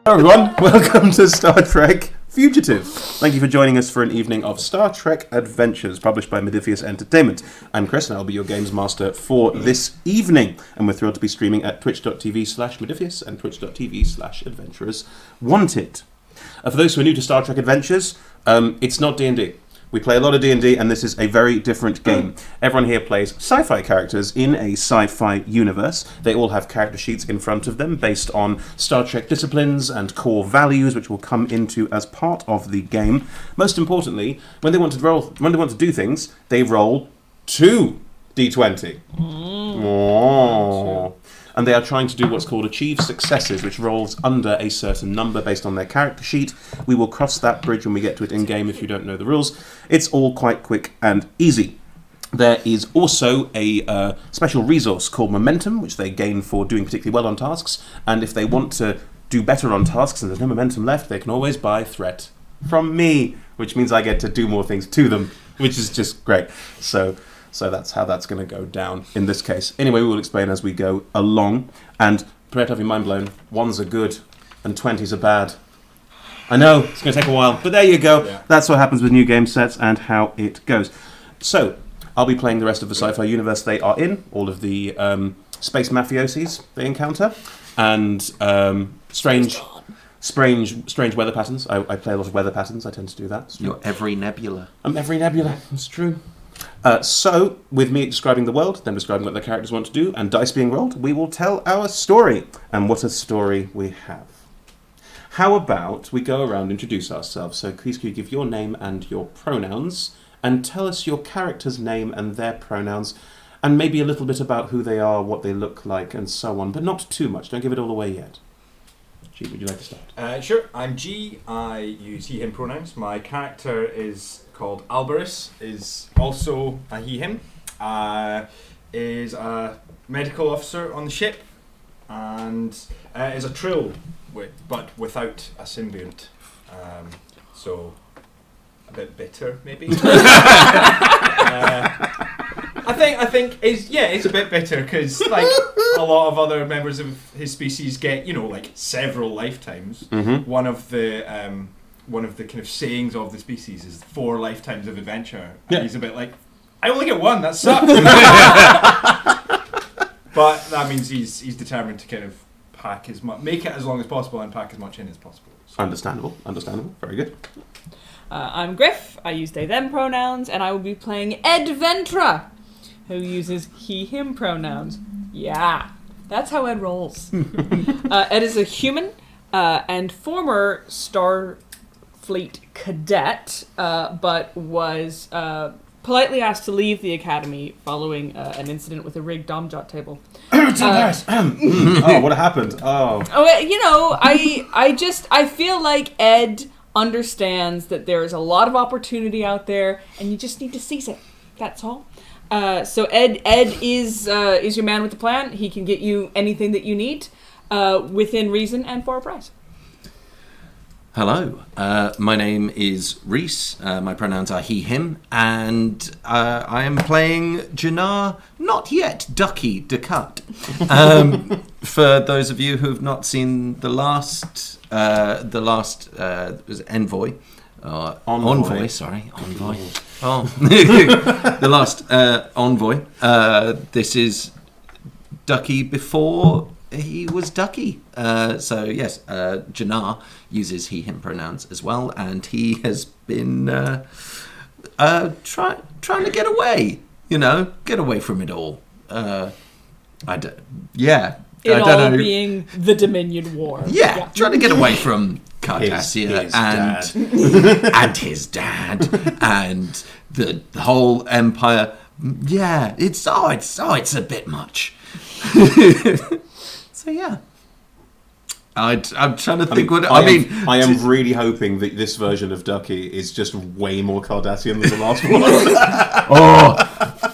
Hello everyone, welcome to Star Trek Fugitive. Thank you for joining us for an evening of Star Trek Adventures, published by Modiphius Entertainment. I'm Chris and I'll be your games master for this evening. And we're thrilled to be streaming at twitch.tv/Modiphius and twitch.tv/Adventurers Wanted. For those who are new to Star Trek Adventures, it's not D&D. We play a lot of D&D, and this is a very different game. Everyone here plays sci-fi characters in a sci-fi universe. They all have character sheets in front of them based on Star Trek disciplines and core values, which we'll come into as part of the game. Most importantly, when they want to do things, they roll 2d20. Oh. And they are trying to do what's called achieve successes, which rolls under a certain number based on their character sheet. We will cross that bridge when we get to it in-game if you don't know the rules. It's all quite quick and easy. There is also a special resource called Momentum, which they gain for doing particularly well on tasks. And if they want to do better on tasks and there's no momentum left, they can always buy Threat from me, which means I get to do more things to them, which is just great. So that's how that's going to go down in this case. Anyway, we will explain as we go along. And prepare to have your mind blown. 1s are good and 20s are bad. I know, it's going to take a while, but there you go. Yeah. That's what happens with new game sets and how it goes. So, I'll be playing the rest of the sci-fi universe they are in, all of the space mafiosis they encounter, and strange weather patterns. I play a lot of weather patterns, I tend to do that. You're every nebula. I'm every nebula, it's true. So, with me describing the world, them describing what their characters want to do, and dice being rolled, we will tell our story. And what a story we have. How about we go around and introduce ourselves? So, please could you give your name and your pronouns, and tell us your character's name and their pronouns, and maybe a little bit about who they are, what they look like, and so on, but not too much. Don't give it all away yet. G, would you like to start? Sure, I'm G. I use he, him pronouns. My character is called Alberus, is also a he, him. Is a medical officer on the ship, and is a Trill, but without a symbiont. So, a bit bitter, maybe. I think it's a bit bitter because like a lot of other members of his species get like several lifetimes. Mm-hmm. One of the kind of sayings of the species is 4 lifetimes of adventure. And he's a bit like, I only get 1. That sucks. But that means he's determined to kind of make it as long as possible and pack as much in as possible. So. Understandable. Very good. I'm Griff. I use they, them pronouns, and I will be playing Ed Ventra, who uses he, him pronouns. Yeah, that's how Ed rolls. Ed is a human and former Starfleet cadet, but was politely asked to leave the academy following an incident with a rigged Domjot table. Oh, what happened? Oh, I feel like Ed understands that there is a lot of opportunity out there, and you just need to seize it. That's all. So Ed is your man with the plan. He can get you anything that you need within reason and for a price. Hello, my name is Rhys. My pronouns are he, him, and I am playing Jannar, not yet Ducky Ducat. For those of you who have not seen the last was it Envoy. Envoy. Oh, the last Envoy. This is Ducky before he was Ducky. So yes, Jannar uses he, him pronouns as well, and he has been trying to get away. Get away from it all. It all being the Dominion War. Yeah, trying to get away from Cardassian and his dad and the whole empire. Yeah, it's a bit much. So yeah, I'm trying to think. I am really hoping that this version of Ducky is just way more Cardassian than the last one.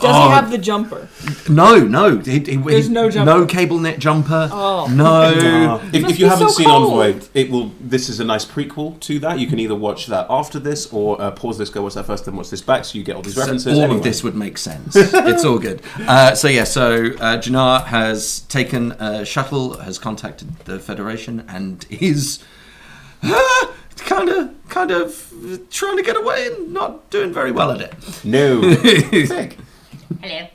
Does he have the jumper? No. There's no jumper. No cable net jumper. Oh. No. If you haven't seen Envoy, this is a nice prequel to that. You can either watch that after this or pause this, go watch that first, then watch this back, so you get all these references. All of this would make sense. It's all good. So Jannar has taken a shuttle, has contacted the Federation, and is kind of trying to get away and not doing very well at it. No. Vic. Hello.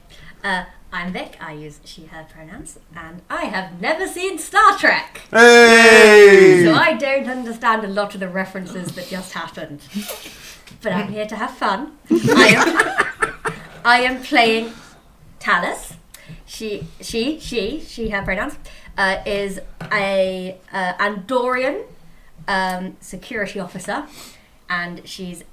I'm Vic. I use she, her pronouns, and I have never seen Star Trek. Hey! So I don't understand a lot of the references that just happened. But I'm here to have fun. I am playing Talus. She, her pronouns, is a Andorian security officer, and she's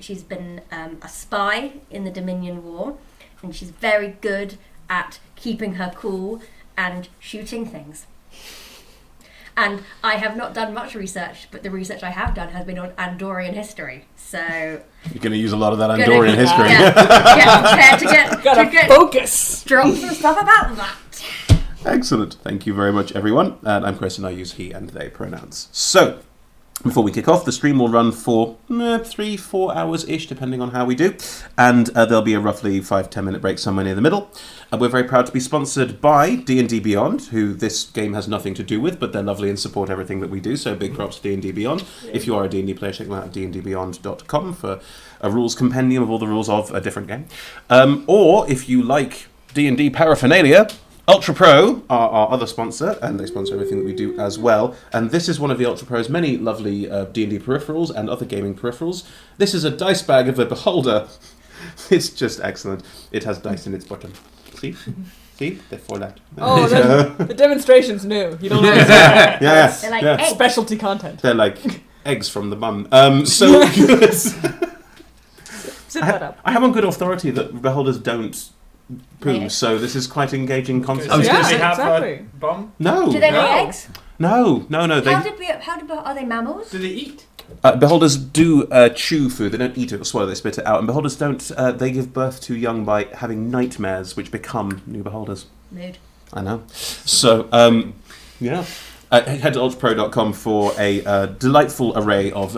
she's been a spy in the Dominion War, and she's very good at keeping her cool and shooting things. And I have not done much research, but the research I have done has been on Andorian history. So You're going to use a lot of that Andorian history. Get prepared to get Focus. drop some stuff about that. Excellent. Thank you very much, everyone. And I'm Chris, and I use he and they pronouns. So, before we kick off, the stream will run for 3-4 hours-ish, depending on how we do. And there'll be a roughly 5-10 minute break somewhere near the middle. We're very proud to be sponsored by D&D Beyond, who this game has nothing to do with, but they're lovely and support everything that we do. So big props to D&D Beyond. If you are a D&D player, check them out at dndbeyond.com for a rules compendium of all the rules of a different game. Or if you like D&D paraphernalia, Ultra Pro are our other sponsor, and they sponsor everything that we do as well. And this is one of the Ultra Pro's many lovely D&D peripherals and other gaming peripherals. This is a dice bag of a beholder. It's just excellent. It has dice in its bottom. See? See? They're for that. Oh, the demonstration's new. You don't understand. Yeah. They're like Yeah. eggs. Specialty content. They're like eggs from the bum. So good. Sit that up. I have on good authority that beholders don't poo, Yeah. so this is quite engaging content. Do Yeah, they have exactly. a bum? No. Do they No. lay eggs? No. Are they mammals? Do they eat? Beholders do chew food. They don't eat it or swallow. They spit it out. And beholders don't. They give birth to young by having nightmares, which become new beholders. Mood. I know. So, yeah. Head to ultrapro.com for a delightful array of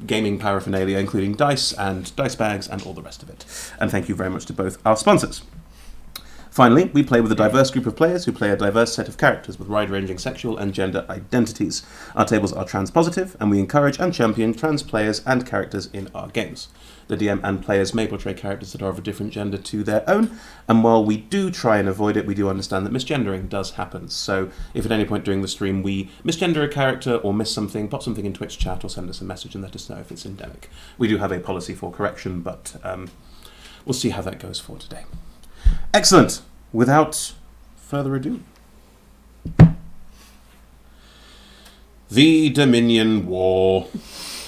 gaming paraphernalia, including dice and dice bags and all the rest of it. And thank you very much to both our sponsors. Finally, we play with a diverse group of players who play a diverse set of characters with wide-ranging sexual and gender identities. Our tables are trans-positive, and we encourage and champion trans players and characters in our games. The DM and players may portray characters that are of a different gender to their own, and while we do try and avoid it, we do understand that misgendering does happen. So if at any point during the stream we misgender a character or miss something, pop something in Twitch chat or send us a message and let us know if it's endemic. We do have a policy for correction, but we'll see how that goes for today. Excellent. Without further ado. The Dominion War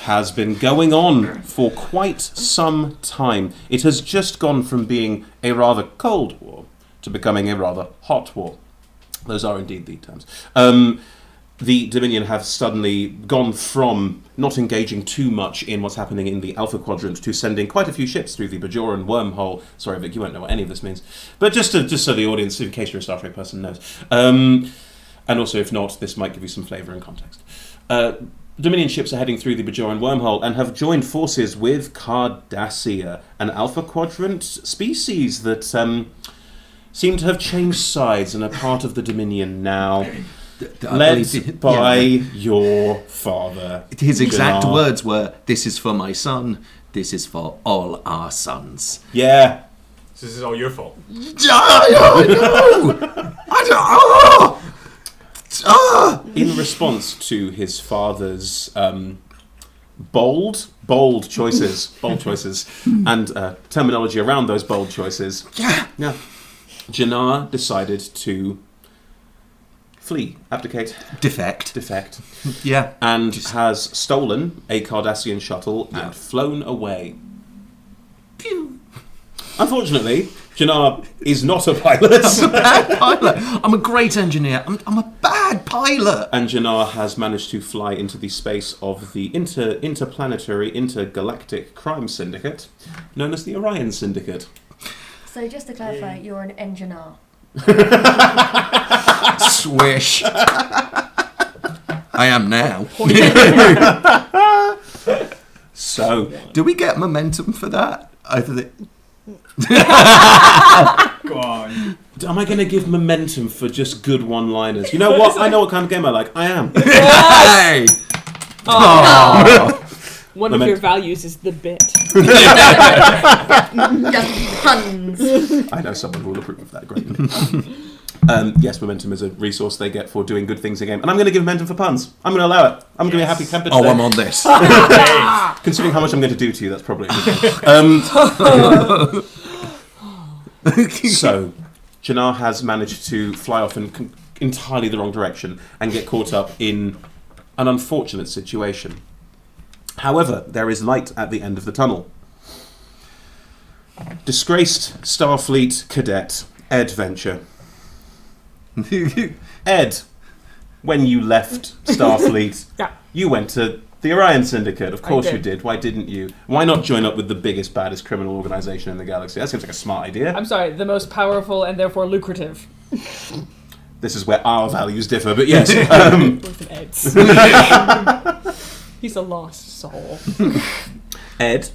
has been going on for quite some time. It has just gone from being a rather cold war to becoming a rather hot war. Those are indeed the terms. The Dominion have suddenly gone from not engaging too much in what's happening in the Alpha Quadrant to sending quite a few ships through the Bajoran wormhole. Sorry, Vic, you won't know what any of this means. But just so the audience, in case you're a Star Trek person, knows. And also, if not, this might give you some flavour and context. Dominion ships are heading through the Bajoran wormhole and have joined forces with Cardassia, an Alpha Quadrant species that seem to have changed sides and are part of the Dominion now. Led by your father. His exact Gerald. words were, "This is for my son. This is for all our sons." Yeah. So this is all your fault. In response to his father's bold choices, and terminology around those bold choices, Jannar decided to flee, abdicate, defect, Yeah. and has stolen a Cardassian shuttle and flown away. Pew. Unfortunately, Jannar is not a pilot. Bad pilot. I'm a great engineer. I'm a bad pilot. And Jannar has managed to fly into the space of the interplanetary, intergalactic crime syndicate, known as the Orion Syndicate. So just to clarify, you're an engineer. Swish. I am now. So, Do we get momentum for that? Go on. Am I going to give momentum for just good one-liners? You know what? I know what kind of game I like. I am. Hey! One of your values is the bit. Just puns. I know someone who will approve of that. Great. Yes, momentum is a resource they get for doing good things in game. And I'm going to give momentum for puns. I'm going to allow it. I'm going to be a happy camper today. Oh, I'm on this. Considering how much I'm going to do to you, that's probably a good thing. So, Jannar has managed to fly off in entirely the wrong direction and get caught up in an unfortunate situation. However, there is light at the end of the tunnel. Disgraced Starfleet cadet Ed Venture. Ed, when you left Starfleet, you went to the Orion Syndicate. Of course you did. Why didn't you? Why not join up with the biggest, baddest criminal organisation in the galaxy? That seems like a smart idea. I'm sorry, the most powerful and therefore lucrative. This is where our values differ, but yes. Both of Ed's. He's a lost soul. Ed,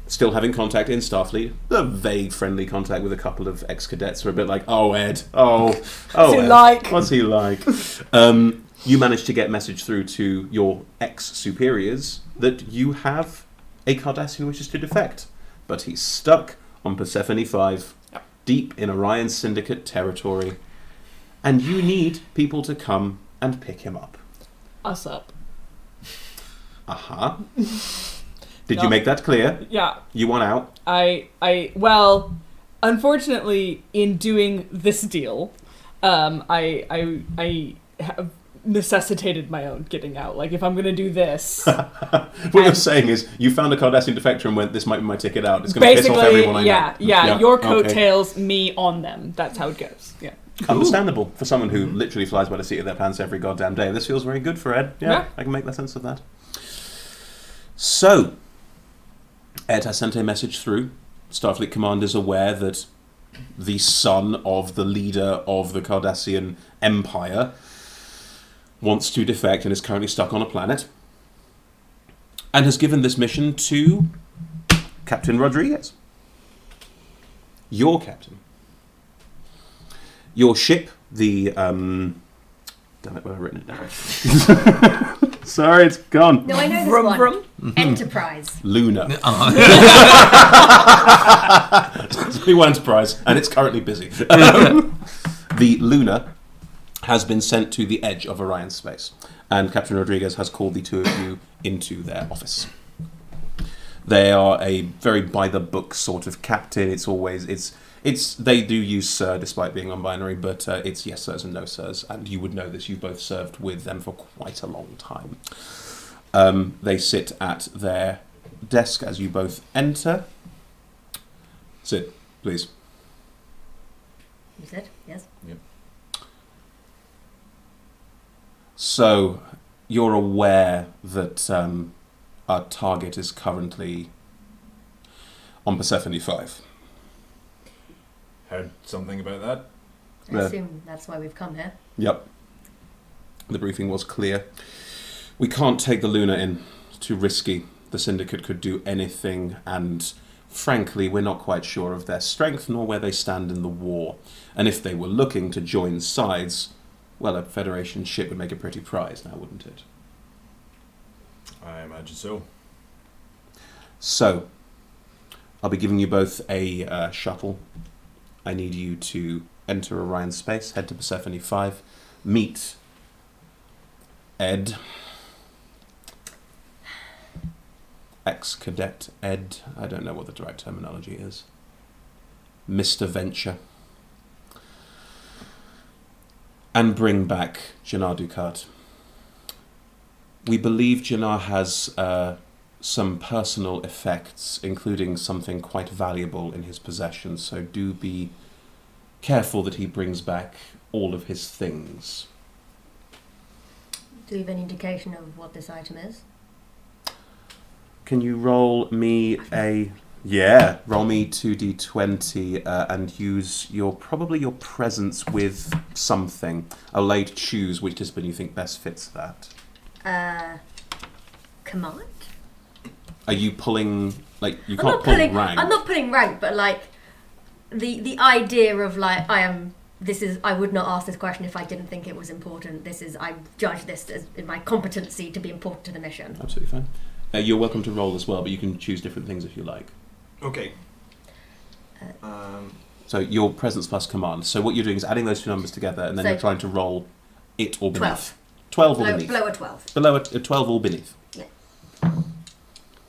still having contact in Starfleet, a vague friendly contact with a couple of ex-cadets who are a bit like, oh, Ed, what's he Ed? like? What's he like? You managed to get message through to your ex-superiors that you have a Cardassian who wishes to defect, but he's stuck on Persephone 5, deep in Orion Syndicate territory, and you need people to come and pick him up. Us up. Uh-huh. Did you make that clear? Yeah. You want out? Well, unfortunately, in doing this deal, I have necessitated my own getting out. Like, if I'm going to do this... What you're saying is, you found a Cardassian defector and went, this might be my ticket out. It's going to piss off everyone I know. Yeah, your coattails, me on them. That's how it goes. Yeah. Cool. Understandable. For someone who literally flies by the seat of their pants every goddamn day, this feels very good for Ed. Yeah. I can make that sense of that. So, Ed has sent a message through. Starfleet Command is aware that the son of the leader of the Cardassian Empire wants to defect and is currently stuck on a planet, and has given this mission to Captain Rodriguez. Your captain. Your ship, the... damn it, where have I written it down? Sorry, it's gone. No, I know this one. Vroom. Enterprise. Luna. It's only one Enterprise, and it's currently busy. The Luna has been sent to the edge of Orion space, and Captain Rodriguez has called the two of you into their office. They are a very by-the-book sort of captain. It's always... They do use sir despite being non-binary, but it's yes sirs and no sirs, and you would know this. You've both served with them for quite a long time. They sit at their desk as you both enter. Sit, please. You said? Yes. Yep. So, you're aware that our target is currently on Persephone 5. Heard something about that. I assume that's why we've come here. Yep. The briefing was clear. We can't take the Luna in. It's too risky. The Syndicate could do anything, and frankly, we're not quite sure of their strength nor where they stand in the war. And if they were looking to join sides, well, a Federation ship would make a pretty prize now, wouldn't it? I imagine so. So, I'll be giving you both a shuttle. I need you to enter Orion space, head to Persephone 5, meet Ed, ex-cadet Ed, I don't know what the right terminology is, Mr. Venture, and bring back Jannar Dukat. We believe Jannar has some personal effects, including something quite valuable in his possession, so do be careful that he brings back all of his things. Do you have any indication of what this item is? Can you roll me a... Yeah, roll me 2d20 and use your presence with something. I'll allow you to choose which discipline you think best fits that. Command? Are you pulling, like, you can't pull rank? I'm not putting rank, but, like, the idea of, like, I am I would not ask this question if I didn't think it was important. I judge this as in my competency to be important to the mission. Absolutely fine. You're welcome to roll as well, but you can choose different things if you like. Okay. So your presence plus command. So what you're doing is adding those two numbers together, and then So- you're trying to roll it or beneath. 12. 12 or beneath. Below a 12. Below a 12 or beneath.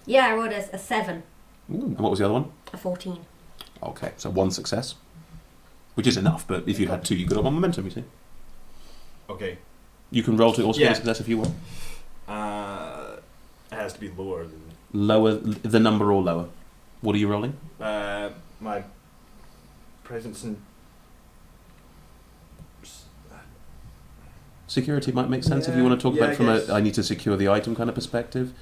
Yeah, I rolled a 7. Ooh, and what was the other one? A 14. Okay, so 1 success. Which is enough, but if you had 2, you could have 1 momentum, you see. Okay. You can roll to also get Yeah. a success if you want. It has to be lower than Lower, the number or lower. What are you rolling? my presence and Security might make sense if you want to talk Yeah, about it I from guess. I need to secure the item kind of perspective.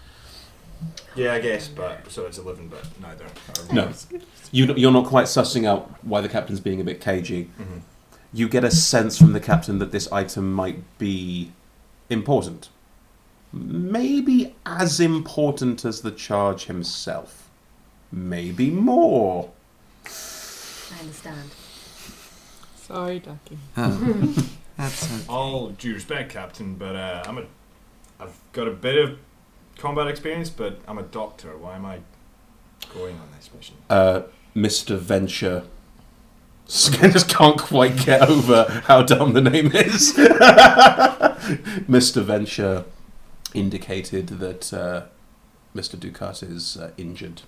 yeah, I guess, but so it's 11, but neither. No. You're not quite sussing out why the captain's being a bit cagey. Mhm. You get a sense from the captain that this item might be important. Maybe as important as the charge himself. Maybe more. I understand. Sorry, Ducky. That's okay. All due respect, Captain, but I've got a bit of combat experience, but I'm a doctor. Why am I going on this mission? Mr. Venture. I just can't quite get over how dumb the name is. Mr. Venture indicated that Mr. Ducat is injured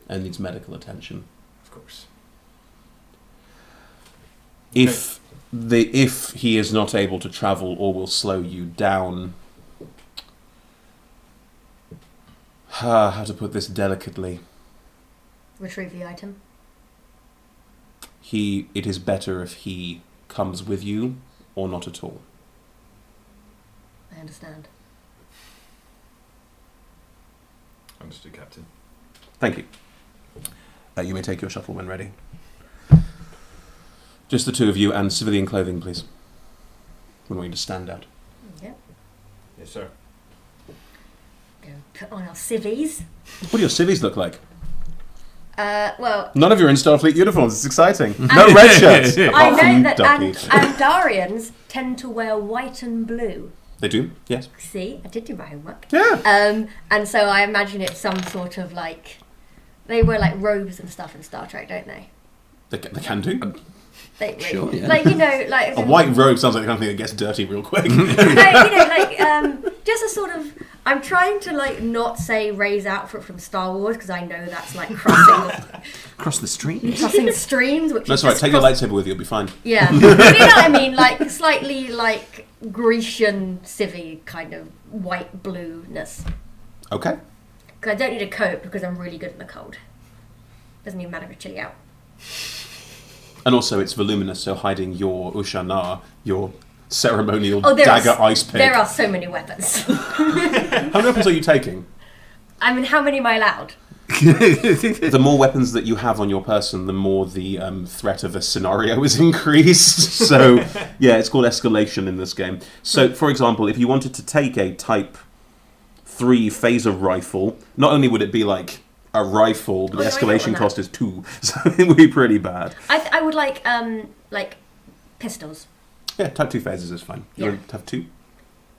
and needs medical attention. Of course. If he is not able to travel or will slow you down, how to put this delicately? Retrieve the item. It is better if he comes with you or not at all. I understand. Understood, Captain. Thank you. You may take your shuttle when ready. Just the two of you and civilian clothing, please. We want you to stand out. Yep. Yes, sir. Go put on our civvies. What do your civvies look like? Well, None of you are in Starfleet uniforms. It's exciting. No red shirts. I apart know from that Ducky. Andarians tend to wear white and blue. They do, yes. See, I did do my homework. Yeah. And so I imagine it's some sort of like, they wear like robes and stuff in Star Trek, don't they? They can do. Sure, yeah. Like, you know, like A white robe sounds like the kind of thing that gets dirty real quick. like, you know, like just a sort of. I'm trying to like not say Ray's outfit from Star Wars because I know that's like Cross the street. crossing streams. Which That's is right. just Take your lightsaber with you. You'll be fine. Yeah, you know what I mean, like slightly like Grecian civvy kind of white blueness. Okay. Because I don't need a coat because I'm really good in the cold. Doesn't even matter if it's chilly out. And also, it's voluminous, so hiding your Ushana, your ceremonial Oh, dagger ice pick. There are so many weapons. How many weapons are you taking? I mean, how many am I allowed? The more weapons that you have on your person, the more the threat of a scenario is increased. So, yeah, it's called escalation in this game. So, for example, if you wanted to take a Type 3 phaser rifle, not only would it be like a rifle, but the Oh, no, I don't escalation want cost is 2. So it would be pretty bad. I would like pistols. Yeah, Type 2 phasers is fine. You Yeah. want to have 2?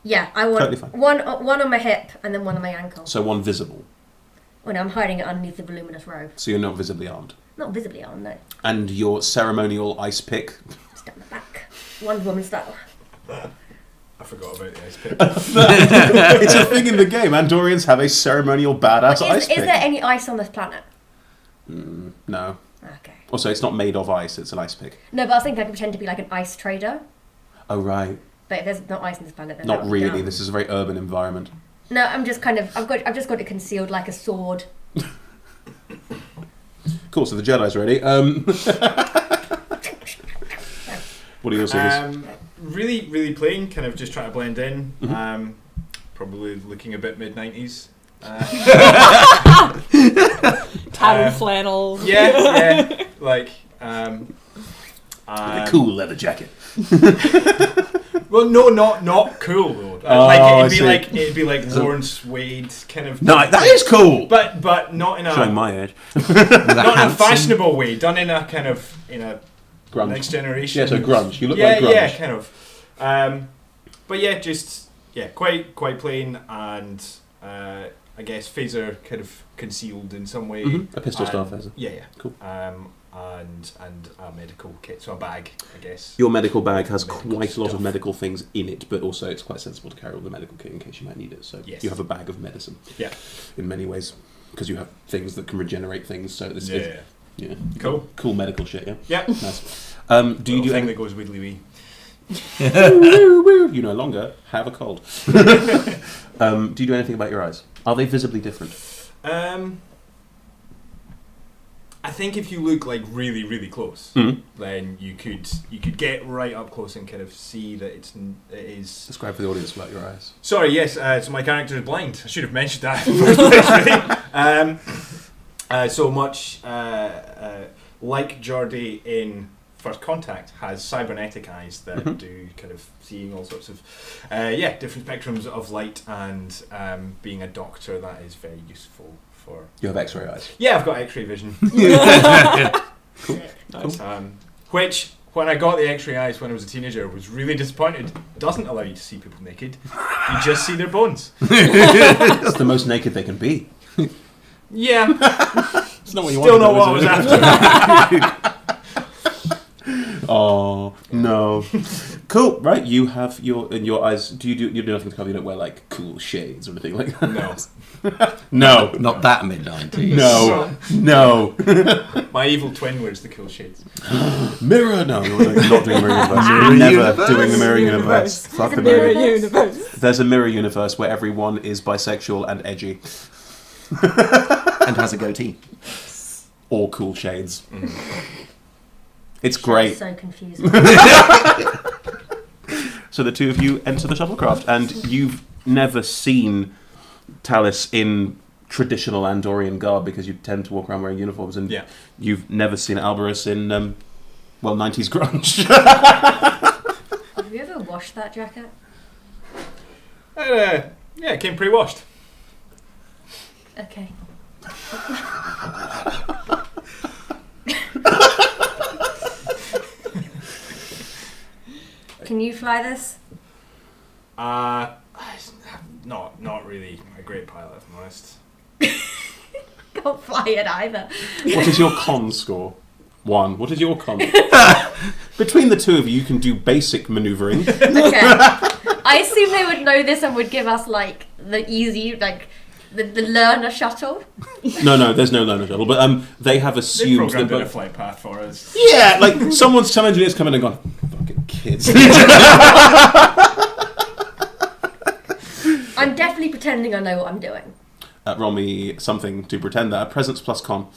Yeah, I want Totally fine. one on my hip and then one on my ankle. So one visible. When I'm hiding it underneath the voluminous robe. So you're not visibly armed. Not visibly on, no. And your ceremonial ice pick. Just down the back. Wonder Woman style. I forgot about the ice pick. It's a thing in the game. Andorians have a ceremonial badass ice Is pick. there any ice on this planet? No. Okay. Also, it's not made of ice. It's an ice pick. No, but I was thinking I could pretend to be like an ice trader. Oh, right. But if there's not ice on this planet, then Not that would be really. dumb. This is a very urban environment. No, I'm just kind of. I've just got it concealed like a sword. Cool, so the Jedi's ready. What are your series? Really, really plain. Kind of just trying to blend in. Probably looking a bit mid-90s. Tattered flannel. Yeah. Like. A cool leather jacket. Well, no, not cool though. It'd be like worn suede kind of. No, that is cool! But not in Showing a my age. not in a fashionable way. Done in a kind of Grunge. Next Generation. Yeah, so grunge. You look like grunge. Yeah, kind of. But yeah, just quite plain, and I guess phaser kind of concealed in some way. A pistol star phaser. Yeah. Cool. And a medical kit, so a bag, I guess. Your medical bag has Medical quite a lot of stuff. medical things in it, but also it's quite sensible to carry all the medical kit in case you might need it. So Yes. you have a bag of medicine. Yeah. In many ways, because you have things that can regenerate things. So this is Yeah. Cool. cool medical shit. Yeah. Yeah. Nice. Do you do thing any? that goes widdly wee? Woo, woo. You no longer have a cold. Do you do anything about your eyes? Are they visibly different? I think if you look like really close, Mhm. then you could get right up close and kind of see that it is. Describe for the audience about your eyes. Sorry, yes. So my character is blind. I should have mentioned that in the first place, really. So much like Geordie in First Contact has cybernetic eyes that do kind of seeing all sorts of different spectrums of light, and being a doctor, that is very useful for. You have X-ray eyes. Yeah, I've got X-ray vision. Cool. Nice. Which, when I got the X-ray eyes when I was a teenager, was really disappointed. Doesn't allow you to see people naked. You just see their bones. That's the most naked they can be. Yeah. It's not what you Still wanted, not what I was after. Oh no. Cool. Right. You have your eyes. Do you do nothing to cover? You don't wear like cool shades or anything like that. No. No. Not that mid-90s. No. My evil twin wears the cool shades. Mirror. No, you're not doing mirror universe. You're never doing the mirror universe. Fuck the Mirror mirror. universe. There's a mirror universe where everyone is bisexual and edgy, And has a goatee. or cool shades. It's great. So confusing. So the two of you enter the shuttlecraft, and you've never seen Talus in traditional Andorian garb because you tend to walk around wearing uniforms, and you've never seen Alberus in 90s grunge. Have you ever washed that jacket? Yeah, it came pre-washed. Okay. Can you fly this? Not really a great pilot, if I'm honest. Can't fly it either. What is your con score? 1. What is your con? Between the two of you, you can do basic manoeuvring. Okay. I assume they would know this and would give us like the easy, like the learner shuttle. No, there's no learner shuttle, but they have They assumed programmed that. in a flight path for us. Yeah, like some engineers come in and gone, fucking kids. I'm definitely pretending I know what I'm doing. Roll me something to pretend that. Presence plus con.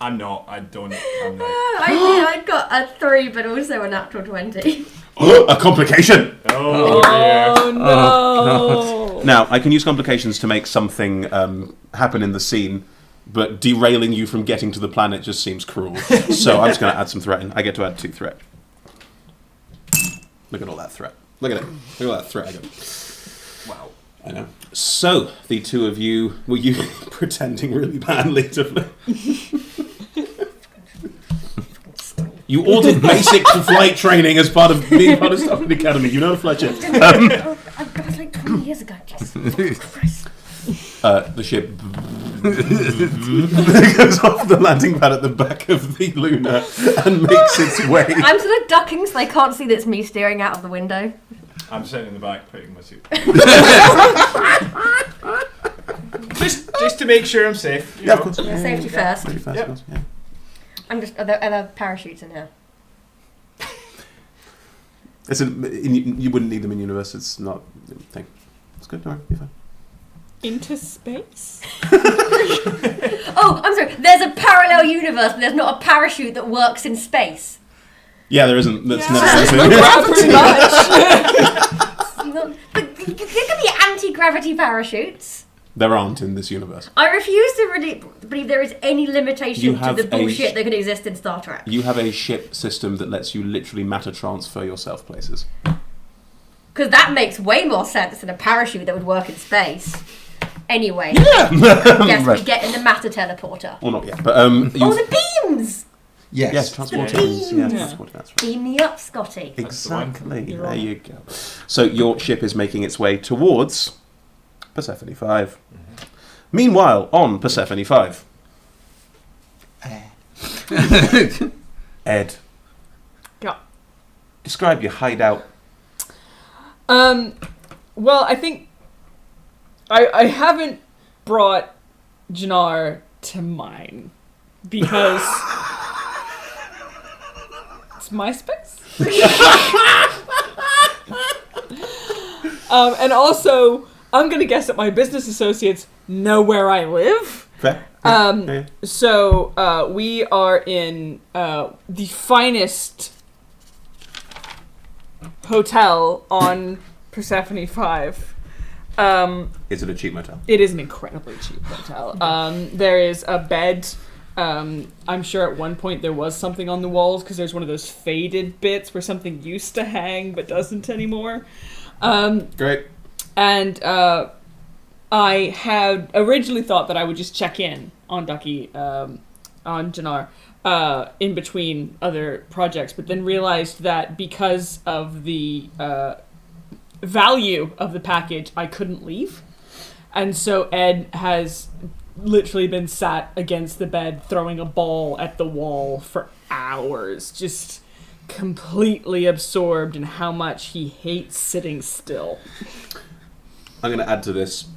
I'm not. I'm not. I got a 3, but also a natural 20. A complication! Oh dear. Oh no! Now, I can use complications to make something happen in the scene, but derailing you from getting to the planet just seems cruel. So I'm just going to add some threat in. I get to add 2 threat. Look at all that threat. Look at it. Look at all that threat I got. Wow. I know. So, the two of you, were you pretending really badly to fly? You ordered basic flight training as part of being part of stuff in the academy. You know how to fly ships. I was like 20 years ago. Jesus Christ. The ship goes off the landing pad at the back of the Luna and makes its way. I'm sort of ducking so they can't see that it's me staring out of the window. I'm sitting in the back putting my suit. just to make sure I'm safe. Yeah, of course. Safety first. Safety first, Yep. of course, yeah. I'm just. Are there parachutes in here? You wouldn't need them in universe. It's not a thing. It's good. Don't worry, you're fine. Into space? Oh, I'm sorry. There's a parallel universe, but there's not a parachute that works in space. Yeah, there isn't. That's Yeah. never Yeah, pretty much. But there could be anti-gravity parachutes. There aren't in this universe. I refuse to really believe there is any limitation You to have the a bullshit that could exist in Star Trek. You have a ship system that lets you literally matter transfer yourself places. Because that makes way more sense than a parachute that would work in space. Anyway, Yeah. yes, Right. we get in the matter teleporter. Or not yet, but Oh, the beams! Yes. transporting. Yeah. Transporting, that's right. Beam me up, Scotty. Exactly. You're There on you go. So your ship is making its way towards Persephone 5. Meanwhile, on Persephone 5. Ed, Yeah. describe your hideout. Well, I think I haven't brought Jannar to mine because it's my space. And also, I'm gonna guess that my business associates know where I live. Fair? So we are in the finest hotel on Persephone 5. Is it a cheap motel? It is an incredibly cheap hotel. There is a bed. I'm sure at one point there was something on the walls because there's one of those faded bits where something used to hang but doesn't anymore. Great. And I had originally thought that I would just check in on Ducky, on Jannar, in between other projects, but then realized that because of the value of the package, I couldn't leave. And so Ed has literally been sat against the bed throwing a ball at the wall for hours, just completely absorbed in how much he hates sitting still. I'm going to add to this.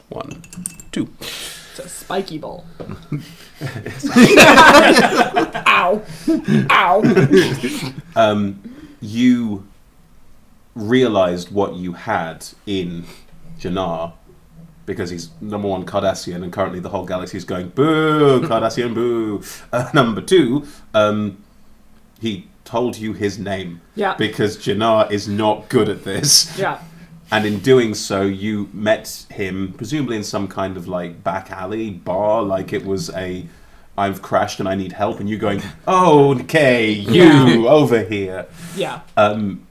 1, 2. It's a spiky ball. Ow. Ow. You realised what you had in Jannar because he's number 1 Cardassian and currently the whole galaxy is going boo, Cardassian boo. Number 2, he told you his name because Jannar is not good at this. Yeah. And in doing so, you met him, presumably in some kind of like back alley bar, like it was I've crashed and I need help, and you going, oh, okay, you over here. Yeah.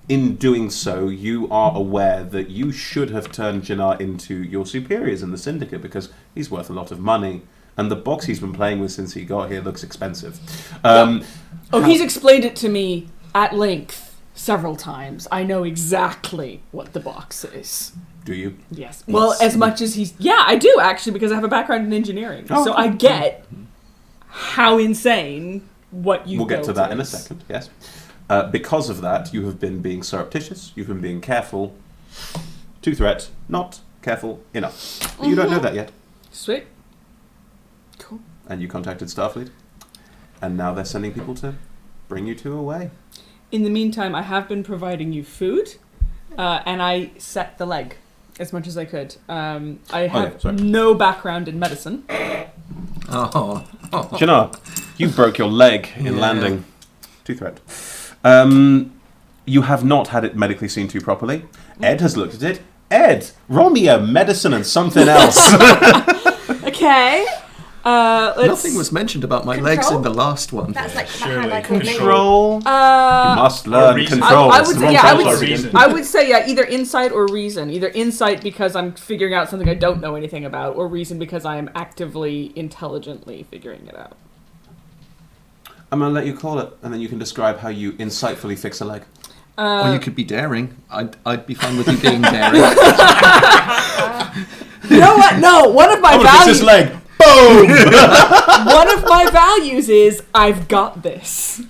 In doing so, you are aware that you should have turned Jannar into your superiors in the Syndicate because he's worth a lot of money, and the box he's been playing with since he got here looks expensive. He's explained it to me at length. Several times. I know exactly what the box is. Do you? Yes. Well, as much as he's... Yeah, I do, actually, because I have a background in engineering. So I get how insane what you We'll get to that in a second, yes. Because of that, you have been being surreptitious, you've been being careful, to threat, not careful enough. But you don't know that yet. Sweet. Cool. And you contacted Starfleet, and now they're sending people to bring you two away. In the meantime, I have been providing you food, and I set the leg as much as I could. I have no background in medicine. Jannar, you broke your leg in landing. To threat. You have not had it medically seen to properly. Ed has looked at it. Ed, roll me a medicine and something else. Okay. Nothing was mentioned about my legs in the last one. That's like Surely. Control. You must learn control. I would say, reason. I would say, either insight or reason. Either insight because I'm figuring out something I don't know anything about, or reason because I am actively, intelligently figuring it out. I'm going to let you call it, and then you can describe how you insightfully fix a leg. Or you could be daring. I'd be fine with you being daring. You know what? No, one of my Fix his values. leg. Boom! One of my values is I've got this.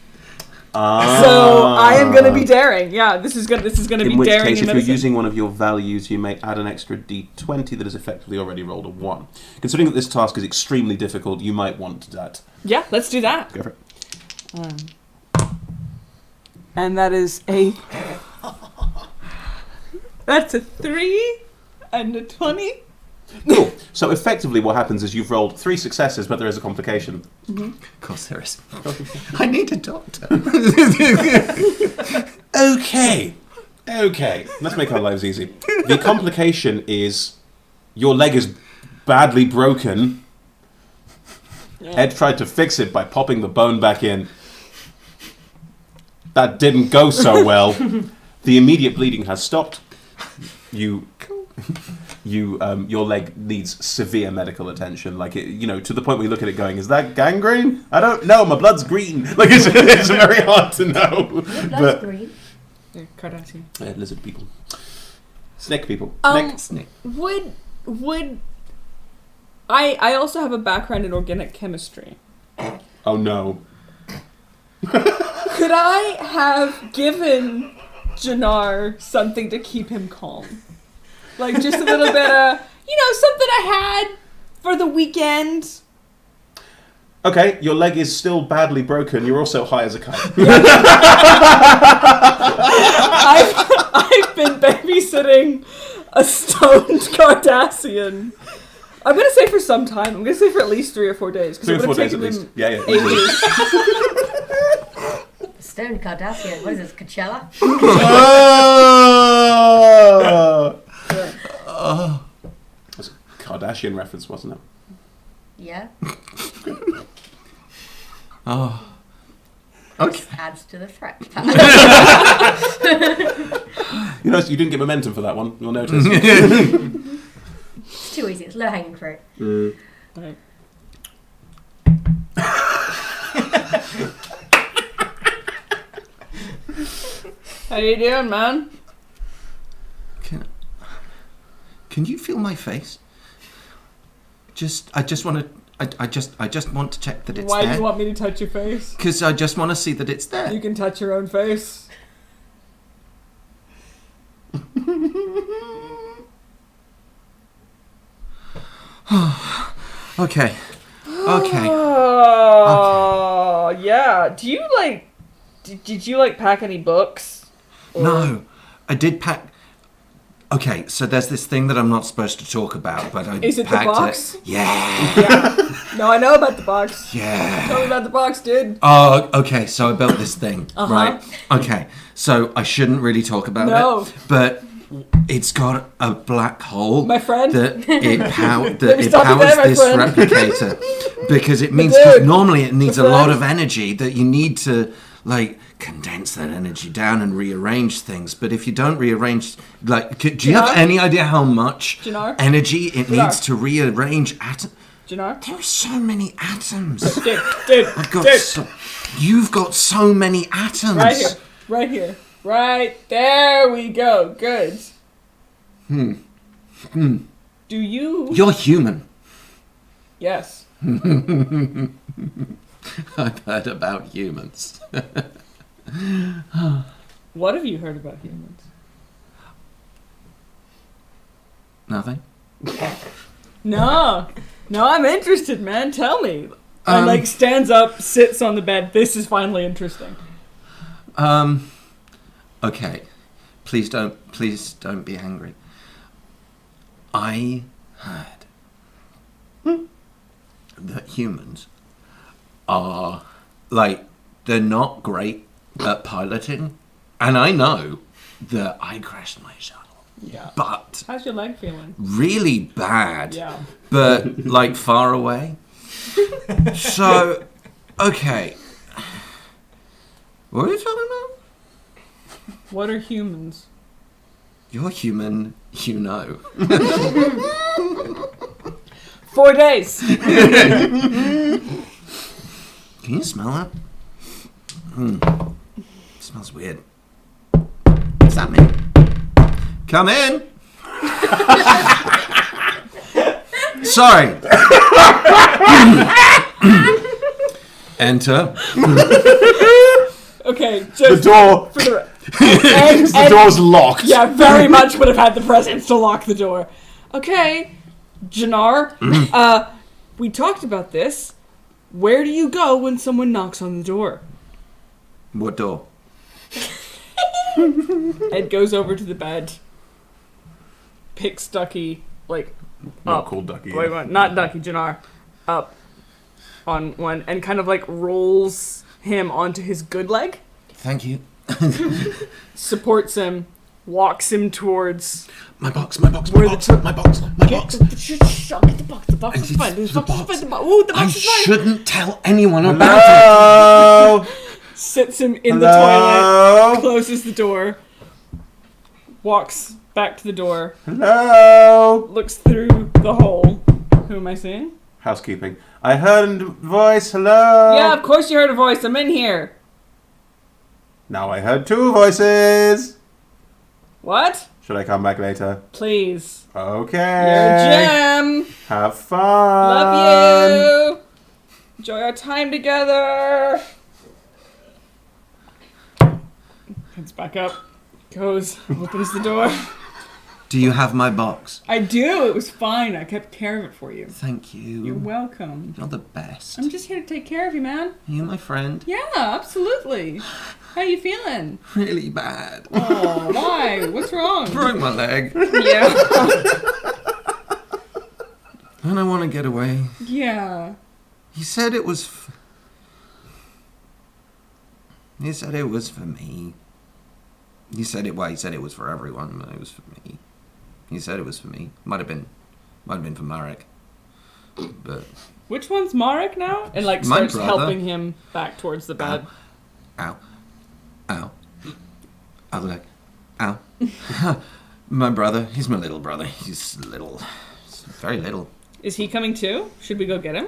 So I am going to be daring. Yeah, this is going to be In which daring. case, in if you're medicine. using one of your values, you may add an extra d20 that is effectively already rolled a 1. Considering that this task is extremely difficult, you might want that. Yeah, let's do that. Go for it. And that is that's a 3 and a 20. Cool. So effectively what happens is you've rolled 3 successes, but there is a complication. Of course there is. I need a doctor. Okay. Let's make our lives easy. The complication is your leg is badly broken. Yeah. Ed tried to fix it by popping the bone back in. That didn't go so well. The immediate bleeding has stopped. You your leg needs severe medical attention, like to the point where you look at it going, is that gangrene? I don't know, my blood's green. Like it's very hard to know. Your blood's green. They're Cardassian. Lizard people, snake people, Snake. Would I also have a background in organic chemistry? Oh no. Could I have given Jannar something to keep him calm? Like just a little bit of, something I had for the weekend. Okay, your leg is still badly broken. You're also high as a kite. I've been babysitting a stoned Cardassian. I'm going to say for some time. I'm going to say for at least 3 or 4 days. 3 or 4 days at least. Yeah. Ages. Stone Cardassian. What is this, Coachella? That's a Kardashian reference, wasn't it? Yeah. Oh. Okay. This adds to the threat. You notice you didn't get momentum for that one. You'll notice. It's too easy. It's low hanging fruit. Right. How you doing, man? Can you feel my face? I just want to check that it's Why there. do you want me to touch your face? Because I just want to see that it's there. You can touch your own face. Okay. Oh, yeah. Do you did you pack any books? Or- No, I did pack. Okay, so there's this thing that I'm not supposed to talk about, but I Is it the packed box? it. Yeah. Yeah. No, I know about the box. Tell Yeah. me about the box, dude. Oh, okay. So I built this thing, Uh-huh. right? Okay. So I shouldn't really talk about No. it, but it's got a black hole. My friend? That it, Let me it stop you powers there, my this friend. replicator because it means dude, because normally it needs a my lot friend. of energy that you need to condense that energy down and rearrange things. But if you don't rearrange, do you have Jannar? any idea how much Jannar? energy it Jannar? needs to rearrange atoms? Jannar? There are so many atoms. Dude. You've got so many atoms. Right here. Right there we go. Good. Do you... You're human. Yes. I've heard about humans. What have you heard about humans? Nothing. No, I'm interested, man. Tell me. And stands up, sits on the bed. This is finally interesting. Okay. Please don't be angry. I heard that humans are they're not great at piloting, and I know that I crashed my shuttle. Yeah. But How's your leg feeling? really bad. Yeah. But far away. So, okay. What are you talking about? What are humans? You're human, you know. 4 days. Can you smell that? It smells weird. What's that mean? Come in. Sorry. Enter. Okay, The just door. for the The door's locked. yeah, very much would have had the presence to lock the door. Okay, Jannar, we talked about this. Where do you go when someone knocks on the door? What door? Ed goes over to the bed, picks Ducky, Not up. called Ducky. Wait, not Ducky, Jannar, up on one, and kind of rolls him onto his good leg, Thank you. supports him, walks him towards... My box. Where the My box. Shut the box. The box is fine. The box is fine. Ooh, the I box is fine. shouldn't tell anyone about Hello. Sits him in Hello? the toilet, closes the door, walks back to the door, Hello? looks through the hole. Who am I seeing? Housekeeping. I heard a voice. Hello? Yeah, of course you heard a voice. I'm in here. Now I heard 2 voices. What? Should I come back later? Please. Okay. You're a gem. Have fun. Love you. Enjoy our time together. Heads back up. Goes. Opens the door. Do you have my box? I do. It was fine. I kept care of it for you. Thank you. You're welcome. You're the best. I'm just here to take care of you, man. Are you my friend? Yeah, absolutely. How you feeling? Really bad. Oh, why? What's wrong? Broke my leg. Yeah. And I want to get away. Yeah. He said it was... He said it was for me. He said it was for everyone, but it was for me. He said it was for me. Might have been for Marek. But... Which one's Marek now? And like My starts brother. helping him back towards the bed. Ow. Ow. I'll be like, ow. My brother, he's my little brother. He's little. He's very little. Is he coming too? Should we go get him?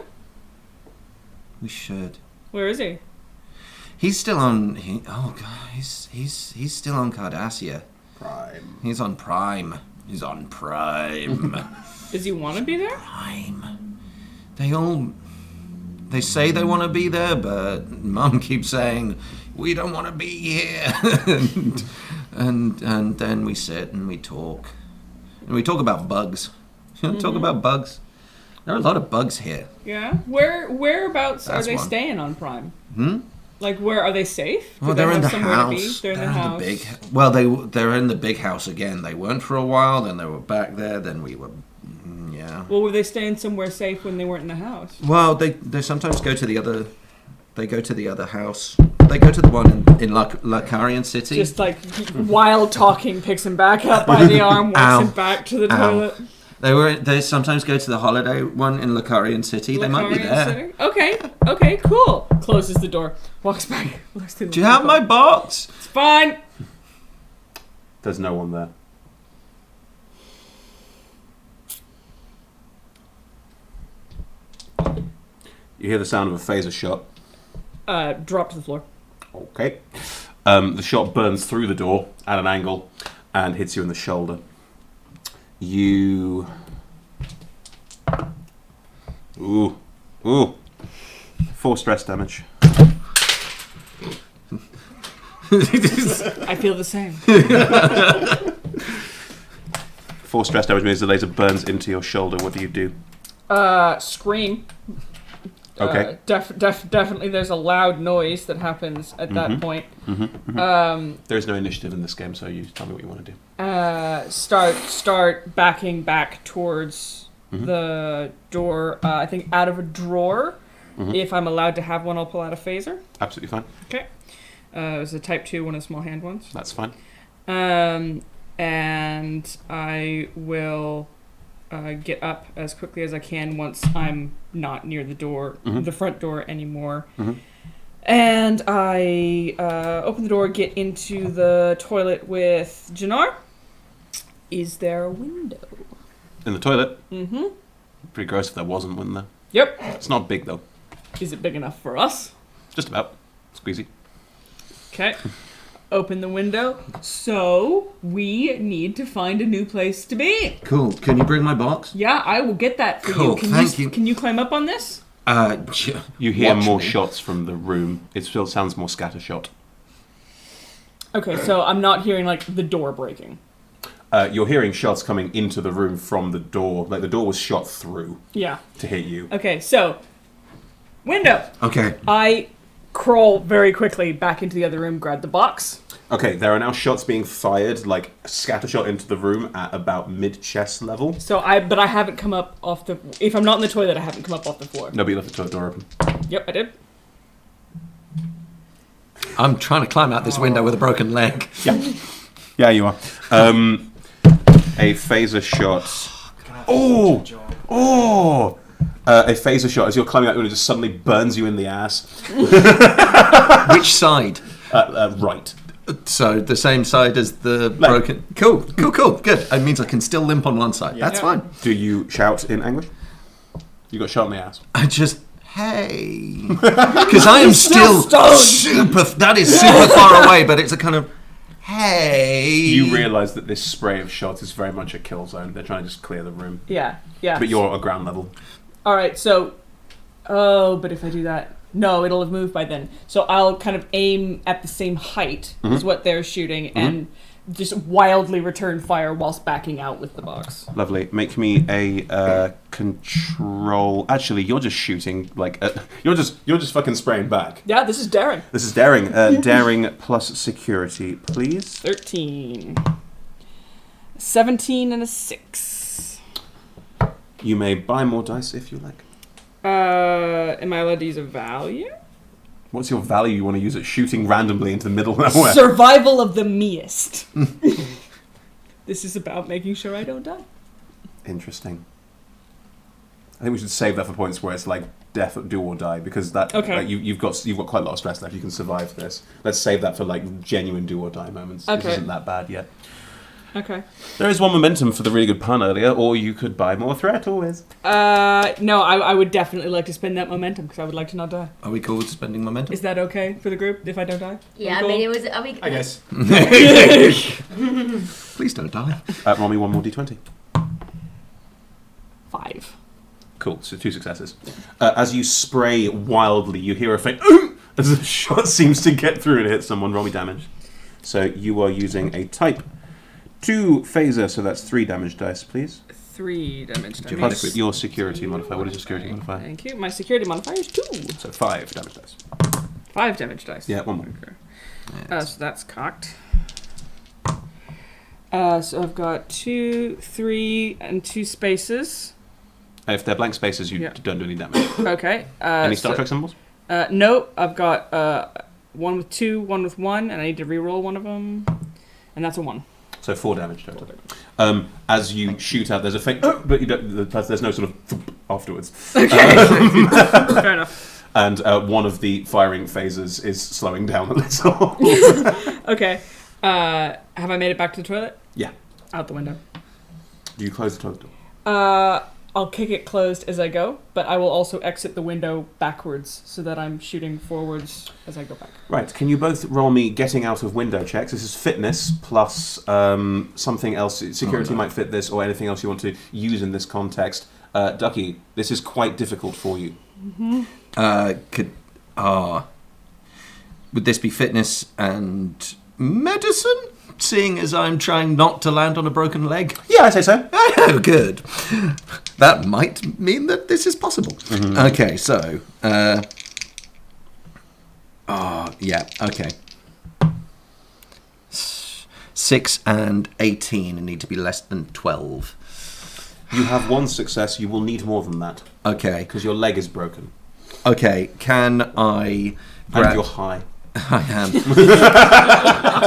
We should. Where is he? He's still on... He's still on Cardassia. Prime. He's on Prime. He's on Prime. Does he want to be there? Prime. They say they want to be there, but Mum keeps saying, we don't want to be here. and then we sit and we talk. And we talk about bugs. You want to talk about bugs? There are a lot of bugs here. Yeah. Whereabouts are That's they one. staying on Prime? Hmm? Like, where are they safe? Do Well, they they're in have the somewhere to be? house. They're in the house. They're in the big house again. They weren't for a while. Then they were back there. Then we were, yeah. Well, were they staying somewhere safe when they weren't in the house? Well, they sometimes go to the other. They go to the other house. They go to the one in Lacarian City. Just like while talking, picks him back up by the arm, walks Ow. him back to the Ow. toilet. They sometimes go to the holiday one in Lacarian City. They might be Lacarian there. City? Okay, cool. Closes the door, walks back. Looks through the Do you have my box? It's fine. There's no one there. You hear the sound of a phaser shot. Drop to the floor. Okay. The shot burns through the door at an angle and hits you in the shoulder. You... Ooh. 4 stress damage. I feel the same. 4 stress damage means the laser burns into your shoulder. What do you do? Scream. Okay. Definitely there's a loud noise that happens at that point. There is no initiative in this game, so you tell me what you want to do. Start backing back towards the door. I think out of a drawer. If I'm allowed to have one, I'll pull out a phaser. Absolutely fine. Okay. It was a type 2, one of the small hand ones. That's fine. And I will get up as quickly as I can once I'm not near the door, the front door anymore. And I open the door, get into the toilet with Jannar. Is there a window? In the toilet? Mm-hmm. Pretty gross if there wasn't, wouldn't there? Yep. It's not big, though. Is it big enough for us? Just about. Squeezy. Okay. Open the window. So, we need to find a new place to be. Cool. Can you bring my box? Yeah, I will get that for Cool, you. thank you. Can you climb up on this? You hear Watch more me. shots from the room. It still sounds more scattershot. Okay, so I'm not hearing, like, the door breaking. You're hearing shots coming into the room from the door. Like, the door was shot through Yeah. to hit you. Okay, so, window. Okay. I crawl very quickly back into the other room, grab the box. Okay, there are now shots being fired, like, scattershot into the room at about mid-chest level. But I haven't come up off the... If I'm not in the toilet, I haven't come up off the floor. No, but you left the toilet door open. Yep, I did. I'm trying to climb out this window with a broken leg. Yeah, you are. A phaser shot. Oh! A phaser shot as you're climbing out the window just suddenly burns you in the ass. Which side? Right. So the same side as the broken... Cool. Good. It means I can still limp on one side. That's fine. Do you shout in anguish? You got shot in the ass. I just... Hey. Because I am still super... That is super far away, but it's a kind of... Hey. You realise that this spray of shot is very much a kill zone. They're trying to just clear the room. Yeah. But you're at ground level. All right, so... Oh, but if I do that... No, it'll have moved by then. So I'll kind of aim at the same height as what they're shooting and just wildly return fire whilst backing out with the box. Lovely. Make me a control... Actually, you're just shooting, like... You're just fucking spraying back. Yeah, this is daring. This is daring. Daring plus security, please. 13. 17 and a 6. You may buy more dice if you like. Am I allowed to use a value? What's your value you want to use at shooting randomly into the middle of nowhere? Survival of the meest. This is about making sure I don't die. Interesting. I think we should save that for points where it's like death, do or die, because that like, you've got quite a lot of stress left. You can survive this. Let's save that for like genuine do or die moments. This isn't that bad yet. Okay. There is one momentum for the really good pun earlier, or you could buy more threat always. No, I would definitely like to spend that momentum because I would like to not die. Are we cool with spending momentum? Is that okay for the group if I don't die? Yeah, Cool? I mean, it was... Are we, I guess. Please don't die. Roll me one more d20. 5. Cool, so 2 successes. As you spray wildly, you hear a faint as the shot seems to get through and hit someone. Roll me damage. So you are using a type 2 phaser, so that's 3 damage dice, please. 3 damage dice. Plus your security modifier. What is your security modifier? Thank you. My security modifier is 2. So 5 damage dice. 5 damage dice. Yeah, one more. Okay. So that's cocked. So I've got 2, 3, and 2 spaces. If they're blank spaces, you don't do any damage. Okay. Any Star Trek symbols? No, I've got 1 with 2, 1 with 1, and I need to reroll one of them. And that's a 1. So 4 damage total. As you shoot out, there's a faint, but you don't, there's no sort of thump afterwards. Fair enough. And one of the firing phasers is slowing down a little. Okay. Have I made it back to the toilet? Yeah. Out the window. Do you close the toilet door? I'll kick it closed as I go, but I will also exit the window backwards so that I'm shooting forwards as I go back. Right. Can you both roll me getting out of window checks? This is fitness plus something else. Security might fit this, or anything else you want to use in this context. Ducky, this is quite difficult for you. Would this be fitness and medicine? Seeing as I'm trying not to land on a broken leg? Yeah, I say so. Oh, good. That might mean that this is possible. Mm-hmm. Okay, so... okay. 6 and 18 need to be less than 12. You have 1 success. You will need more than that. Okay. Because your leg is broken. Okay, can I... And you're high. I am.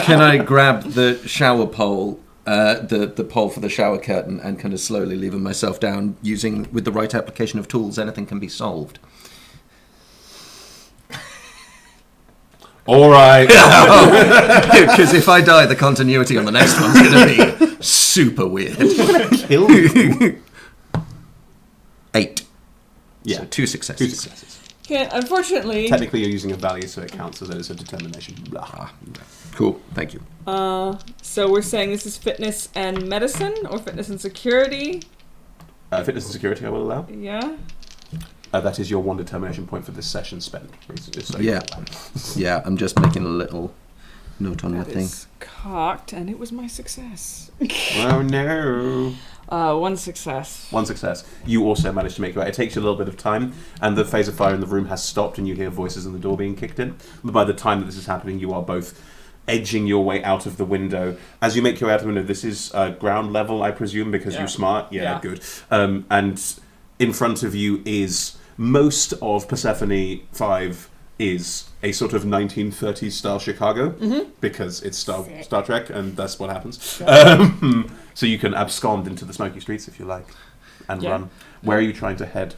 Can I grab the shower pole, the pole for the shower curtain, and kind of slowly lever myself down using, with the right application of tools, anything can be solved? All right. Because if I die, the continuity on the next one's going to be super weird. Kill you. 8. Yeah. So 2 successes. 2 successes. Unfortunately... Technically, you're using a value, so it counts as it's a determination. Blah. Cool, thank you. So we're saying this is fitness and medicine, or fitness and security? Fitness and security, I will allow. Yeah. That is your 1 determination point for this session spent. Just so Yeah, I'm just making a little note on my thing. It's cocked, and it was my success. Oh no. 1 success. 1 success. You also managed to make it right. It takes you a little bit of time, and the phaser fire in the room has stopped, and you hear voices in the door being kicked in. But by the time that this is happening, you are both edging your way out of the window. As you make your way out of the window, this is ground level, I presume, because you're smart. Yeah, good. And in front of you is most of Persephone 5 is a sort of 1930s style Chicago, because it's Star Trek, and that's what happens. So you can abscond into the smoky streets if you like, and run. Where are you trying to head?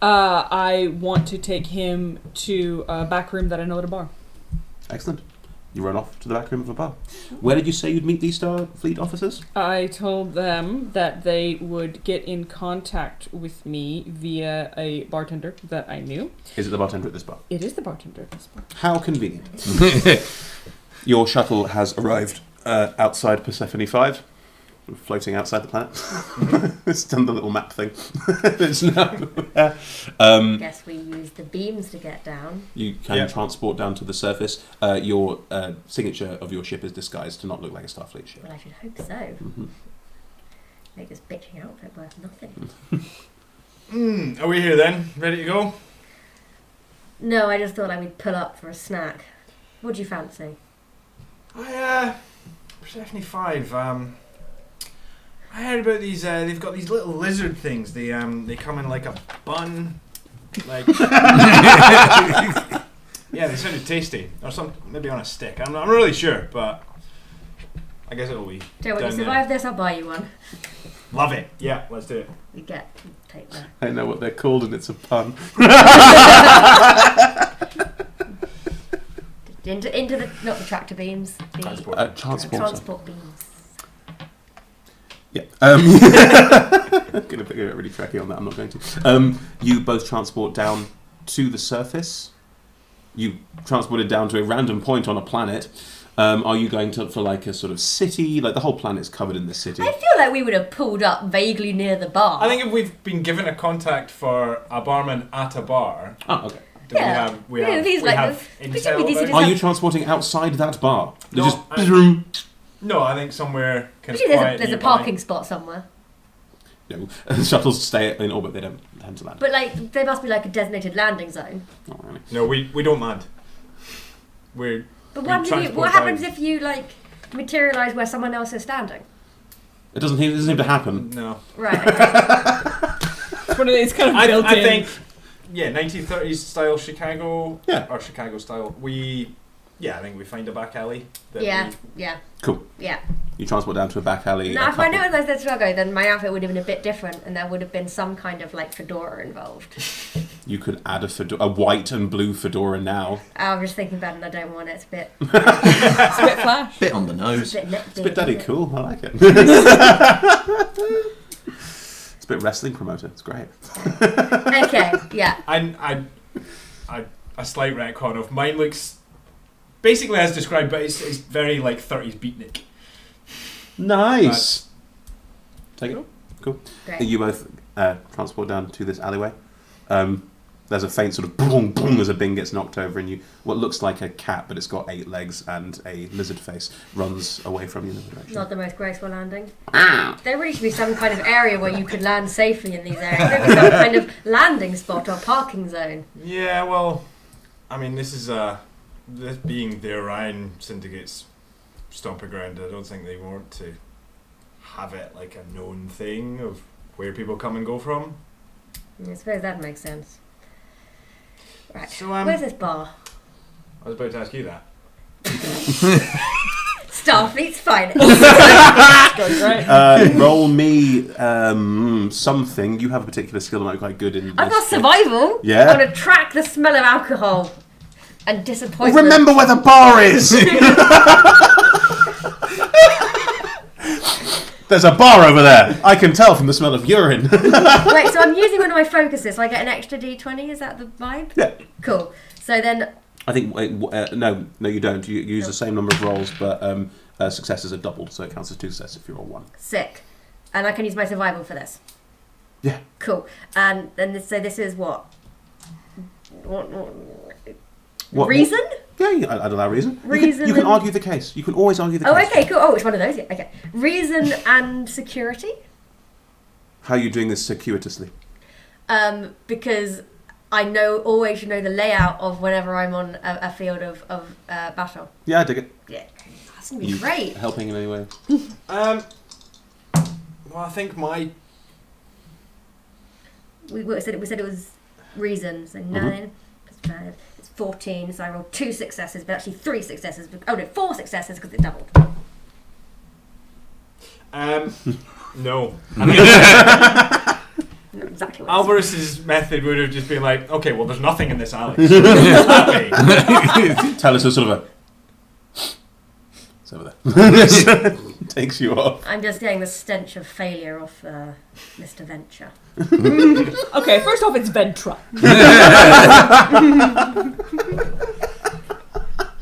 I want to take him to a back room that I know at a bar. Excellent. You run off to the back room of a bar. Where did you say you'd meet these Starfleet officers? I told them that they would get in contact with me via a bartender that I knew. Is it the bartender at this bar? It is the bartender at this bar. How convenient. Your shuttle has arrived outside Persephone 5, floating outside the planet. It's done the little map thing. It's now. Guess we use the beams to get down. You can transport down to the surface. Your signature of your ship is disguised to not look like a Starfleet ship. Well, I should hope so. Mm-hmm. Make this bitching outfit worth nothing. Are we here then? Ready to go? No, I just thought I would pull up for a snack. What do you fancy? Persephone 5. I heard about these. They've got these little lizard things. They come in like a bun, like. Yeah, they sounded tasty, or some maybe on a stick. I'm not really sure, but I guess it'll be. Joe, when you survive this, I'll buy you one. Love it. Yeah, let's do it. Take that. I know what they're called, and it's a pun. Into the not the tractor beams. The transport beams. Yeah. I'm going to get really tricky on that. I'm not going to. You both transport down to the surface. You transported down to a random point on a planet. Are you going for like a sort of city? Like the whole planet's covered in the city. I feel like we would have pulled up vaguely near the bar. I think if we've been given a contact for a barman at a bar. Oh, okay. We have intel about it? Are you transporting outside that bar? No, no, I think somewhere kind of there's quiet a nearby. parking spot somewhere. No, shuttles stay in orbit. They don't tend to land. But like, there must be like a designated landing zone. Not really. No, we don't land. But what happens if you like materialise where someone else is standing? It doesn't seem to happen. No. Right. It's one of these kind of built-in. I think, 1930s style Chicago. Yeah. Or Chicago style. I think we find a back alley. Yeah. Cool. Yeah. You transport down to a back alley. Now, if I knew it was Chicago, then my outfit would have been a bit different, and there would have been some kind of like fedora involved. You could add a white and blue fedora now. I was just thinking about it, and I don't want it. It's a bit. It's a bit flash. Bit on the nose. It's a bit daddy cool. I like it. It's a bit wrestling promoter. It's great. Okay. Yeah. I a slight retcon of mine looks basically as described, but it's very like 30s beatnik. Nice. Take it on. Cool. Great. You both transport down to this alleyway. There's a faint sort of boom, boom as a bin gets knocked over, and what looks like a cat, but it's got 8 legs and a lizard face, runs away from you in the direction. Not the most graceful landing. There really should be some kind of area where you could land safely in these areas. Maybe some kind of landing spot or parking zone. Yeah, well, I mean, this being the Orion Syndicate's stomping ground, I don't think they want to have it like a known thing of where people come and go from. I suppose that makes sense. Right. So, where's this bar? I was about to ask you that. Starfleet's finest. Right. Roll me something. You have a particular skill that might be quite good in. I've got this. survival. Yeah. I want to track the smell of alcohol and disappointment. Remember where the bar is. There's a bar over there. I can tell from the smell of urine. Wait, so I'm using one of my focuses, so I get an extra D20. Is that the vibe? Yeah. Cool. So then. I think no, you don't. You use the same number of rolls, but successes are doubled, so it counts as 2 successes if you roll 1. Sick. And I can use my survival for this. Yeah. Cool. And so this is what? What reason? Yeah, I'd allow reason. Reason. You can argue the case. You can always argue the Oh, case. okay, cool. Oh, it's one of those. Yeah. Okay. Reason and security. How are you doing this circuitously? Because I always should know the layout of whenever I'm on a field of battle. Yeah, I dig it. Yeah, that's gonna be great. Helping in any way? Well, I think We said it was reason. So 9 plus 5. It's 14. So I rolled 2 successes, but actually 3 successes. Oh no, 4 successes because it doubled. no. Exactly. Alvarez's method would have just been like, okay, well, there's nothing in this alley. So happy. Tell us a sort of Takes you off. I'm just getting the stench of failure off Mr. Venture. Okay, first off, it's Ventra.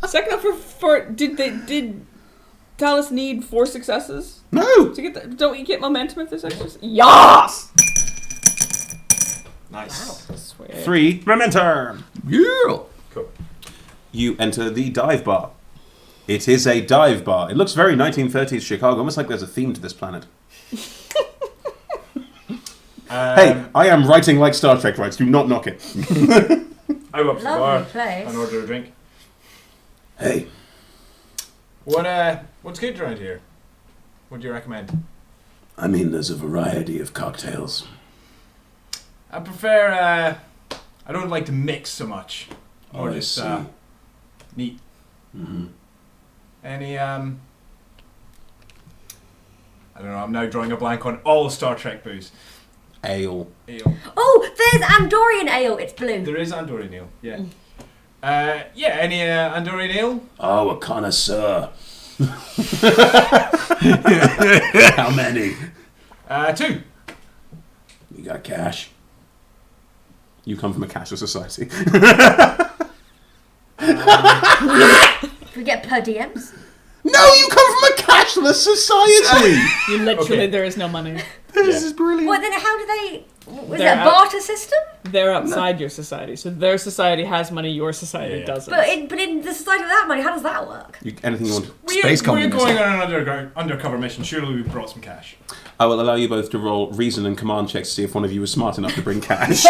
Second off, did Talus need 4 successes No! to get? Don't you get momentum if there's extras? Yas! Nice. Sweet. 3 momentum. Yeah. Cool. You enter the dive bar. It is a dive bar. It looks very 1930s Chicago, almost like there's a theme to this planet. Hey, I am writing like Star Trek writes. Do not knock it. I go up to the bar Lovely place. and order a drink. Hey, What's good around here? What do you recommend? I mean, there's a variety of cocktails. I prefer. I don't like to mix so much. Or I just see. neat. Mm-hmm. Any I don't know. I'm now drawing a blank on all Star Trek booze. Ale. Ale. Oh, there's Andorian ale. It's blue. There is Andorian ale. Yeah. Yeah. Any Andorian ale? Oh, a connoisseur. How many? 2. You got cash? You come from a cashless society. We get per DMs. No, you come from a cashless society! You literally, Okay. there is no money. This is brilliant. Well, then how do they? Was They're that a out- barter system? They're outside your society, so their society has money, your society Yeah. doesn't. But in the society without money, how does that work? Anything you want. Space We're communism. going on an undercover mission. Surely we brought some cash. I will allow you both to roll reason and command checks to see if one of you is smart enough to bring cash.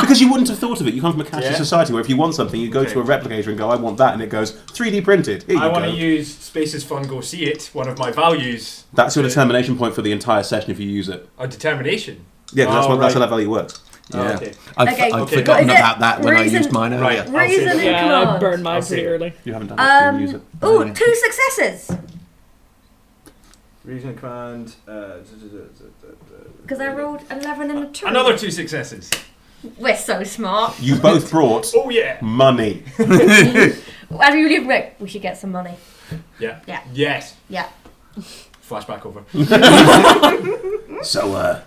Because you wouldn't have thought of it. You come from a cashless Yeah. society where if you want something, you go Okay. to a replicator and go, I want that, and it goes 3D printed. Here you I want go. to use Space is Fun, Go See It. One of my values. That's your determination point for the entire session if you use it. A determination. Yeah, 'cause that's, Oh, that's how right. that value works. Yeah. Oh, okay. I've Okay. I've Okay. forgotten But is it about that when I reason- used mine earlier. Right. I'll save Reason it. and yeah, I command. burned mine I'll pretty see it. early. You haven't done it, so you use it. Oh, 2 successes. Reason and command. Because I rolled 11 and a 2. Another 2 successes. We're so smart. You both brought Oh yeah. money. As we leave Rick, we should get some money. Yeah. Yeah. Yes. Yeah. Flashback over. So,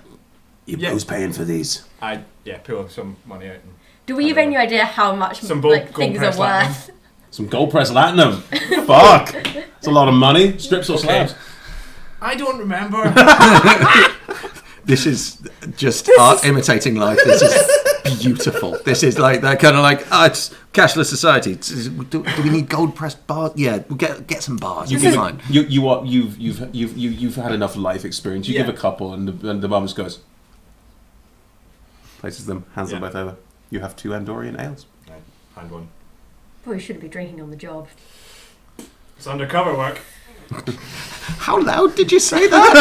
you Yeah. who's paying for these? I pull some money out. And Do we have any idea how much Some like, gold things are press platinum. worth? Some gold press latinum. Fuck. It's a lot of money. Strips or Okay. slabs? I don't remember. This is just art imitating life. This is beautiful. This is like they're kind of like it's cashless society. Do we need gold pressed bars? Yeah, we'll get some bars. You'll be fine. You've had enough life experience. You Yeah. give a couple, and the bum just goes, places them, hands them Yeah. both over. You have 2 Andorian ales. Right, hand one. Probably shouldn't be drinking on the job. It's undercover work. How loud did you say that?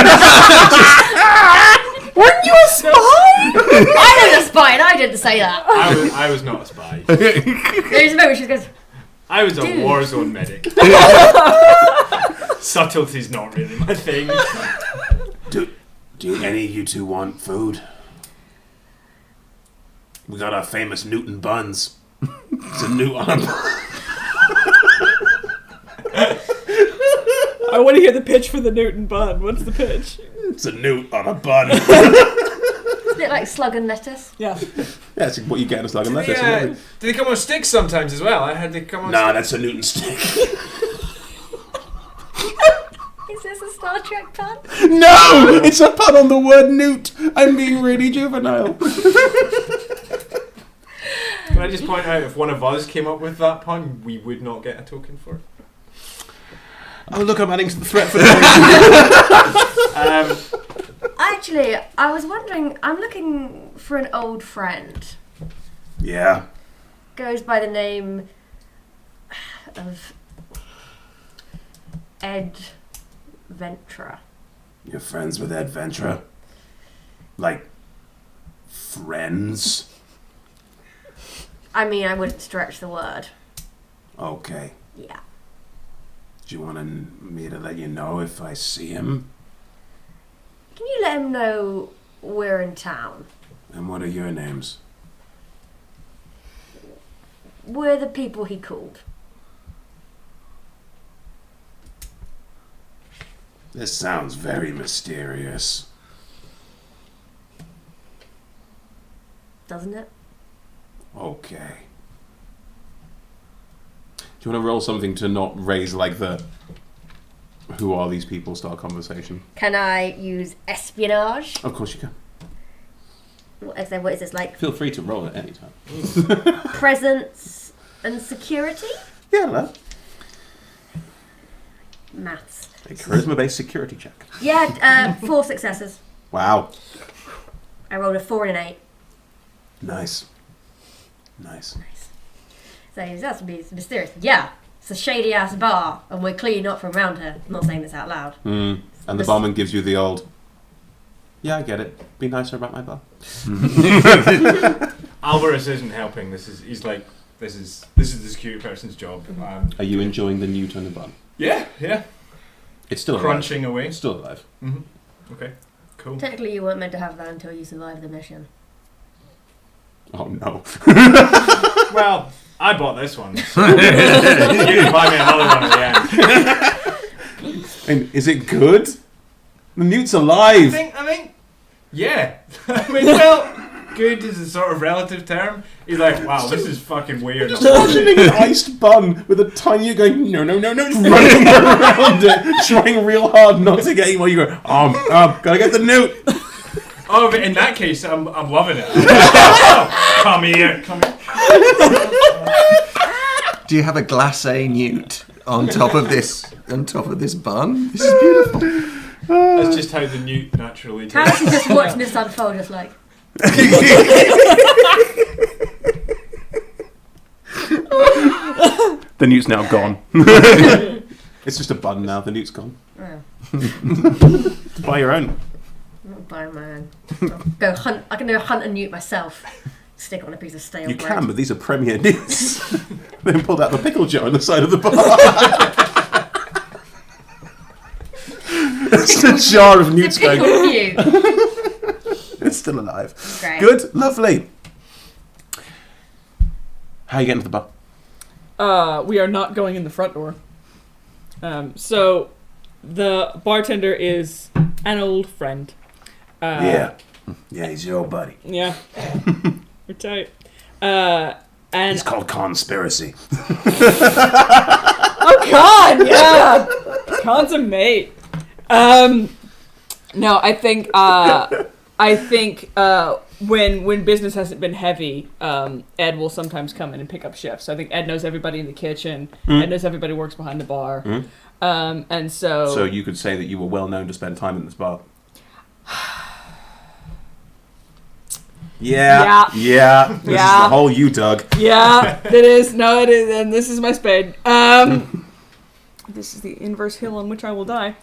Weren't you a spy? I was a spy and I didn't say that. I was not a spy. There's a moment she goes, I was a Dude. war zone medic. Subtlety's not really my thing. Do any of you 2 want food? We got our famous Newton buns. It's a Newt on a bun. I want to hear the pitch for the Newton bun. What's the pitch? It's a Newt on a bun. Isn't it like slug and lettuce? Yeah. That's what you get in a slug and Do lettuce. they come on sticks sometimes as well? I had they come on Nah, sticks. that's a Newton stick. Is this a Star Trek pun? No! It's a pun on the word Newt. I'm being really juvenile. Can I just point out, if one of us came up with that pun, we would not get a token for it. Oh, look, I'm adding to the threat for Actually, I was wondering, I'm looking for an old friend. Yeah. Goes by the name of Ed Ventra. You're friends with Ed Ventra? Like, friends? I mean, I wouldn't stretch the word. Okay. Yeah. Do you want me to let you know if I see him? Can you let him know we're in town? And what are your names? We're the people he called. This sounds very mysterious. Doesn't it? Okay. Do you want to roll something to not raise like the who are these people style conversation? Can I use espionage? Of course you can. What is this like? Feel free to roll at any time. Presence and security? Yeah, love. Maths. A charisma-based security check. Yeah, 4 successes. Wow. I rolled a 4 and an 8. Nice. So that's mysterious. Yeah, it's a shady ass bar, and we're clearly not from around here. I'm not saying this out loud. And the barman gives you the old, yeah, I get it. Be nicer about my bar. Alvarez isn't helping. This is the security person's job. Are you enjoying the newt on the bun? Yeah. It's still Crunching alive. away. It's still alive. Mm-hmm. Okay. Cool. Technically, you weren't meant to have that until you survived the mission. Oh no. Well, I bought this one. So you can buy me another one at the end. And is it good? The newt's alive. I think, yeah. I mean, well, good is a sort of relative term. He's like, wow, this is fucking weird. Imagining an iced bun with a tiny going, no, running around it, trying real hard not to get him while you go, gotta get the newt. Oh, but in that case, I'm loving it. Come here. Do you have a glacé newt on top of this bun? This is beautiful. That's just how the newt naturally Talis tastes. is just watching this unfold, just like. The newt's now gone. It's just a bun now. The newt's gone. Oh, Buy your own. I'm not buying my own. Go hunt. I can go hunt a newt myself. Stick it on a piece of stale You bread. can, but these are premier newts. Then pulled out the pickle jar on the side of the bar. It's a jar of newts It's a going. pickle newt. It's still alive. Great. Good, lovely. How are you getting to the bar? We are not going in the front door. So the bartender is an old friend. Yeah, he's your old buddy. Yeah. We're tight. And It's called conspiracy. oh God, yeah, consummate. No, I think when business hasn't been heavy, Ed will sometimes come in and pick up shifts. So I think Ed knows everybody in the kitchen. Ed knows everybody who works behind the bar. And so. So you could say that you were well known to spend time in this bar. Yeah. This is the whole you, Doug. Yeah, it is. No, it is. And this is my spade. This is the inverse hill on which I will die.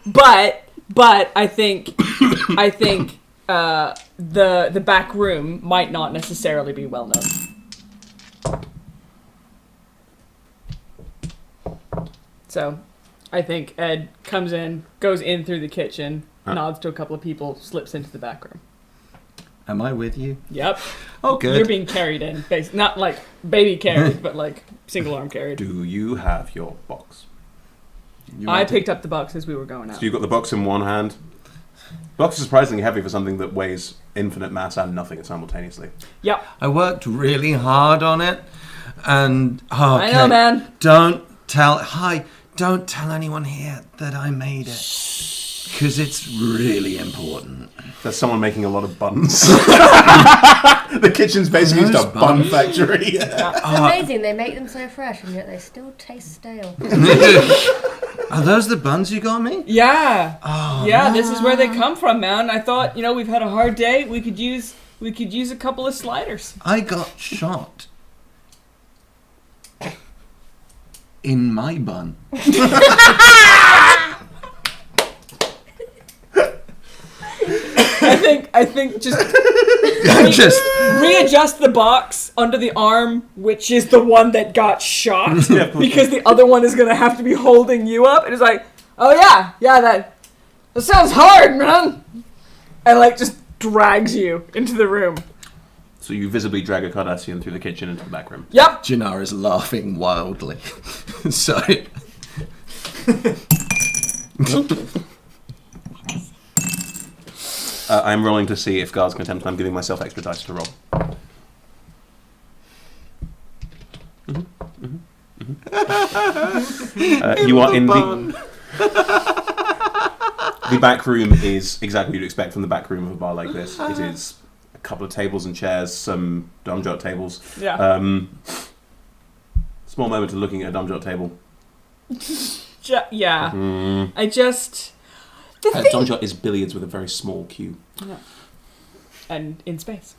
But I think the back room might not necessarily be well known. So, I think Ed comes in, goes in through the kitchen, nods to a couple of people, slips into the back room. Am I with you? Yep. Oh, good. You're being carried in, not like baby carried, but like single arm carried. Do you have your box? I picked up the box as we were going out. So you've got the box in one hand. The box is surprisingly heavy for something that weighs infinite mass and nothing simultaneously. Yep. I worked really hard on it, and I know, man. Don't tell anyone here that I made it, because it's really important. There's someone making a lot of buns. The kitchen's basically just a bun factory. It's amazing. They make them so fresh, and yet they still taste stale. Are those the buns you got me? Yeah. Oh, yeah, this is where they come from, man. I thought, we've had a hard day. We could use a couple of sliders. I got shot in my bun. I think just readjust the box under the arm, which is the one that got shot, because the other one is gonna have to be holding you up. And it's like, oh yeah, that sounds hard, man. And like just drags you into the room. So you visibly drag a Cardassian through the kitchen into the back room. Yep. Jannar is laughing wildly. So... I'm rolling to see if guards can attempt, and I'm giving myself extra dice to roll. You are in the back room is exactly what you'd expect from the back room of a bar like this. It is a couple of tables and chairs, some dumjot tables. Yeah. Small moment of looking at a dumjot table. Yeah. I just... Dumjot is billiards with a very small cue. Yeah. And in space.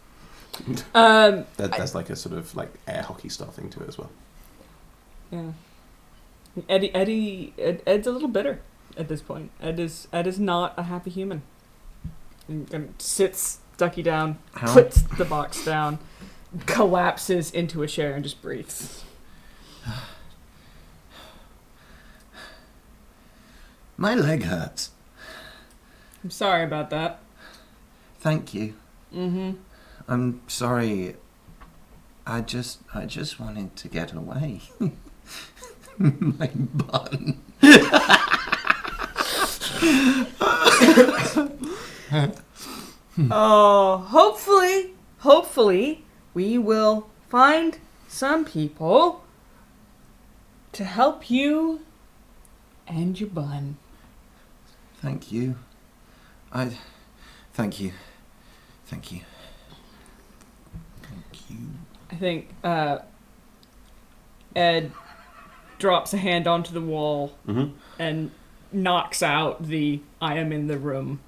There's like a sort of like air hockey style thing to it as well. Yeah. Ed's a little bitter at this point. Ed is not a happy human. And sits Ducky down, puts the box down, collapses into a chair and just breathes. My leg hurts. I'm sorry about that. Thank you. Mm-hmm. I'm sorry. I just wanted to get away. My bun. Oh, hopefully, we will find some people to help you and your bun. Thank you. Thank you. I think Ed drops a hand onto the wall and knocks out the "I am in the room"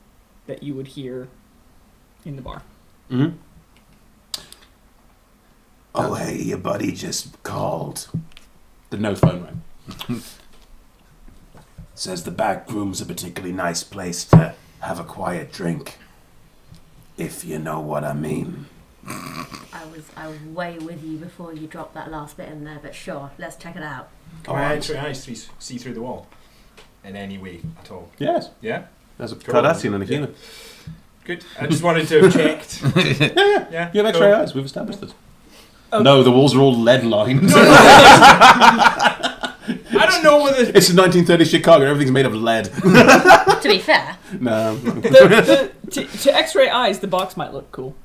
that you would hear in the bar. Mm-hmm. Oh, hey, your buddy just called. The no phone rang. Says the back room's a particularly nice place to have a quiet drink. If you know what I mean. I was way with you before you dropped that last bit in there, but sure, let's check it out. Can my X-ray eyes see through the wall? In any way at all? Yes. Yeah? There's a Cool. Cardassian and a human. Good. I just wanted to have checked. Yeah. You have X-ray eyes. We've established this. Oh. No, the walls are all lead lined. I don't know whether... It's a 1930s Chicago. Everything's made of lead. To be fair. No. To X-ray eyes, the box might look cool.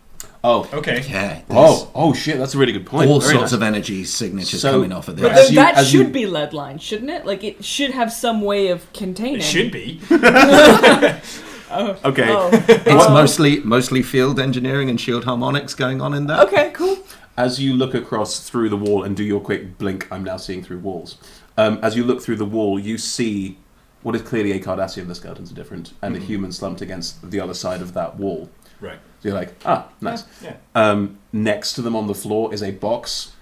Oh. Okay. Yeah. Oh, shit. That's a really good point. All Very sorts nice. of energy signatures So- coming off of But this. that should be lead lined, shouldn't it? Like, it should have some way of containing. It should be. Okay. Oh. It's mostly field engineering and shield harmonics going on in there. Okay, cool. As you look across through the wall and do your quick blink, I'm now seeing through walls. As you look through the wall, you see what is clearly a Cardassian. The skeletons are different, and the human slumped against the other side of that wall. Right. So you're like, nice. Yeah. Next to them on the floor is a box.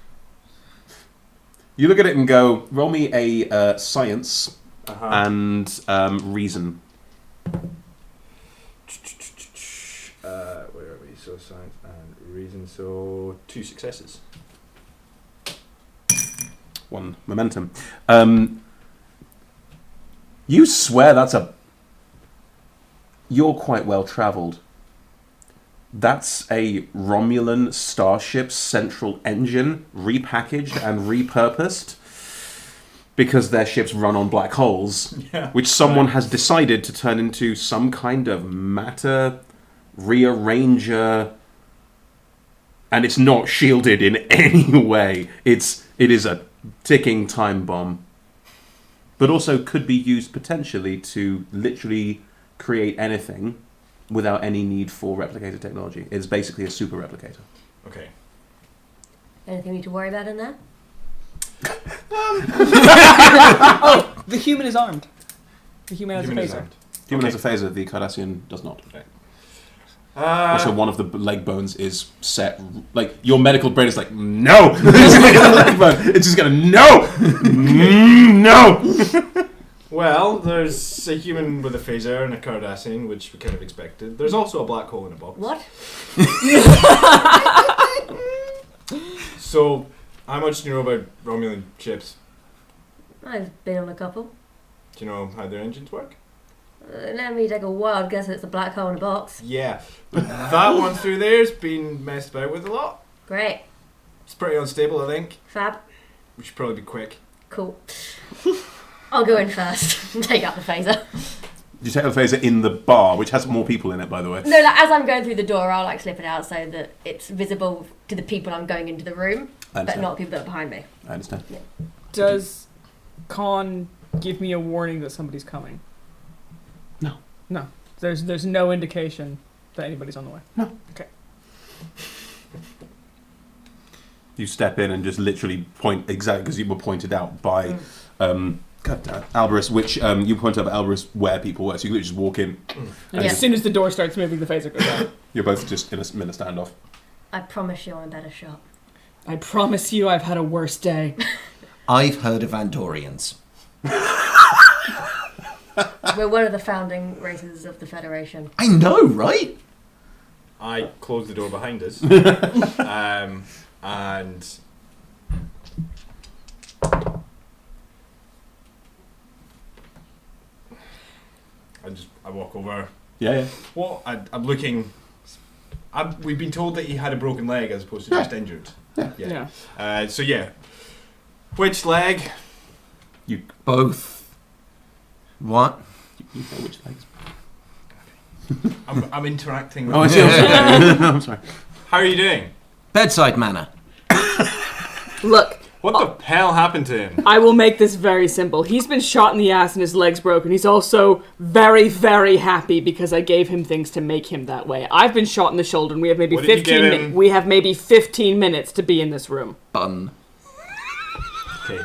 You look at it and go, roll me a science and reason. Where are we? So science and reason. So 2 successes. 1 momentum. You swear that's a... You're quite well travelled. That's a Romulan starship's central engine, repackaged and repurposed, because their ships run on black holes, which someone has decided to turn into some kind of matter rearranger, and it's not shielded in any way. It is a ticking time bomb, but also could be used potentially to literally create anything without any need for replicator technology. It's basically a super replicator. Okay. Anything we need to worry about in there? Oh, the human is armed. The human has a phaser. Human has a phaser, the Cardassian does not. Okay. Also, one of the leg bones is set. Like, your medical brain is like, no! It's just gonna, no! No! Well, there's a human with a phaser and a Cardassian, which we kind of expected. There's also a black hole in a box. What? So, how much do you know about Romulan ships? I've been on a couple. Do you know how their engines work? Let me take a wild guess it's a black hole in a box. Yeah. But that one through there's been messed about with a lot. Great. It's pretty unstable, I think. Fab. We should probably be quick. Cool. I'll go in first and take out the phaser. You take the phaser in the bar, which has more people in it, by the way. No, like, as I'm going through the door, I'll like slip it out so that it's visible to the people I'm going into the room, but not people that are behind me. I understand. Yeah. Does Con give me a warning that somebody's coming? No. No. There's no indication that anybody's on the way. No. Okay. You step in and just literally point exactly because you were pointed out by Alberus, which you point out Alberus where people were, so you can literally just walk in. And as soon as the door starts moving, the phaser goes out. You're both just in a standoff. I promise you I'm a better shot. I promise you I've had a worse day. I've heard of Andorians. We're one of the founding races of the Federation. I know, right? I close the door behind us. And I walk over. Yeah. What? I'm looking. We've been told that he had a broken leg as opposed to just injured. Yeah. So yeah. Which leg? You Both. What? know which legs. I'm interacting with Oh, I him. see. I'm sorry. How are you doing? Bedside manner. Look, What the hell happened to him? I will make this very simple. He's been shot in the ass and his leg's broken. He's also very, very happy because I gave him things to make him that way. I've been shot in the shoulder and we have maybe What did you 15 give minutes. him? We have maybe 15 minutes to be in this room. Bun. Okay.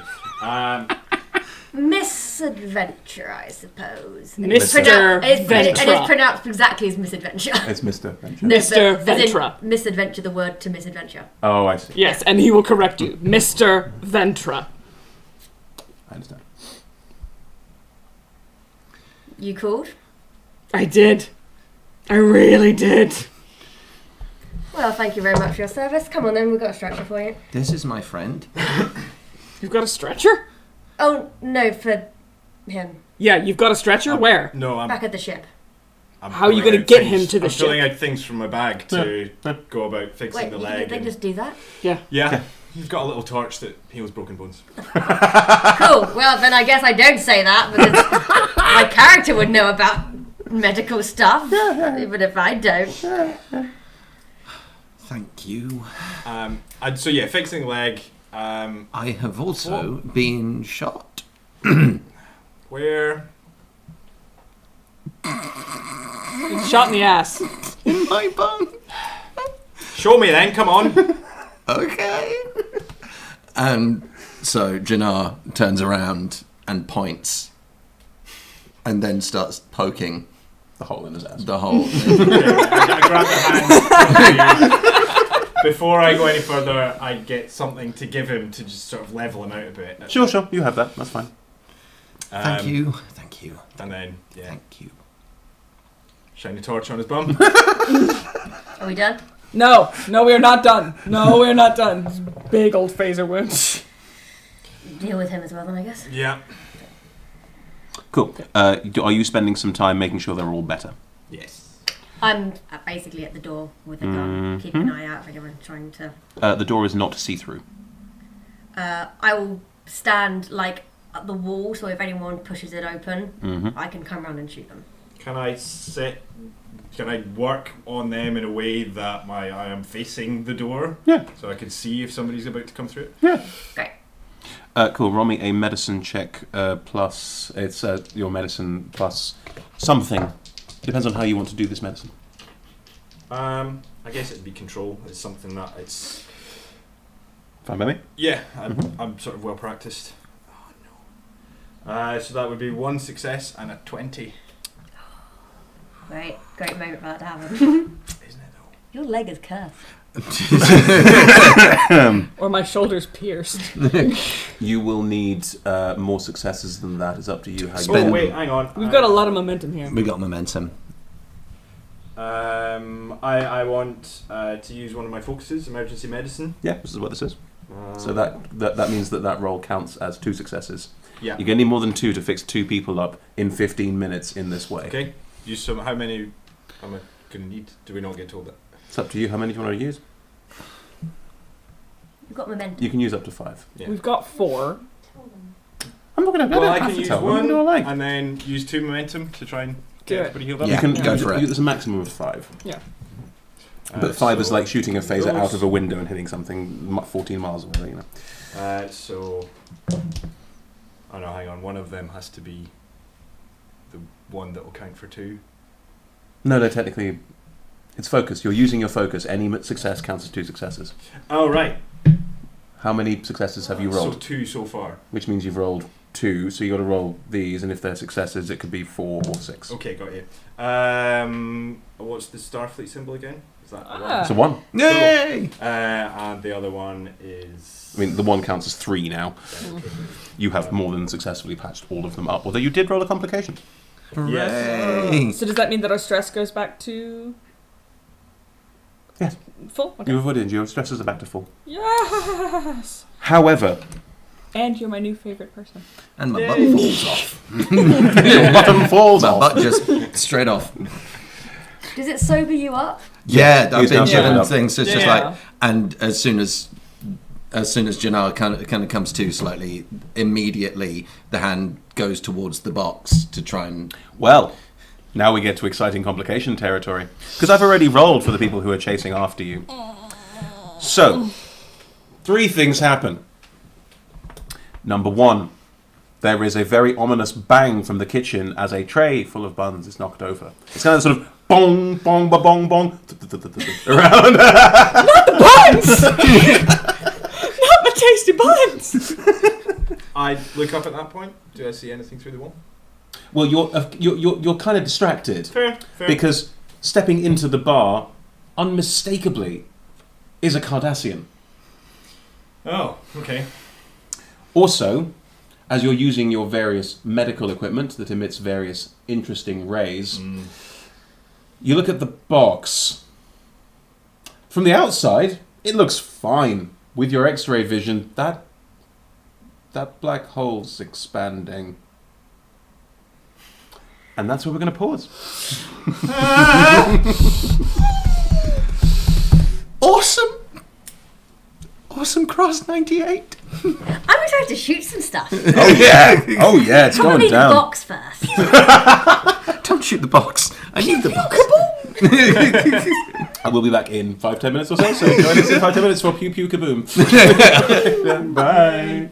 Misadventure, I suppose. Mr. It is Ventra. pronounced exactly as misadventure. It's Mr. Venture. No, Mr. but as in Ventra. Misadventure, the word to misadventure. Oh, I see. Yes, and he will correct you. Mr. Ventra. I understand. You called? I did. I really did. Well, thank you very much for your service. Come on then, we've got a stretcher for you. This is my friend. You've got a stretcher? Oh, no, for him. Yeah, you've got a stretcher? Where? No, I'm. Back at the ship. I'm How are you pulling gonna out get things- him to the I'm ship? pulling out things from my bag to go about fixing Wait, the you leg. think they and- just do that? Yeah. You've got a little torch that heals broken bones. Cool. Well, then I guess I don't say that because my character would know about medical stuff, even if I don't. Thank you. And so yeah, fixing the leg. I have also been shot. Where? Shot in the ass. In my bum. Show me then. Come on. Okay. And so Jannar turns around and points and then starts poking The hole in his ass. the hole. I grab the hand. Before I go any further, I get something to give him to just sort of level him out a bit. Sure. You have that. That's fine. Thank you. And then, yeah, Thank you. shine the torch on his bum. Are we done? No, we are not done. No, we are not done. Big old phaser wound. Deal with him as well, then, I guess. Yeah. Cool. Are you spending some time making sure they're all better? Yes. I'm basically at the door with a gun, keeping an eye out for anyone trying to... The door is not see-through. I will stand, like, at the wall, so if anyone pushes it open, I can come around and shoot them. Can I work on them in a way that I am facing the door? Yeah. So I can see if somebody's about to come through it? Yeah. Great. Cool. Roll me a medicine check plus. It's your medicine plus something. Depends on how you want to do this medicine. I guess it'd be control. It's something that it's... Fine by me. Yeah, I'm sort of well practiced. Oh no. So that would be 1 success and a 20. Great moment for that to happen. Isn't it though? Your leg is cursed. Or my shoulder's pierced. You will need more successes than that. It's up to you how you. Oh wait, hang on. We've got a lot of momentum here. We got momentum. I want to use one of my focuses, emergency medicine. Yeah, this is what this is. So that means that roll counts as 2 successes. Yeah. You can need more than 2 to fix 2 people up in 15 minutes in this way. Okay. Use some. How many am I going to need? Do we not get told that? It's up to you. How many do you want to use? You've got momentum. You can use up to 5. Yeah. We've got 4. I'm not going to. Well, I have can to use tell them. one What do I like? and then use 2 momentum to try and Do get it. everybody healed up. Yeah. You can go for it. There's a maximum of 5. Yeah. But 5 is so like shooting a phaser those- out of a window and hitting something 14 miles away. You know. So. Oh no, hang on. One of them has to be the one that will count for 2. No, technically, it's focus. You're using your focus. Any success counts as 2 successes. Oh right. How many successes have you rolled? So 2 so far. Which means you've rolled 2, so you got to roll these, and if they're successes, it could be 4 or 6. Okay, got you. What's the Starfleet symbol again? Is that the one? So 1. Yay! And the other one is. I mean, the 1 counts as 3 now. You have more than successfully patched all of them up, although you did roll a complication. Hooray! So does that mean that our stress goes back to... Yes. Full? Okay. You avoided, your stresses are back to full. Yes! However, And you're my new favourite person. And my Yay. butt falls off. your bottom falls My off. butt just straight off. Does it sober you up? Yeah, I've He's been now given sobered up. things. It's just Yeah. like, and as soon as Jannar kind of comes to slightly, immediately the hand goes towards the box to try and. Well, now we get to exciting complication territory. Because I've already rolled for the people who are chasing after you. So, 3 things happen. Number 1, there is a very ominous bang from the kitchen as a tray full of buns is knocked over. It's kind of sort of bong, bong, ba bong, bong, around. Buns! Not the tasty buns! I look up at that point. Do I see anything through the wall? Well, you're kind of distracted Fair. because stepping into the bar, unmistakably, is a Cardassian. Oh, okay. Also, as you're using your various medical equipment that emits various interesting rays, you look at the box. From the outside, it looks fine. With your X-ray vision, that black hole's expanding. And that's where we're going to pause. Awesome cross 98. I'm excited to shoot some stuff. Oh yeah, it's Probably going the down. box first. Don't shoot the box. I need the box. I will be back in 5-10 minutes or so. So join us in 5-10 minutes for Pew Pew Kaboom. Bye.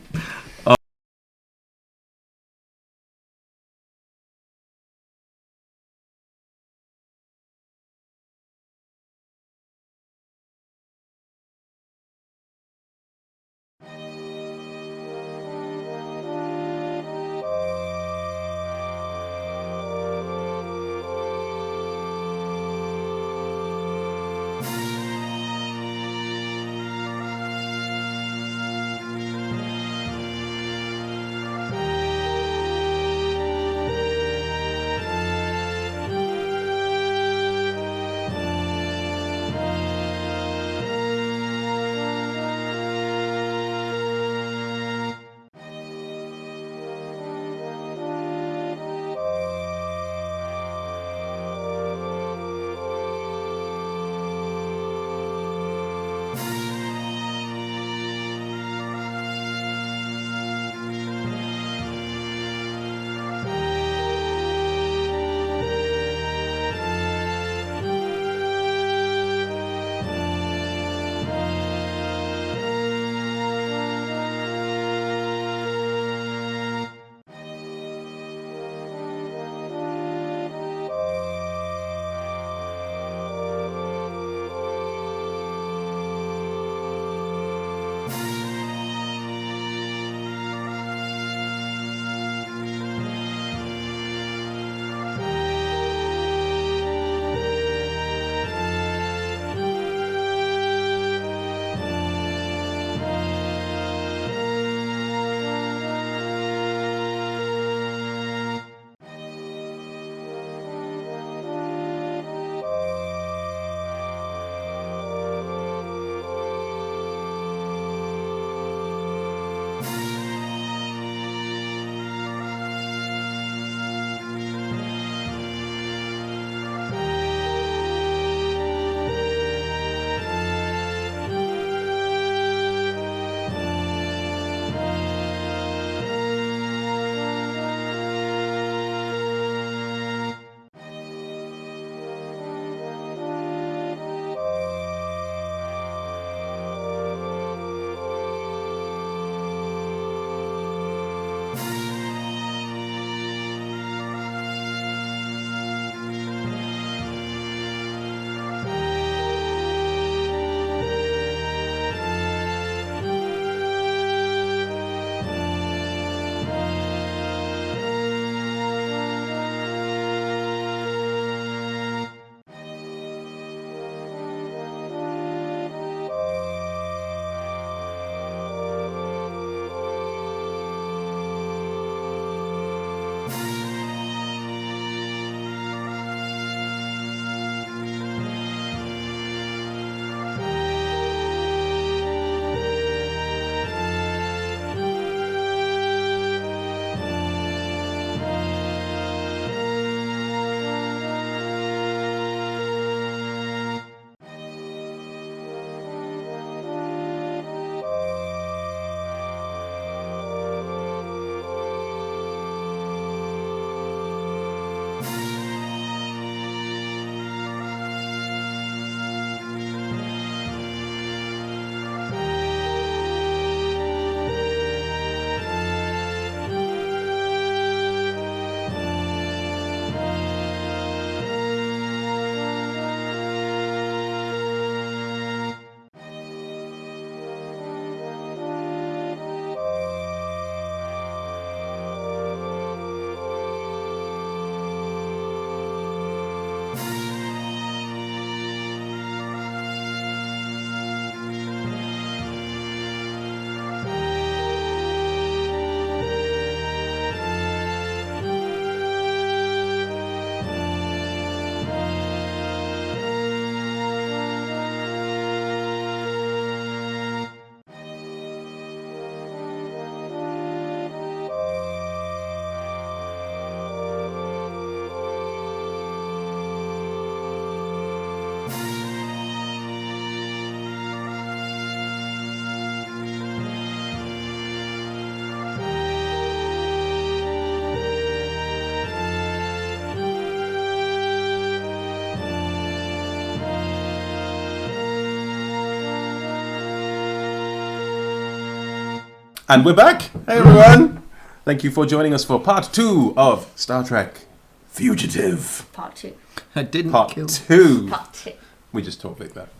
And we're back. Hey everyone. Thank you for joining us for part 2 of Star Trek Fugitive. Part 2. I didn't Part kill. 2. Part 2. We just talk like that.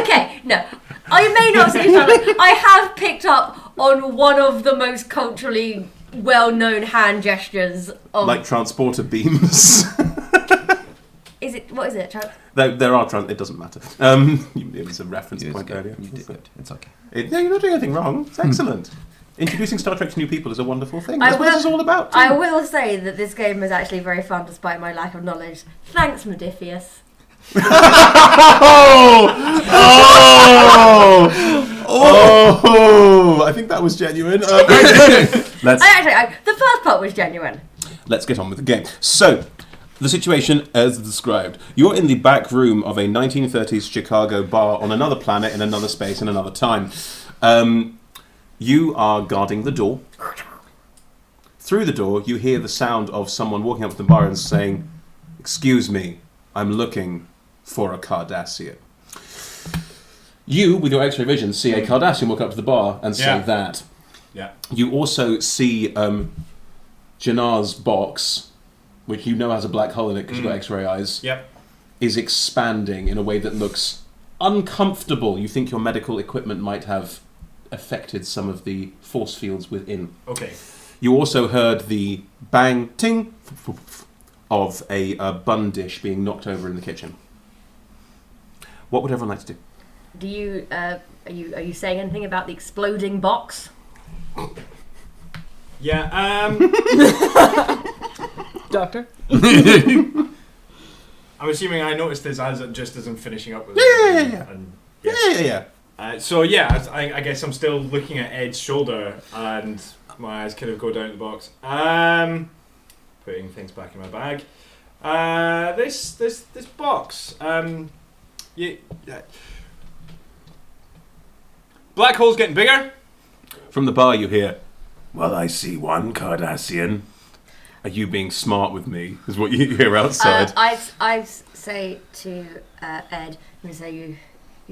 Okay, no. I may not say something. I have picked up on one of the most culturally well-known hand gestures of... Like transporter beams. Is it... What is it? There are it doesn't matter. It was a reference point earlier. You did good. It's okay. No, you're not doing anything wrong. It's excellent. Introducing Star Trek to new people is a wonderful thing. That's what this is all about. Too. I will say that this game is actually very fun despite my lack of knowledge. Thanks, Modiphius. Oh! I think that was genuine. The first part was genuine. Let's get on with the game. So, the situation as described. You're in the back room of a 1930s Chicago bar on another planet, in another space, in another time. You are guarding the door. Through the door, you hear the sound of someone walking up to the bar and saying, "Excuse me, I'm looking for a Cardassian." You, with your X-ray vision, see a Cardassian walk up to the bar and say that. Yeah. You also see Janar's box, which you know has a black hole in it because you've got X-ray eyes, is expanding in a way that looks uncomfortable. You think your medical equipment might have affected some of the force fields within. Okay. You also heard the bang, ting, of a bun dish being knocked over in the kitchen. What would everyone like to do? Do you are you saying anything about the exploding box? Yeah. Doctor? I'm assuming I noticed this just as I'm finishing up with it. Yeah. I guess I'm still looking at Ed's shoulder and my eyes kind of go down to the box. Putting things back in my bag. This box. Black hole's getting bigger. From the bar you hear, "Well, I see one Cardassian. Are you being smart with me?" is what you hear outside. I say to Ed, I'm going to say you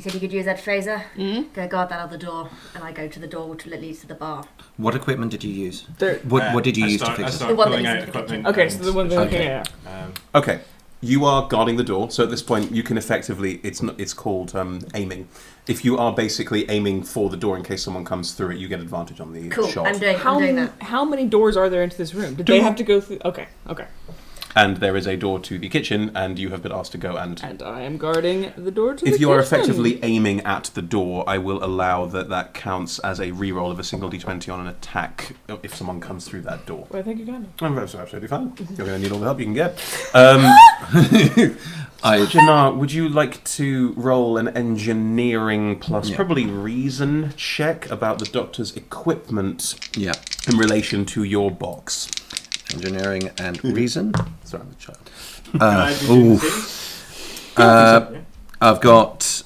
said you could use that phaser? Go guard that other door, and I go to the door which leads to the bar. What equipment did you use? There- What did you use to I fix it? start The one that pulling is out in the equipment. Okay, so the one that Okay. Okay, you are guarding the door, so at this point you can effectively, it's called aiming. If you are basically aiming for the door in case someone comes through it, you get advantage on the Cool, shot. I'm doing that. How many doors are there into this room? Did they have to go through? Okay. And there is a door to the kitchen, and you have been asked to go and... And I am guarding the door to the If you are kitchen. effectively aiming at the door, I will allow that counts as a reroll of a single d20 on an attack if someone comes through that door. Well, I think you got it. That's absolutely fine. You're going to need all the help you can get. Janar, would you like to roll an engineering plus probably reason check about the doctor's equipment in relation to your box? Engineering and reason. Sorry, I'm a child. I've got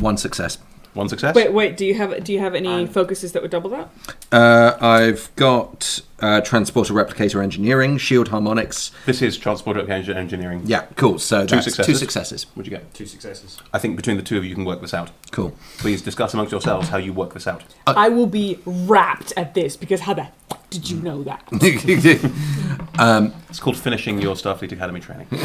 one success. One success? Wait. Do you have any focuses that would double that? I've got transporter replicator engineering, shield harmonics. This is transporter engineering. Yeah, cool. So Two that's successes. 2 successes. What'd you get? 2 successes. I think between the two of you can work this out. Cool. Please discuss amongst yourselves how you work this out. I will be rapt at this because how the fuck did you know that? It's called finishing your Starfleet Academy training. No!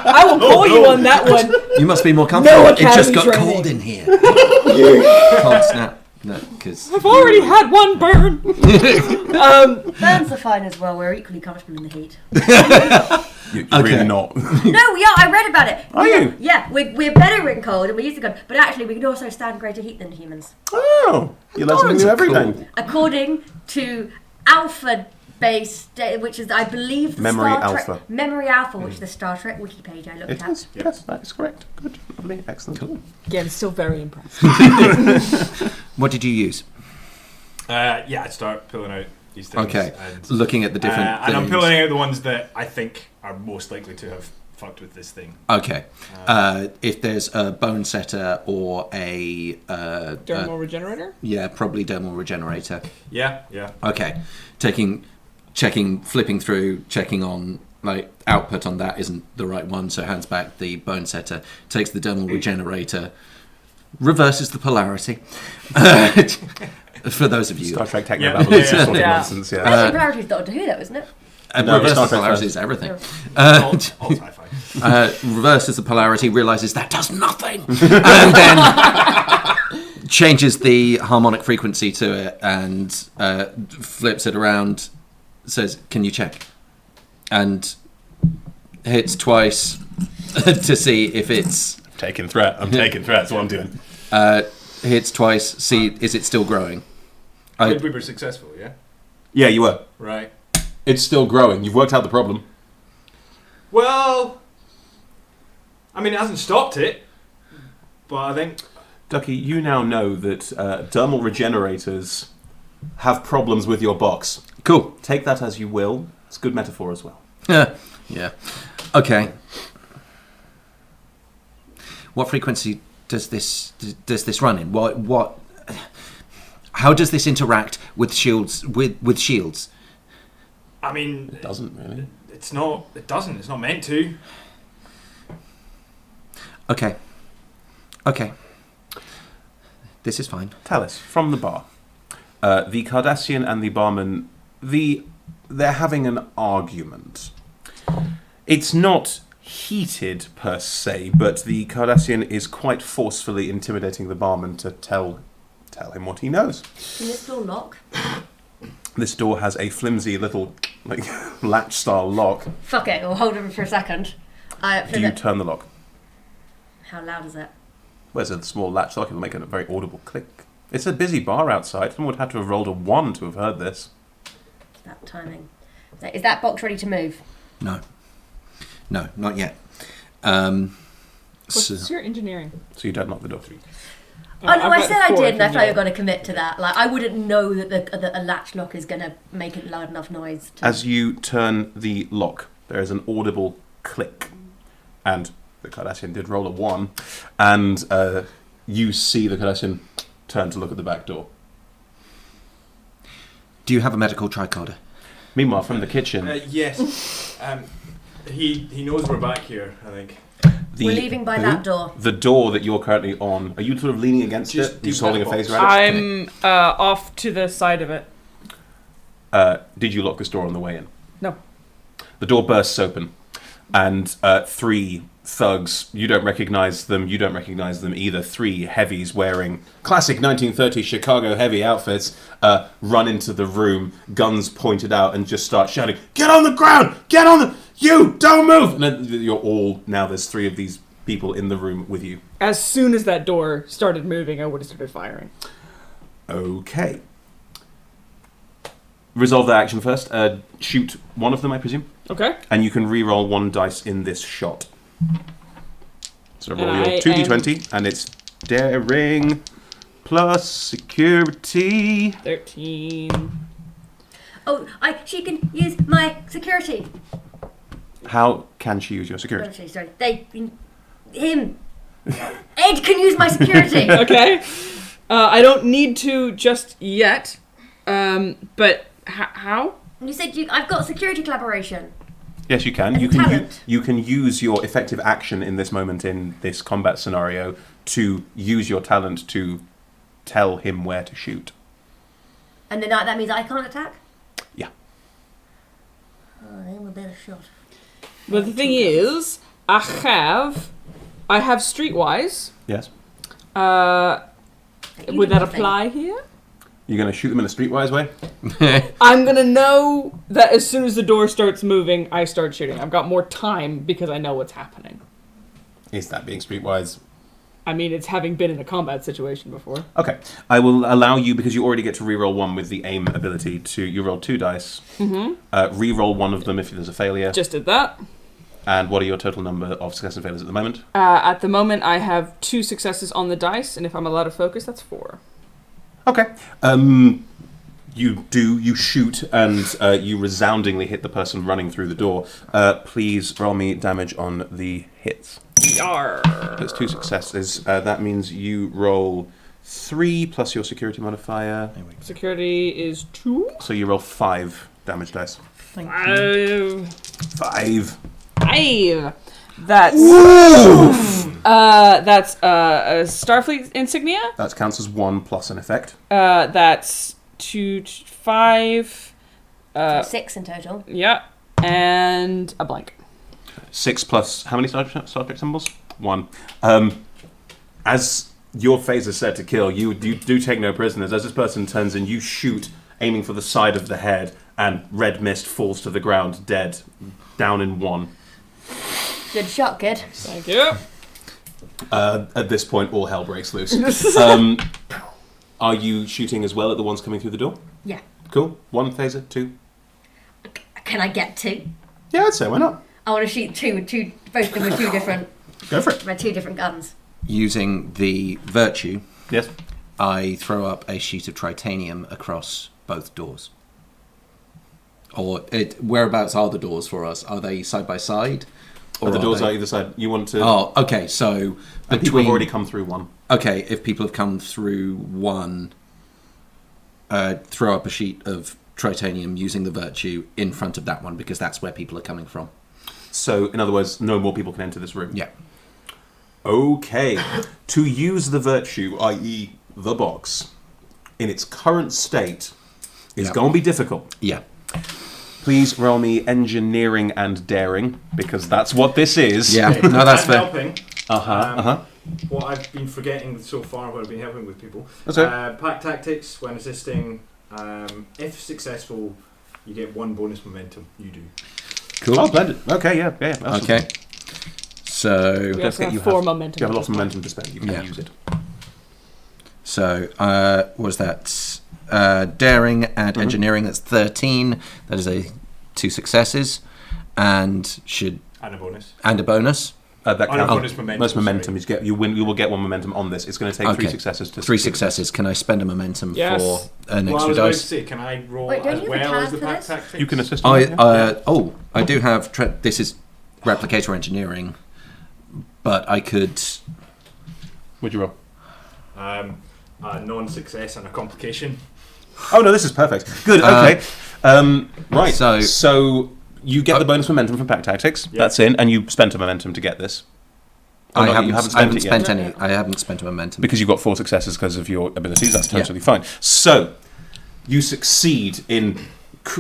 I will call you on that one. You must be more comfortable. No It just academy got training. cold in here. Can't snap. No, because I've already had one burn. Burns are fine as well. We're equally comfortable in the heat. You're Okay. really not. No, yeah, I read about it. Are you? Yeah, we're better in cold and we use the gun, but actually we can also stand greater heat than humans. Oh, you learn something new every cool. day. According to Alpha Base, which is, I believe, the Memory Star Trek... Alpha. Memory Alpha, which is the Star Trek Wikipedia I looked It at. is. Yes, that is correct. Good. Lovely. Excellent. Cool. Again, still very impressed. what did you use? I start pulling out these things. Okay, And, looking at the different and things. I'm pulling out the ones that I think are most likely to have fucked with this thing. Okay. If there's a bone setter or a... Dermal regenerator? Yeah, probably dermal regenerator. Yeah. Okay. Flipping through, checking on, like, output on that isn't the right one, so hands back the bone setter, takes the dermal regenerator, reverses the polarity. For those of you. Star Trek Yeah. technobabble is Yeah. sort of Yeah. nonsense, yeah. Actually, polarity's Doctor Who, though, isn't it? No, Reverses Star the Trek polarity first. is everything. All sci-fi. Reverses the polarity, realizes that does nothing, and then changes the harmonic frequency to it and flips it around, says, "Can you check?" And hits twice to see if it's... Taking threat. I'm taking threat. That's what I'm doing. hits twice, see, is it still growing? We were successful, yeah? Yeah, you were. Right. It's still growing. You've worked out the problem. Well, I mean, it hasn't stopped it, but I think... Ducky, you now know that dermal regenerators have problems with your box. Cool. Take that as you will. It's a good metaphor as well. Yeah. Okay. What frequency does this run in? What? How does this interact with shields? With shields? I mean... It doesn't really. It's not... It doesn't. It's not meant to. Okay. This is fine. Talis, from the bar. The Cardassian and the barman, they're having an argument. It's not heated per se, but the Cardassian is quite forcefully intimidating the barman to tell him what he knows. Can this door lock? This door has a flimsy little latch-style lock. Fuck it, we'll hold it for a second. Do you turn the lock? How loud is it? Where's a small latch lock? It'll make a very audible click. It's a busy bar outside. Someone would have to have rolled a 1 to have heard this. That timing. Is that box ready to move? No, not yet. What's your engineering? So you don't lock the door. Oh no, I I've said got I 4 did, and I thought you were engineering. going to commit to that. Like, I wouldn't know that a latch lock is going to make it loud enough noise. As you turn the lock, there is an audible click. And the Cardassian did roll a 1. And you see the Cardassian turn to look at the back door. Do you have a medical tricorder? Meanwhile, from the kitchen... Yes. He knows we're back here, I think. the, We're leaving by that door. The door that you're currently on. Are you sort of leaning against Just it? Are you holding a that phase box. around it? I'm off to the side of it. Did you lock this door on the way in? No. The door bursts open, and 3 thugs, you don't recognize them either, 3 heavies wearing classic 1930s Chicago heavy outfits, run into the room, guns pointed out, and just start shouting, "Get on the ground! Get on the... You! Don't move!" And then you're all... Now there's 3 of these people in the room with you. As soon as that door started moving, I would have started firing. Okay. Resolve that action first. Shoot one of them, I presume. Okay. And you can re-roll 1 dice in this shot. So roll And your I 2d20, and it's daring plus security. 13. Oh, she can use my security. How can she use your security? Sorry. Him. Ed can use my security. Okay. I don't need to just yet. But how? You said I've got security collaboration. Yes, you can. And You can, talent. you can use your effective action in this moment in this combat scenario to use your talent to tell him where to shoot. And then that means I can't attack? Yeah. Oh, I'm a better shot. But the thing is, I have Streetwise. Yes. Would that apply here? You're going to shoot them in a streetwise way? I'm gonna know that as soon as the door starts moving, I start shooting. I've got more time because I know what's happening. Is that being streetwise? I mean, it's having been in a combat situation before. Okay. I will allow you, because you already get to re-roll 1 with the aim ability, you roll 2 dice. Mm-hmm. Re-roll 1 of them if there's a failure. Just did that. And what are your total number of success and failures at the moment? At the moment, I have 2 successes on the dice, and if I'm allowed to focus, that's 4. Okay. You shoot, and you resoundingly hit the person running through the door. Please roll me damage on the hits. Yarr. That's 2 successes. That means you roll 3 plus your security modifier. Security is 2. So you roll 5 damage dice. 5. 5. 5. That's... That's a Starfleet insignia. That counts as 1 plus an effect. That's 2, 5. So 6 in total. Yeah, and a blank. 6 plus how many Star Trek symbols? 1. As your phaser said to kill, you do take no prisoners. As this person turns in, you shoot, aiming for the side of the head, and red mist falls to the ground, dead, down in 1. Good shot, kid. Thank you. At this point, all hell breaks loose. Are you shooting as well at the ones coming through the door? Yeah. Cool. 1 phaser, 2. Can I get 2? Yeah, I'd say why not. I want to shoot 2 with 2, both of them with 2 different, Go for it. with 2 different guns. Using the virtue, Yes. I throw up a sheet of tritanium across both doors. Whereabouts are the doors for us? Are they side by side? Or The doors they... are either side. You want to... Oh, okay, so... And people have already come through 1. Okay, if people have come through 1, throw up a sheet of tritanium using the virtue in front of that one, because that's where people are coming from. So, in other words, no more people can enter this room. Yeah. Okay. To use the virtue, i.e. the box, in its current state, is going to be difficult. Yeah. Please roll me engineering and daring, because that's what this is. Yeah, no, that's I'm fair. helping. What I've been forgetting so far, what I've been helping with people. That's right. Pack tactics, when assisting, if successful, you get 1 bonus momentum. You do. Cool. Oh, blended. Okay, yeah. Okay. So... We also have 4 momentum. You have a lot of momentum to spend. You can use it. So, was that daring and engineering? That's 13. That is 2 successes, and And a bonus. and a bonus. That Oh, no, counts. bonus momentum. Most momentum sorry. you will get 1 momentum on this. It's going to take 3 Okay. successes to 3 successes. Can I spend a momentum Yes. for an Well, I extra was about to dice? say, can I roll Wait, don't as you have a well as tab the for pack this? tactics? You can assist. I do have. This is replicator engineering, but I could. What'd you roll? A non-success and a complication. Oh no, this is perfect. Good. Okay. Right. So you get the bonus momentum from pack tactics. Yeah. That's in, and you spent a momentum to get this. I you haven't haven't spent spent it yet. any. I haven't spent a momentum Because you got 4 successes because of your abilities. That's totally fine. So you succeed in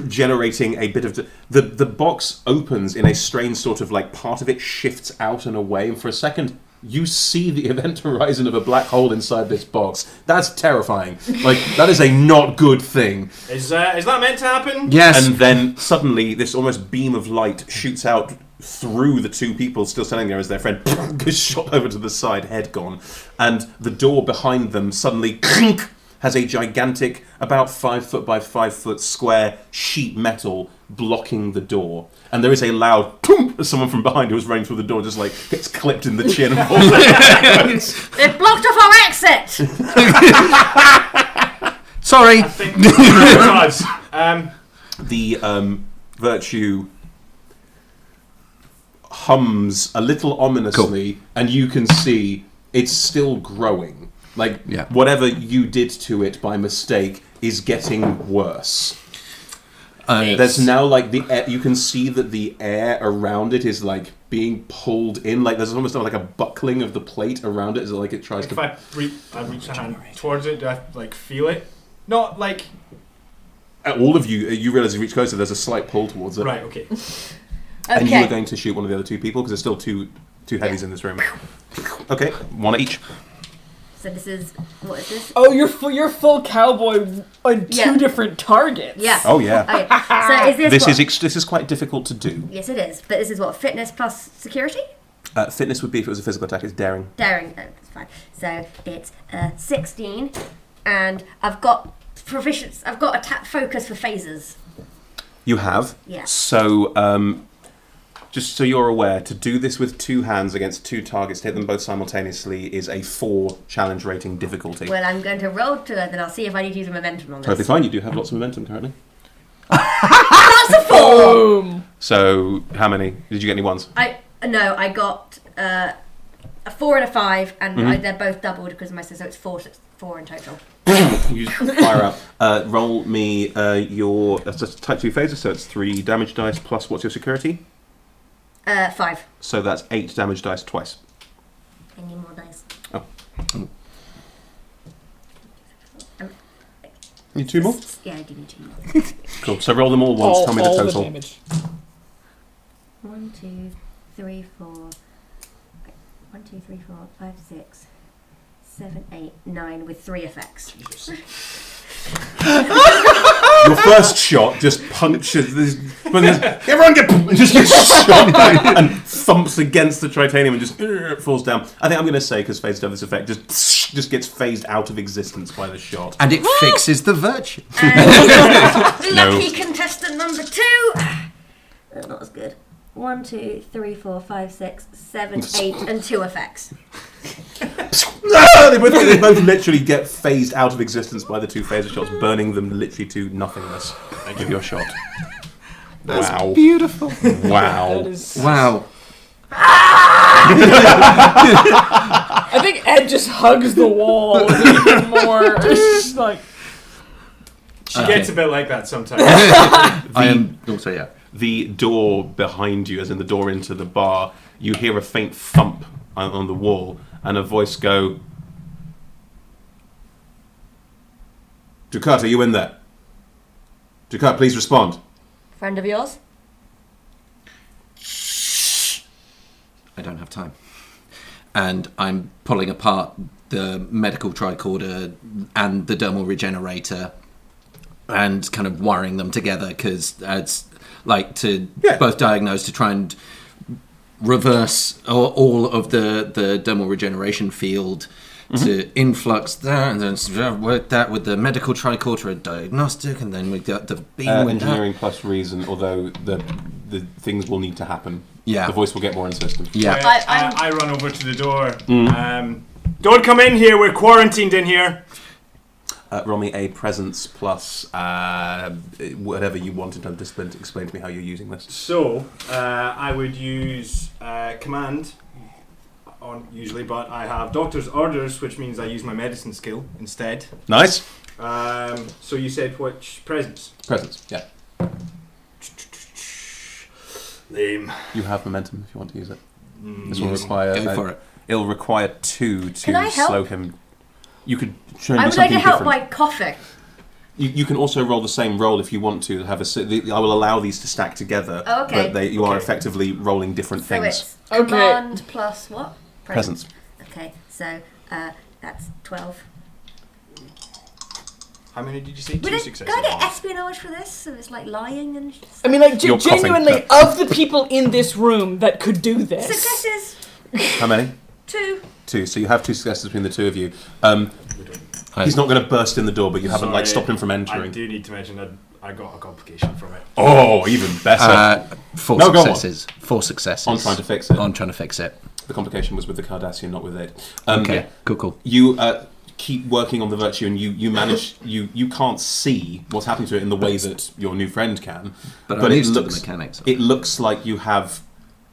generating a bit of the box opens in a strange sort of like part of it shifts out and away, and for a second you see the event horizon of a black hole inside this box. That's terrifying. Like, that is a not good thing. Is that meant to happen? Yes. And then suddenly this almost beam of light shoots out through the 2 people still standing there as their friend goes shot over to the side, head gone. And the door behind them suddenly has a gigantic, about 5 foot by 5 foot square sheet metal blocking the door. And there is a loud boom as someone from behind who was running through the door just like gets clipped in the chin and falls backwards. They've blocked off our exit! Sorry. I think it was. The virtue hums a little ominously, and you can see it's still growing. Like, whatever you did to it by mistake is getting worse. There's now, like, the air, you can see that the air around it is, like, being pulled in. Like, there's almost like a buckling of the plate around it as like it tries If to... I reach a hand towards it, do I, like, feel it? Not, like... All of you realise as you reach closer, there's a slight pull towards it. Right, okay. And you are going to shoot one of the other 2 people, because there's still two heavies in this room. Okay, 1 each. So this is, what is this? Oh, you're full cowboy on 2 different targets. Yeah. Oh, yeah. Okay. So is this This is quite difficult to do. Yes, it is. But this is what, fitness plus security? Fitness would be if it was a physical attack. It's daring. Daring. Oh, that's fine. So it's 16, and I've got proficiency. I've got attack focus for phasers. You have. Yeah. So, just so you're aware, to do this with 2 hands against 2 targets, to hit them both simultaneously, is a 4 challenge rating difficulty. Well, I'm going to roll to it, then I'll see if I need to use a momentum on this. Totally fine. You do have lots of momentum currently. That's a 4. Boom. So, how many? Did you get any ones? I got a 4 and a 5, and they're both doubled because of my sister, so it's 4 in total. You fire out. Roll me your... That's a type 2 phaser, so it's 3 damage dice plus what's your security? 5. So that's 8 damage dice twice. I need more dice. Oh. Need 2 more? Yeah, I do need 2 more. Cool. So roll them all once. Tell me the all total. damage. 1, 2, 3, 4. 1, 2, 3, 4, 5, 6, 7, 8, 9 with 3 effects. Your first shot just punches this. Everyone just gets shot and thumps against the tritanium and just falls down. I think I'm going to say, because phased does this effect, just gets phased out of existence by the shot. And it fixes the virtue. Lucky contestant number 2. Not as good. 1, 2, 3, 4, 5, 6, 7, 8, and 2 effects. They both literally get phased out of existence by the 2 phaser shots, burning them literally to nothingness. I give you a shot. Wow. Beautiful. Wow. That is... Wow. I think Ed just hugs the wall even more. It's just like... She gets a bit like that sometimes. I am also, yeah. The door behind you, as in the door into the bar, you hear a faint thump on the wall, and a voice go, Ducat, are you in there? Ducat, please respond. Friend of yours? I don't have time. And I'm pulling apart the medical tricorder and the dermal regenerator and kind of wiring them together because it's like to both diagnose to try and reverse all of the dermal regeneration field to influx there, and then work that with the medical tricorder diagnostic, and then we got the beam with engineering plus reason, although the things will need to happen. Yeah. The voice will get more insistent. Yeah. I run over to the door. Don't come in here, we're quarantined in here. Roll me a presence plus whatever you want in terms of discipline to explain to me how you're using this. So, I would use command on usually, but I have doctor's orders, which means I use my medicine skill instead. Nice. So you said which presence? Presence, yeah. Lame. You have momentum if you want to use it. This will require... Go for it. It'll require 2 Can I to help? slow him. You could try and I do would like something to help different. by coughing. You can also roll the same roll if you want to. I will allow these to stack together. Oh, okay. But you are Okay. effectively rolling different So things. it's Okay. command plus what? Presence. Okay, so that's 12. How many did you say? Would 2 I, successes. can I get espionage for this? So it's like lying and I mean, like, You're coughing, genuinely, of the people in this room that could do this... successes. How many? 2. 2. So you have 2 successes between the 2 of you. He's not going to burst in the door, but you haven't Sorry, stopped him from I entering. do need to mention that I got a complication from it. Oh, even better. 4 No, go on. successes. 4 successes. On trying to fix it. On trying to fix it. The complication was with the Cardassian, not with it. Okay, Yeah. cool. You keep working on the virtue, and you manage. You can't see what's happening to it in the way that your new friend can. But I'm it used to looks, the mechanics of It looks like you have,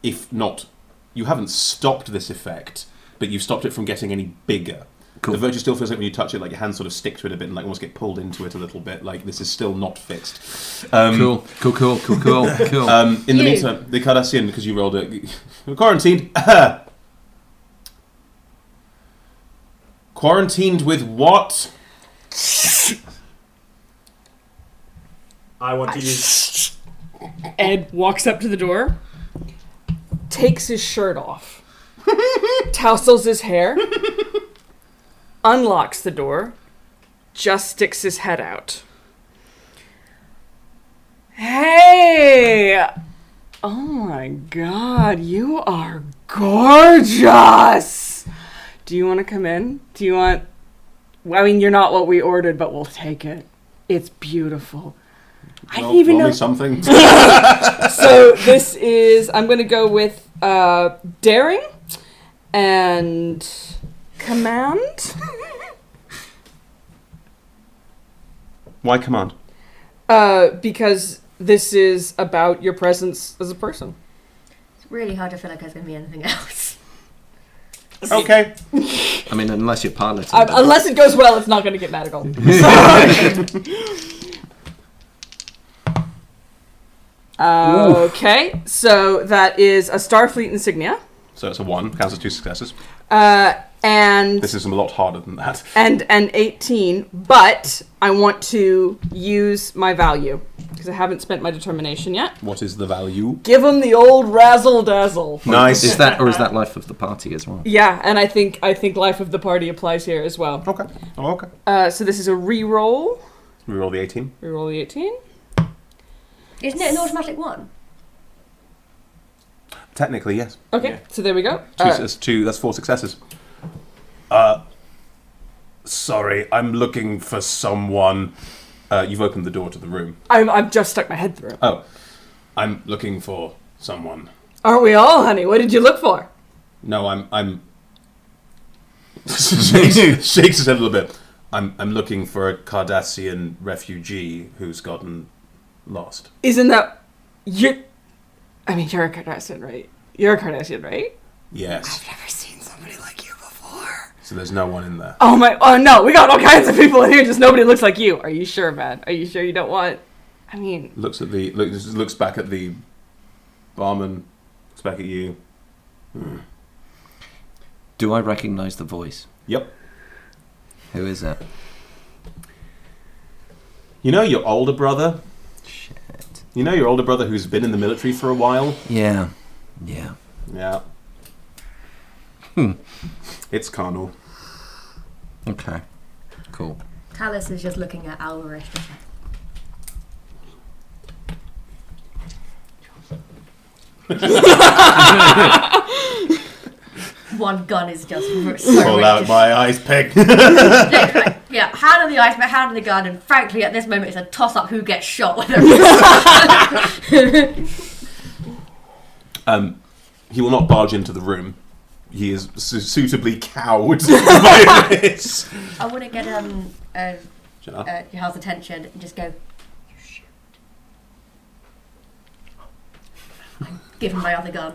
if not, you haven't stopped this effect, but you've stopped it from getting any bigger. Cool. The virtue still feels like when you touch it, like your hands sort of stick to it a bit and like almost get pulled into it a little bit. Like this is still not fixed. Cool. In the meantime, the Cardassian, because you rolled it, quarantined. Quarantined with what? I want to use... Ed walks up to the door, takes his shirt off, tousles his hair, unlocks the door, just sticks his head out. Hey! Oh my god, you are gorgeous! Do you want to come in? Do you want... I mean, you're not what we ordered, but we'll take it. It's beautiful. I didn't even know... something. So this is... I'm going to go with daring and command. Why command? Because this is about your presence as a person. It's really hard to feel like there's going to be anything else. Okay. I mean, unless you're piloting. Unless it goes well, it's not going to get magical. Okay, so that is a Starfleet insignia. So it's a 1, counts as 2 successes. And This is a lot harder than that. and 18, but I want to use my value because I haven't spent my determination yet. What is the value? Give him the old razzle dazzle. Nice. Is that life of the party as well? Yeah, and I think life of the party applies here as well. Okay. Oh, okay. So this is a re-roll. We roll the 18. Re-roll the 18. Isn't it an automatic one? Technically, yes. Okay, Yeah. so there we go. That's 4 successes. Sorry, I'm looking for someone. You've opened the door to the room. I've just stuck my head through. Oh, I'm looking for someone. Aren't we all, honey? What did you look for? No, I'm. shakes his head a little bit. I'm looking for a Cardassian refugee who's gotten lost. Isn't that you're a Cardassian, right? You're a Cardassian, right? Yes. I've never seen somebody like you before. So there's no one in there. Oh no, we got all kinds of people in here, just nobody looks like you. Are you sure, man? Are you sure you don't want Looks back at the barman. Looks back at you. Do I recognise the voice? Yep. Who is it? You know your older brother? Shit. You know your older brother who's been in the military for a while? Yeah. Yeah. It's Connell. Okay. Cool. Talus is just looking at Alvarez. One gun is just so Pull out my ice pick. Yeah, hand on the ice, hand on the gun, and frankly, at this moment, it's a toss-up who gets shot. He will not barge into the room. He is suitably cowed by this. I want to get Jenna? Yahal's attention and just go, you shoot. Give him my other gun.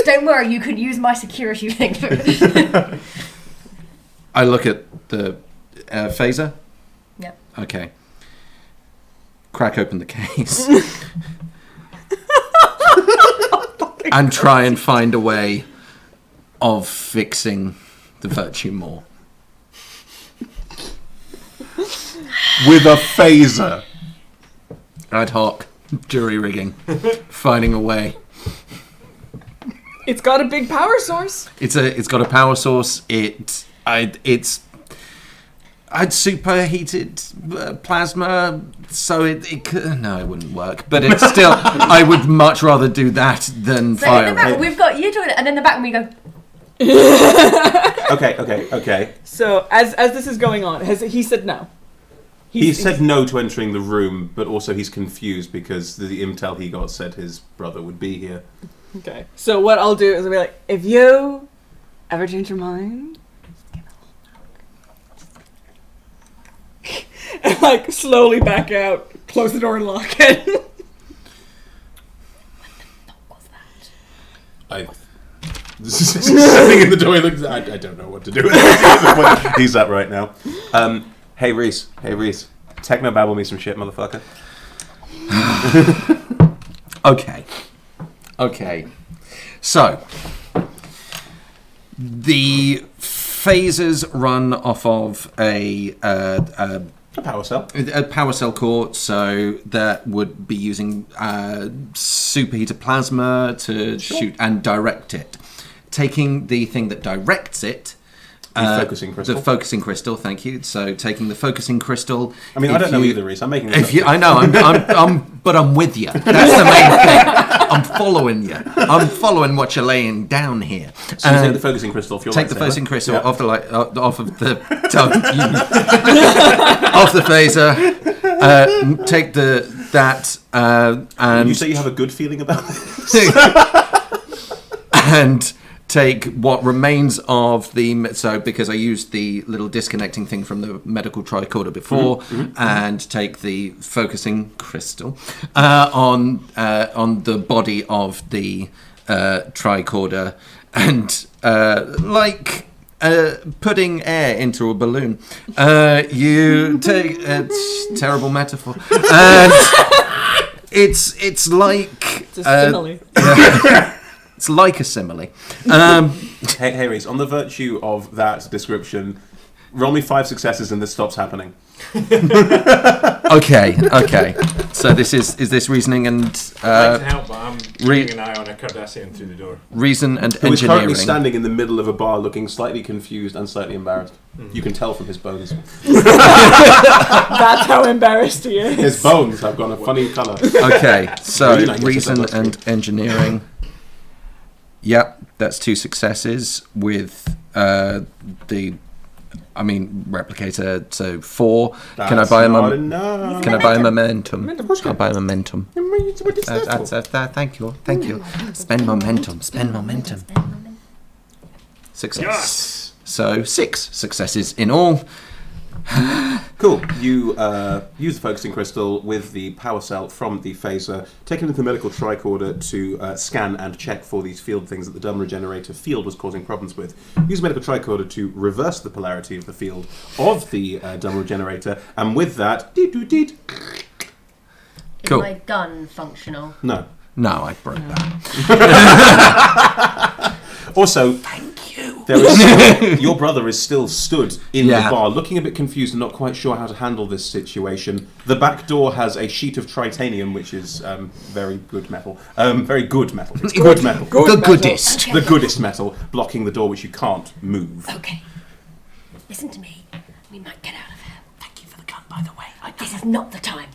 Don't worry, you can use my security thing for it. I look at the phaser. Yep. Okay. Crack open the case. And try and find a way of fixing the virtue more. With a phaser. Ad hoc. Jury rigging. Finding a way. It's got a big power source. It's got a power source. It's superheated plasma, so it could, no, it wouldn't work. But it's still, I would much rather do that than So fire. in the back, we've got you doing it, and in the back, we go. Okay. So as this is going on, he said no. He said no to entering the room, but also he's confused because the intel he got said his brother would be here. Okay. So what I'll do is I'll be like, if you ever change your mind, and like slowly back out, close the door and lock it. What the fuck was that? Standing in the door, he looks. I don't know what to do. He's that right now. Hey Rhys. Technobabble me some shit, motherfucker. Okay. So the phasers run off of a power cell. A power cell core, so that would be using superheated plasma to shoot and direct it. Taking the thing that directs it, The focusing crystal. The focusing crystal, thank you. So taking the focusing crystal. I mean, I don't know either, Rhys. I'm making this up. I know, but I'm with you. That's the main thing. I'm following you. I'm following what you're laying down here. So you take the focusing crystal off your Take the lightsaber? focusing crystal Yeah. off the off of the off the phaser. Take that and You say you have a good feeling about this? and take what remains of the... So, because I used the little disconnecting thing from the medical tricorder before, and take the focusing crystal on the body of the tricorder, and putting air into a balloon. You take... It's a terrible metaphor. And it's like... It's a simile. It's like a simile. Hey, Rhys, on the virtue of that description, roll me 5 successes and this stops happening. Okay. So is this reasoning and I'd like to help, but I'm keeping an eye on a Cardassian through the door. reason and Who is engineering? currently standing in the middle of a bar looking slightly confused and slightly embarrassed. You can tell from his bones. That's how embarrassed he is. His bones have got a funny colour. Okay, so Really nice reason exercise. and engineering. Yep, that's 2 successes with replicator, so 4. Can I buy a not enough. Can I buy a momentum? Of course you I'll can. buy a momentum. What is that for? Thank you. Spend momentum. Success. Yes! So 6 successes in all. Cool. You use the focusing crystal with the power cell from the phaser, take it into the medical tricorder to scan and check for these field things that the dumb regenerator field was causing problems with. Use the medical tricorder to reverse the polarity of the field of the dumb regenerator, and with that, Is Cool. my gun functional? no. No, I broke that. Also, Thank you. there is still, your brother is still stood in Yeah. the bar, looking a bit confused and not quite sure how to handle this situation. The back door has a sheet of tritanium, which is very good metal. Very good metal. It's good metal. The goodest. The goodest metal, blocking the door, which you can't move. Okay. Listen to me. We might get out of here. Thank you for the gun, by the way. This is not the time.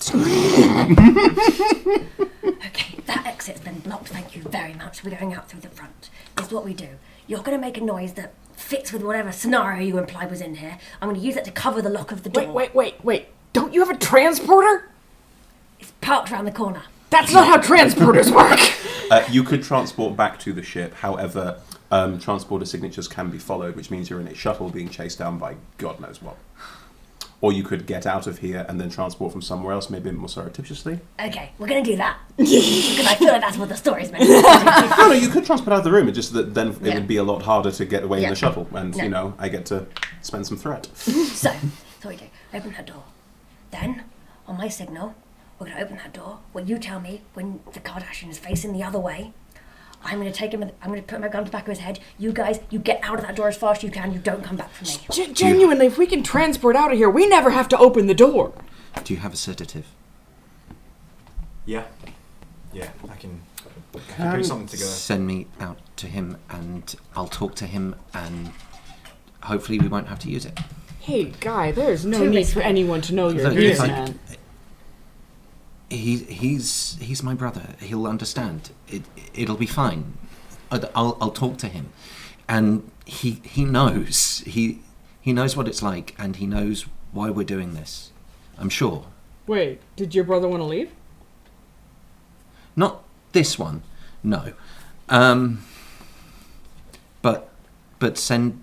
Okay, that exit's been blocked. Thank you very much. We're going out through the front. This is what we do. You're going to make a noise that fits with whatever scenario you implied was in here. I'm going to use that to cover the lock of the door. Wait. Don't you have a transporter? It's parked around the corner. That's not how transporters work. You could transport back to the ship, however, transporter signatures can be followed, which means you're in a shuttle being chased down by God knows what. Or you could get out of here and then transport from somewhere else, maybe a bit more surreptitiously. Okay, we're going to do that. Because I feel like that's what the story's meant. No, you could transport out of the room. It's just that then it Yeah. would be a lot harder to get away in Yeah. the shuttle, and No. I get to spend some threat. So we do. Open that door. Then, on my signal, we're going to open that door. When you tell me when the Cardassian is facing the other way, I'm going to take him. I'm going to put my gun to the back of his head. You guys, you get out of that door as fast as you can. You don't come back for me. Genuinely, if we can transport out of here, we never have to open the door. Do you have a sedative? Yeah, I can put something together. Send me out to him and I'll talk to him and hopefully we won't have to use it. Hey, guy, there's no Too need risky. for anyone to know you're Look, here, it's like- man. He's my brother. He'll understand. It'll be fine. I'll talk to him, and he knows he knows what it's like, and he knows why we're doing this. I'm sure. Wait, did your brother want to leave? Not this one, no. But send.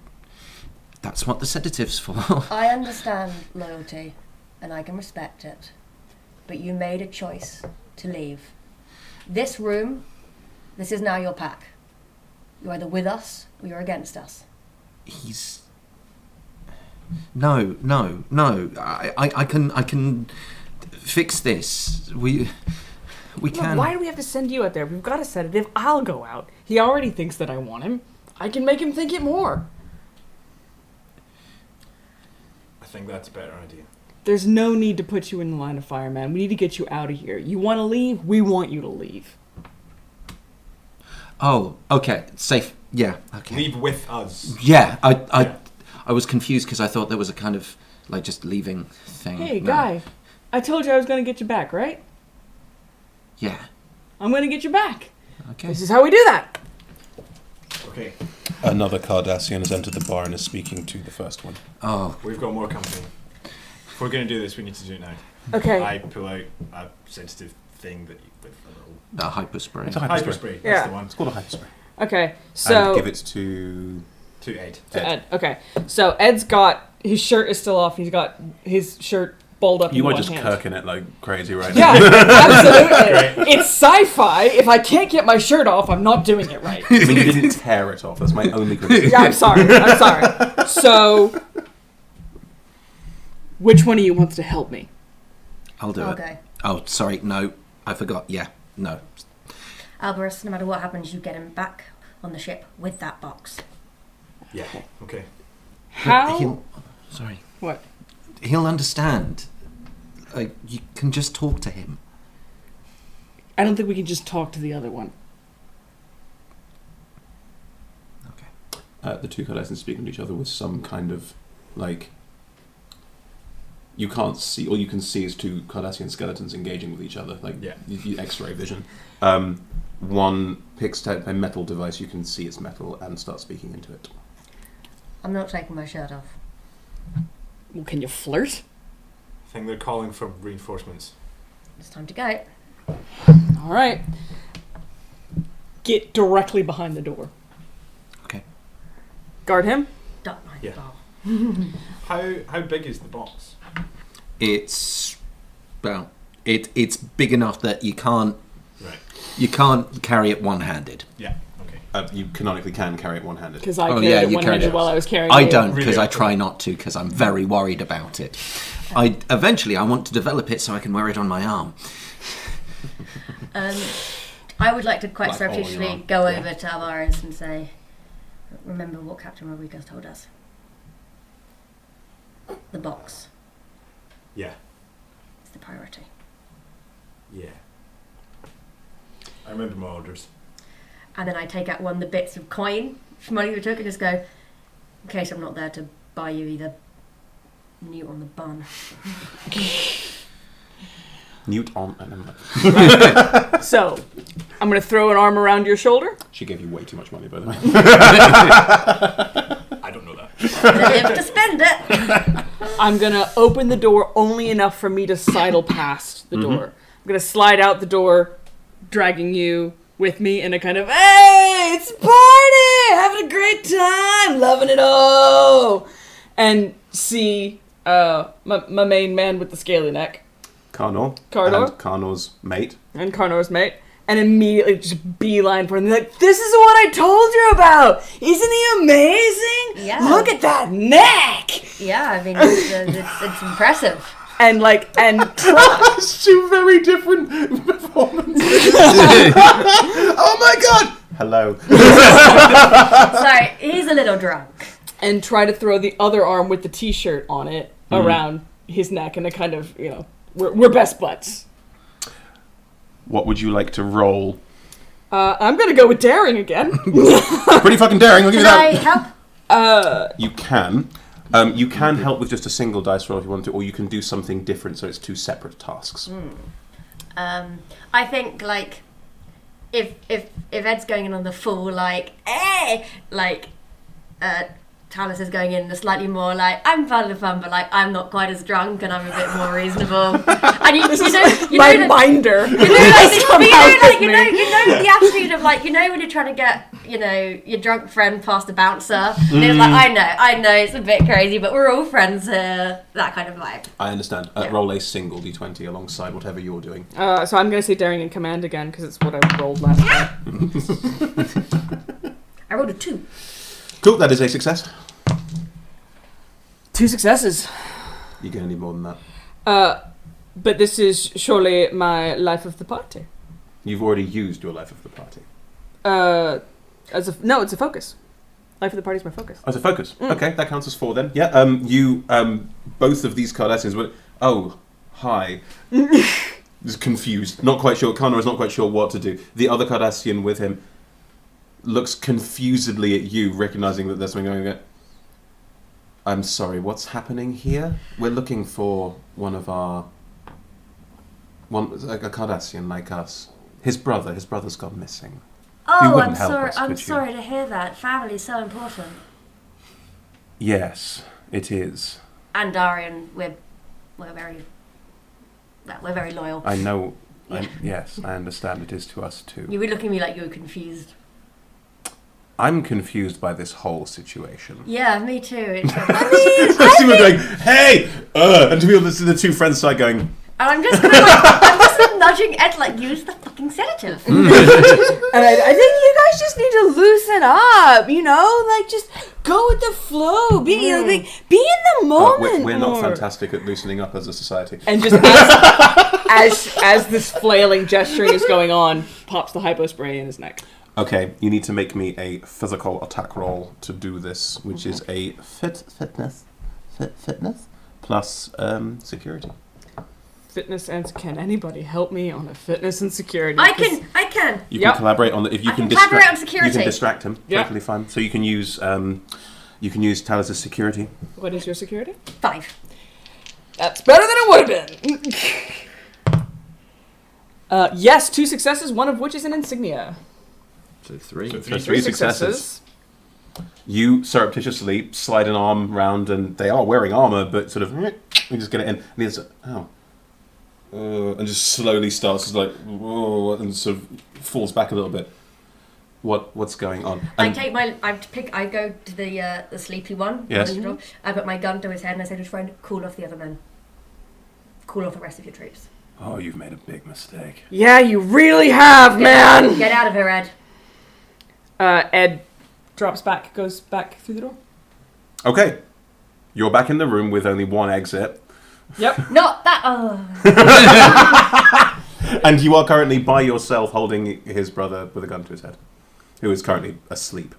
That's what the sedative's for. I understand loyalty, and I can respect it. But you made a choice to leave. This room, this is now your pack. You're either with us or you're against us. He's. No. I can fix this. We can. Why do we have to send you out there? We've got a sedative. I'll go out. He already thinks that I want him. I can make him think it more. I think that's a better idea. There's no need to put you in the line of fire, man. We need to get you out of here. You want to leave? We want you to leave. Oh, okay. Safe. Yeah. Okay. Leave with us. Yeah. Yeah. I was confused because I thought there was a kind of like just leaving thing. Hey, No. guy. I told you I was going to get you back, right? Yeah. I'm going to get you back. Okay. This is how we do that. Okay, Another Cardassian has entered the bar and is speaking to the first one. Oh. we've got more company. If we're going to do this, we need to do it now. Okay. I pull out a sensitive thing that you, with a little The hyper spray. It's a hyper hyperspray. spray. Yeah. That's the one. It's called a hyperspray. Okay. And So give it to... To Ed. Ed. Okay. So Ed's got his shirt is still off. He's got his shirt balled up. You in are one just hand. kirking it like crazy right Yeah, now. absolutely. It's sci-fi. If I can't get my shirt off, I'm not doing it right. I mean, you didn't tear it off. That's my only criticism. Yeah, I'm sorry. So, which one of you wants to help me? I'll do it. Okay. Oh, sorry. No, I forgot. Yeah. No. Alberus, no matter what happens, you get him back on the ship with that box. Yeah. Okay. How? Sorry. What? He'll understand. You can just talk to him. I don't think we can just talk to the other one. Okay. The two Cardassians speaking to each other with some kind of, like... You can't see... All you can see is two Cardassian skeletons engaging with each other. Like, X-ray vision. One picks out a metal device, you can see it's metal, and starts speaking into it. I'm not taking my shirt off. Well, can you flirt? I think they're calling for reinforcements. It's time to go. All right. Get directly behind the door. Okay. Guard him. Don't mind Yeah. the ball. How big is the box? It's it's big enough that you can't carry it one-handed. Yeah. Okay. You canonically can carry it one-handed. Because I carried it one-handed while I was carrying it. I don't, because Really? I try not to, because I'm very worried about it. Eventually I want to develop it so I can wear it on my arm. I would like to quite Like all your surreptitiously arm. go over to Alvarez and say, remember what Captain Rodriguez told us. The box Yeah. is the priority. Yeah. I remember my orders. And then I take out one of the bits of coin from money we took and just go, in case I'm not there to buy you either Newt on the bun. Newt on... and So, I'm going to throw an arm around your shoulder. She gave you way too much money, by the way. I don't know that. I live to spend it. I'm going to open the door only enough for me to sidle past the door. I'm going to slide out the door, dragging you with me in a kind of, hey, it's a party! Having a great time! Loving it all! And see my main man with the scaly neck. Carnor. Cardor. And Carnor's mate. And Carnor's mate. And immediately just beeline for him. They're like, this is what I told you about! Isn't he amazing? Yeah. Look at that neck! Yeah, I mean, it's impressive. And It's two very different performances. Oh my god! Hello. Sorry, he's a little drunk. and try to throw the other arm with the t-shirt on it around his neck in a kind of, we're best buds. What would you like to roll? I'm going to go with daring again. Pretty fucking daring, I'll give you Can I that. help? You can. You can help with just a single dice roll if you want to, or you can do something different so it's two separate tasks. I think if Ed's going in on the full Talis is going in the slightly more I'm part of the fun, but I'm not quite as drunk and I'm a bit more reasonable. And you My know minder. the attitude of when you're trying to get your drunk friend past the bouncer. And it's I know it's a bit crazy, but we're all friends here. That kind of vibe. I understand. Yeah. Roll a single d20 alongside whatever you're doing. So I'm going to say daring and command again because it's what I rolled last time. I rolled a 2. Cool, that is a success. 2 successes. You're going to need more than that. But this is surely my life of the party. You've already used your life of the party. No, it's a focus. Life of the party is my focus. Oh, it's a focus. Okay, that counts as 4 then. Yeah, both of these Cardassians were... Oh, hi. Just confused. Not quite sure. Connor is not quite sure what to do. The other Cardassian with him looks confusedly at you, recognizing that there's something going on. I'm sorry, what's happening here? We're looking for a Cardassian like us. His brother's gone missing. Oh, wouldn't I'm help sorry. us, I'm could you? sorry to hear that. Family's so important. Yes, it is. And Darian, we're very loyal. I know. Yeah. Yes, I understand it is to us too. You were looking at me like you were confused. I'm confused by this whole situation. Yeah, me too. I see we're going, hey! And to be honest, the two friends start going, And I'm just kind of I'm just from nudging Ed like, use the fucking sedative. And I think you guys just need to loosen up, you know? Like, just go with the flow. Be in the moment. We're not more. fantastic at loosening up as a society. And just as this flailing gesturing is going on, pops the hypo spray in his neck. Okay, you need to make me a physical attack roll to do this, which is a fitness plus security. Fitness and can anybody help me on a fitness and security? I can. You can collaborate on the if you I can can collaborate on distract. security. You can distract him. Yeah. Perfectly fine. So you can use Talis' security. What is your security? 5. That's better than it would have been. Yes, 2 successes, one of which is an insignia. So 3. So So 3 successes. You surreptitiously slide an arm round, and they are wearing armor, but sort of you just get it in, and he's and just slowly starts like and sort of falls back a little bit. What's going on? And I go to the sleepy one. Yes. I put my gun to his head and I say to his friend, cool off the other men. Cool off the rest of your troops. oh, you've made a big mistake. Yeah, you really have, man. Get out of here, Ed. Ed goes back through the door. Okay, you're back in the room with only one exit, Yep. Not that. and you are currently by yourself holding his brother with a gun to his head, who is currently asleep.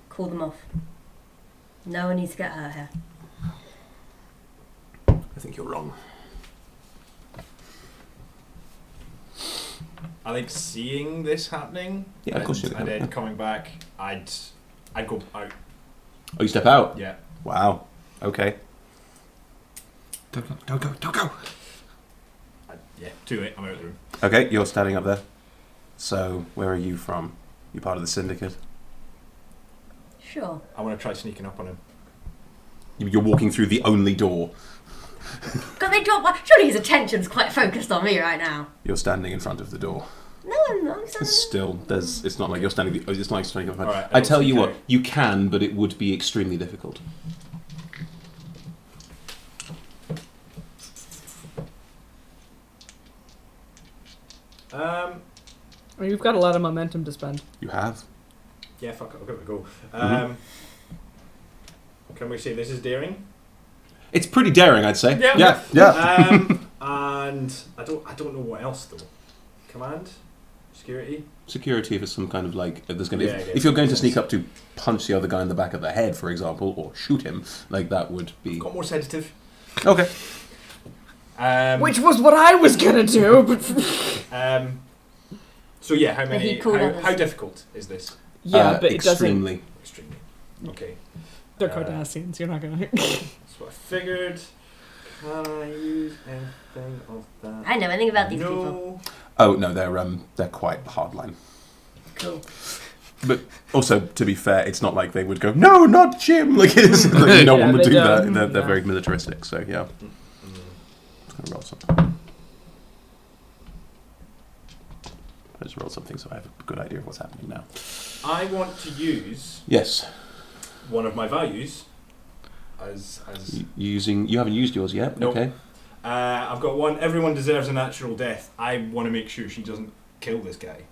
Call them off. No one needs to get hurt here. I think you're wrong. I think seeing this happening, Yeah, of course you and do. then coming back, I'd go out. Oh, you step out? Yeah. Wow. Okay. Don't go. Yeah, too late. I'm out of the room. Okay, you're standing up there. So, where are you from? You part of the Syndicate? Sure. I want to try sneaking up on him. You're walking through the only door. God, they don't. Surely his attention's quite focused on me right now. You're standing in front of the door. No, I'm not. Still, it's not like you're standing. It's not like standing in front. All right, I tell you okay. what, you can, but it would be extremely difficult. Well, you've got a lot of momentum to spend. You have. Yeah, fuck it. I'll give it a go. Mhm. Can we say this is daring? It's pretty daring, I'd say. Yeah. Yeah. And I don't know what else though. Command, security. Security for some kind of like, there's going to Yeah, I guess if you're going to makes sneak sense. up to punch the other guy in the back of the head, for example, or shoot him, like that would be Got more sedative. okay. Which was what I was gonna do, but So yeah, how many? he called others. How difficult is this? yeah, but it doesn't. extremely. Extremely. Okay. They're Cardassians. You're not gonna. That's what I figured. Can I use anything of that? I know anything about these people. Oh no, they're quite hardline. Cool. But also, to be fair, it's not like they would go, no, not Jim. Like, it's, like no Yeah, one would they do don't. that. They're No. very militaristic. So yeah, I'm gonna roll something. I just rolled something, so I have a good idea of what's happening now. I want to use Yes, one of my values as you haven't used yours yet. Nope. Okay. I've got one. Everyone deserves a natural death. I want to make sure she doesn't kill this guy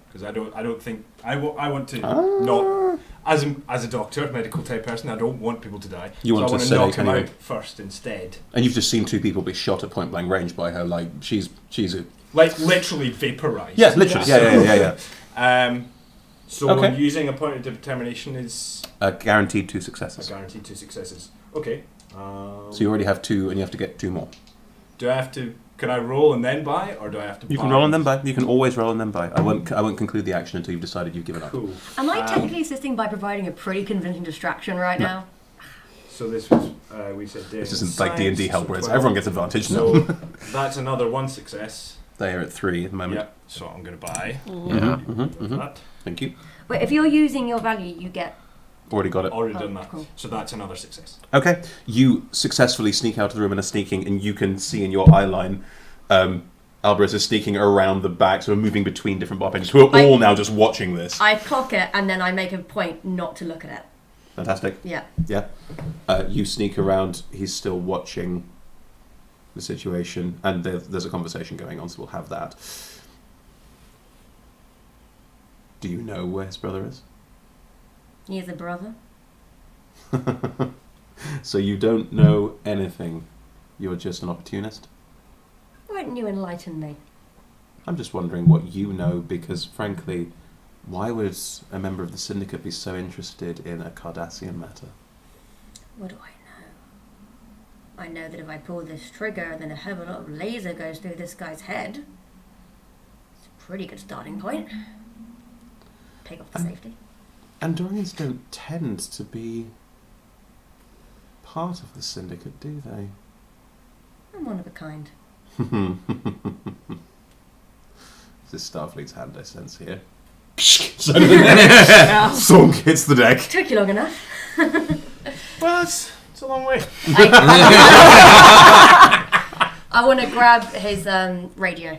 because I don't think I want to not as a doctor, medical type person. I don't want people to die. You want so I to want to knock sedate him anyway. out first instead. And you've just seen 2 people be shot at point blank range by her. Like she's a Like literally vaporized. yeah, literally yeah. So Okay. using a point of determination is Guaranteed 2 a successes. guaranteed 2 successes. Okay. So you already have 2, and you have to get 2 more. Do I have to? Can I roll and then buy, or do I have to? You can buy? roll and then buy. You can always roll and then buy. I won't conclude the action until you've decided you've given up. Cool. Am I technically assisting by providing a pretty convincing distraction right No. now? So this was we said. This isn't like D&D science, help so where it's 12. everyone gets advantage now. So that's another 1 success. They are at 3 at the moment. Yeah. So I'm going to buy Mhm. that. Thank you. Wait, if you're using your value, you get. Already got it. Already Oh, done that. cool. So that's another success. Okay. You successfully sneak out of the room and are sneaking, and you can see in your eye line, Alvarez is sneaking around the back, sort of moving between different bar benches, who are all now just watching this. I clock it and then I make a point not to look at it. Fantastic. Yeah. Yeah. You sneak around. He's still watching the situation, and there's a conversation going on, so we'll have that. Do you know where his brother is? He is a brother. So you don't know anything. You're just an opportunist? Why don't you enlighten me? I'm just wondering what you know, because frankly, why would a member of the Syndicate be so interested in a Cardassian matter? What do I know? I know that if I pull this trigger, then a hell of a lot of laser goes through this guy's head. It's a pretty good starting point. Take off the safety. Andorians don't tend to be part of the Syndicate, do they? I'm one of a kind. This is Starfleet's hand, I sense here. Song hits the deck. Took you long enough. Well, it's a long way. I want to grab his radio.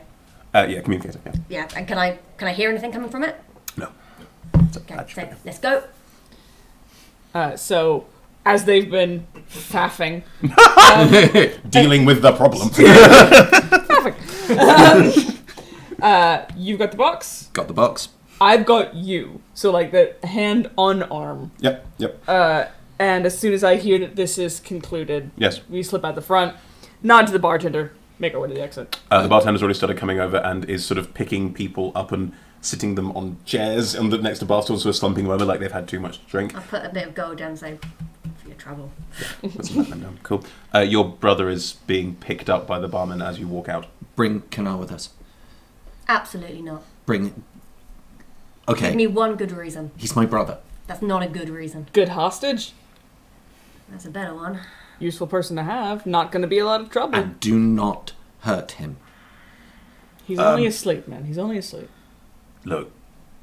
Yeah, communicator, yeah. Yeah, and can I hear anything coming from it? No. Okay, so let's go. So, as they've been faffing, Dealing with the problem. you've got the box. Got the box. I've got you. So, like the hand on arm. Yep. And as soon as I hear that this is concluded, Yes. we slip out the front, nod to the bartender, make our way to the exit. The bartender's already started coming over and is sort of picking people up and sitting them on chairs and next to bar stools who are slumping them over like they've had too much to drink. I'll put a bit of gold down, so for your trouble. Put some of down. Cool. Your brother is being picked up by the barman as you walk out. Bring Kanar with us. Absolutely not. Bring. Okay. Give me one good reason. He's my brother. That's not a good reason. Good hostage. That's a better one. Useful person to have. Not going to be a lot of trouble. And do not hurt him. He's only asleep, man. He's only asleep. Look,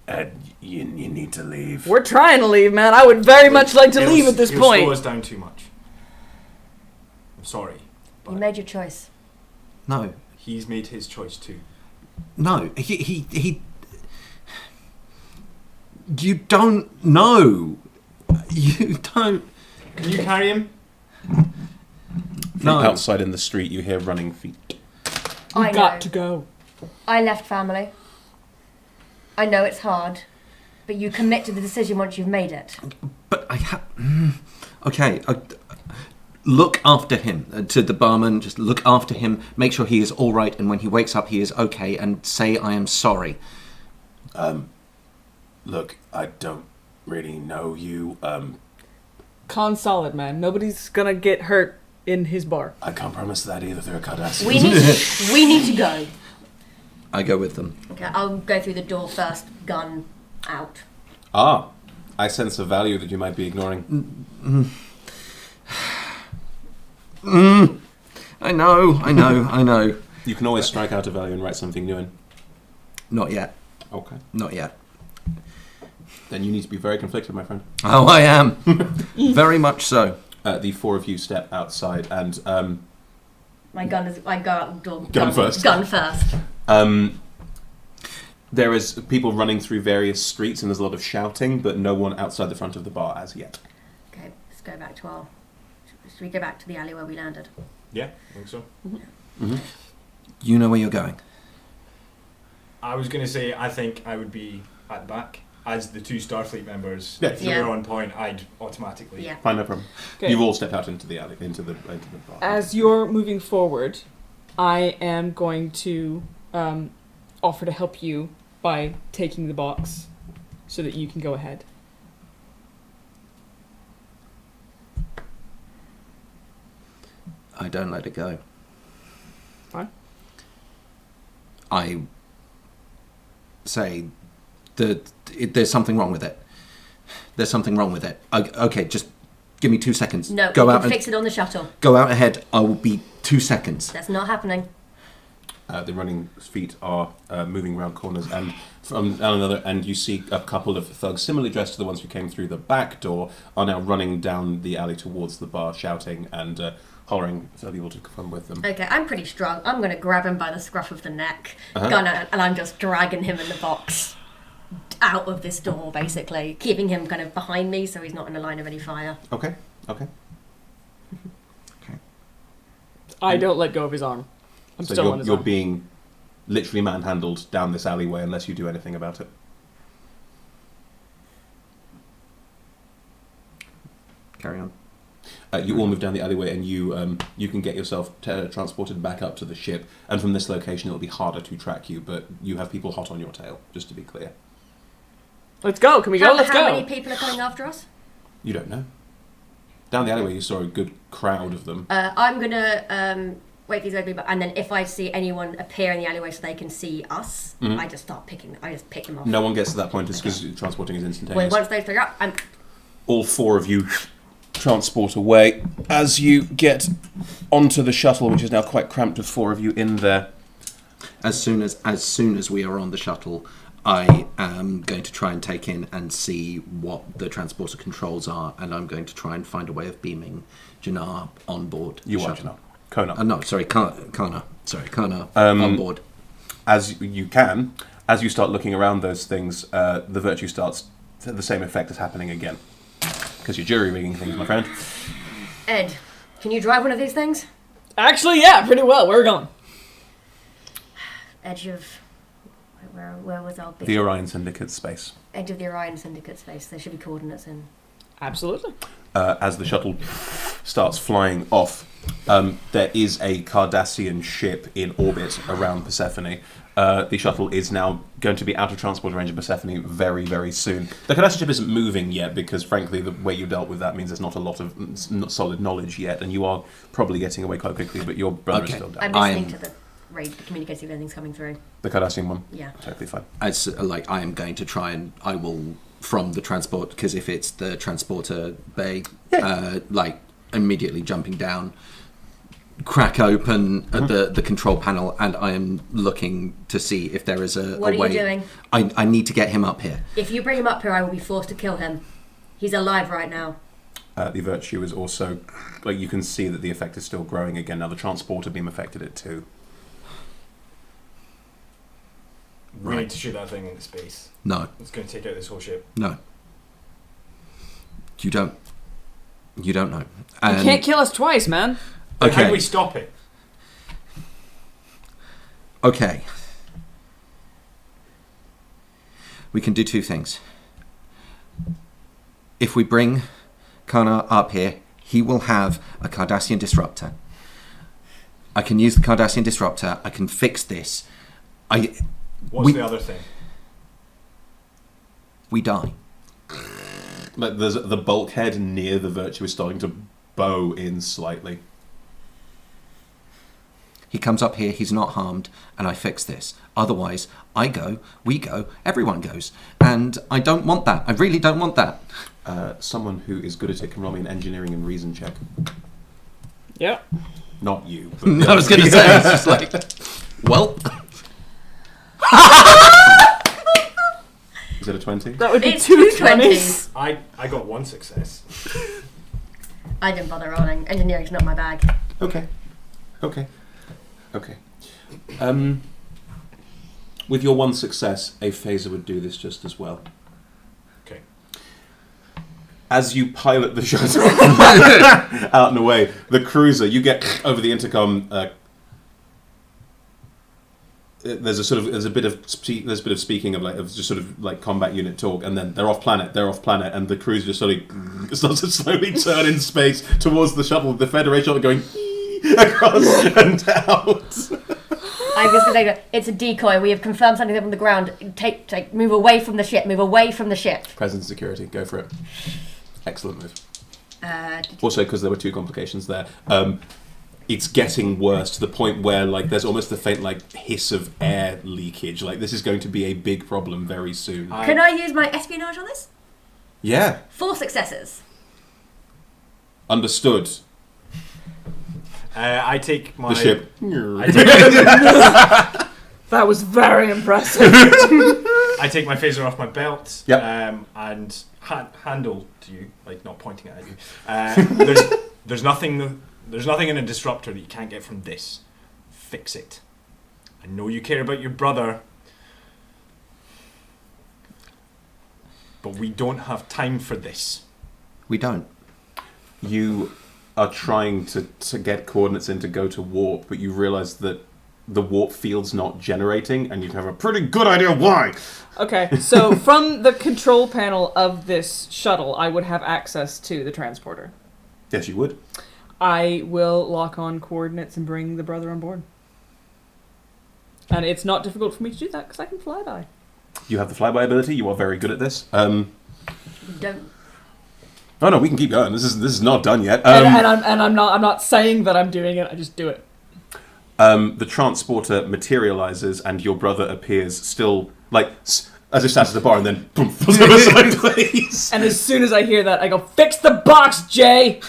Ed, you need to leave. We're trying to leave, man. I would very much like to leave at this He'll slow point. us down too much. I'm sorry. You made your choice. No. He's made his choice too. No. He. You don't know. You don't. Can you carry him? No. Outside in the street, you hear running feet. I We've got know. to go. I left family. I know it's hard, but you commit to the decision once you've made it. But I have. Okay. Look after him. To the barman, just look after him. Make sure he is all right, and when he wakes up, he is okay. And say I am sorry. Look, I don't really know you. Con solid, man. Nobody's going to get hurt in his bar. I can't promise that either. They're a Cardassian. We need to go. I go with them. Okay, I'll go through the door first. Gun out. Ah, I sense a value that you might be ignoring. I know. You can always strike out a value and write something new in. Not yet. Okay. Not yet. Then you need to be very conflicted, my friend. Oh, I am. Very much so. The four of you step outside and... My gun is. I go out the door. Gun first. Gun first. there is people running through various streets and there's a lot of shouting, but no one outside the front of the bar as yet. Okay, let's go back to our. Should we go back to the alley where we landed? Yeah, I think so. Mm-hmm. You know where you're going. I was going to say, I think I would be at the back. As the two Starfleet members, Yeah. if you were on point, I'd automatically. Yeah. Fine, no problem. Okay. You've all stepped out into the alley, into the bar. As you're moving forward, I am going to offer to help you by taking the box so that you can go ahead. I don't let it go. Fine. I say that there's something wrong with it. There's something wrong with it. Okay, just give me 2 seconds. No, go we out can fix it on the shuttle. Go out ahead. I will be 2 seconds. That's not happening. The running feet are moving around corners, and from down another end you see a couple of thugs, similarly dressed to the ones who came through the back door, are now running down the alley towards the bar, shouting and hollering for people to come with them. Okay, I'm pretty strong. I'm going to grab him by the scruff of the neck, Uh-huh. gun out, and I'm just dragging him in the box out of this door, basically, keeping him kind of behind me so he's not in the line of any fire. Okay. I don't let go of his arm. I'm So still on his you're arm. being literally manhandled down this alleyway unless you do anything about it. Carry on. You all move down the alleyway, and you can get yourself transported back up to the ship. And from this location, it'll be harder to track you, but you have people hot on your tail. Just to be clear, Let's go. Can we go? Let's How go. many people are coming after us? you don't know. Down the alleyway, you saw a good crowd of them. I'm gonna wait these ugly, and then if I see anyone appear in the alleyway so they can see us, I just pick them off. No one gets to that point just because transporting is Well, instantaneous. once those three are up, All four of you transport away as you get onto the shuttle, which is now quite cramped with four of you in there. As soon as we are on the shuttle, I am going to try and take in and see what the transporter controls are, and I'm going to try and find a way of beaming Jannar on board. You the are shuttle. Kona. No, sorry, Kana. Sorry, Kana on board. As you can, as you start looking around those things, the virtue starts, the same effect is happening again. Because you're jury-rigging things, my friend. Ed, can you drive one of these things? Actually, yeah, pretty well. Where are we going? Edge of... Where was our big... The Orion Syndicate space. Edge of the Orion Syndicate space. There should be coordinates in. Absolutely. As the shuttle starts flying off, there is a Cardassian ship in orbit around Persephone. The shuttle is now going to be out of transport range of Persephone very, very soon. The Cardassian ship isn't moving yet because, frankly, the way you dealt with that means there's not a lot of solid knowledge yet, and you are probably getting away quite quickly, but your brother is Okay. still down. I'm listening to the communicating if anything's coming through. The Cardassian one? Yeah. Totally fine. I am going to try and I will from the transport, because if it's the transporter bay, immediately jumping down, crack open the control panel, and I am looking to see if there is a What way. are you doing? I need to get him up here. If you bring him up here, I will be forced to kill him. He's alive right now. The virtue is also, you can see that the effect is still growing again. Now the transporter beam affected it too. We need to shoot that thing into space. No. It's going to take out this whole ship. No. You don't know. You And can't kill us twice, man. How do okay. we stop it? Okay. We can do two things. If we bring Kana up here, he will have a Cardassian disruptor. I can use the Cardassian disruptor. I can fix this. What's the other thing? We die. There's the bulkhead near the virtue is starting to bow in slightly. He comes up here, he's not harmed, and I fix this. Otherwise, I go, we go, everyone goes. And I don't want that. I really don't want that. Someone who is good at it can roll me an engineering and reason check. Yeah. Not you. But I was going to say, it's just like, well... Is it a 20? That would be It's two 20s. 20s. I got one success. I didn't bother rolling. Engineering's not my bag. Okay. With your one success, a phaser would do this just as well. Okay. As you pilot the shuttle out and away, the cruiser, you get over the intercom. There's a bit of speaking of just sort of like combat unit talk, and then they're off planet, and the cruiser just sort of starts to slowly turn in space towards the shuttle. The Federation shuttle going across and out. I was going to say, it's a decoy. We have confirmed something up on the ground. Move away from the ship. Move away from the ship. Presence security, go for it. Excellent move. Also, because there were two complications there. It's getting worse to the point where there's almost the faint hiss of air leakage. This is going to be a big problem very soon. Can I use my espionage on this? Yeah, 4 successes. understood. I take my The ship. That was very impressive. I take my phaser off my belt. Yep. And handle to you, not pointing it at you. There's nothing in a disruptor that you can't get from this. Fix it. I know you care about your brother, but we don't have time for this. We don't. You are trying to get coordinates in to go to warp, but you realise that the warp field's not generating, and you have a pretty good idea why. Okay, so from the control panel of this shuttle, I would have access to the transporter. Yes, you would. I will lock on coordinates and bring the brother on board. And it's not difficult for me to do that because I can flyby. You have the flyby ability. You are very good at this. Don't. Oh no, we can keep going. This is not done yet. I'm not saying that I'm doing it. I just do it. The transporter materializes, and your brother appears still like as if sat at the bar, and then boom, falls over sideways. And as soon as I hear that, I go, "Fix the box, Jay."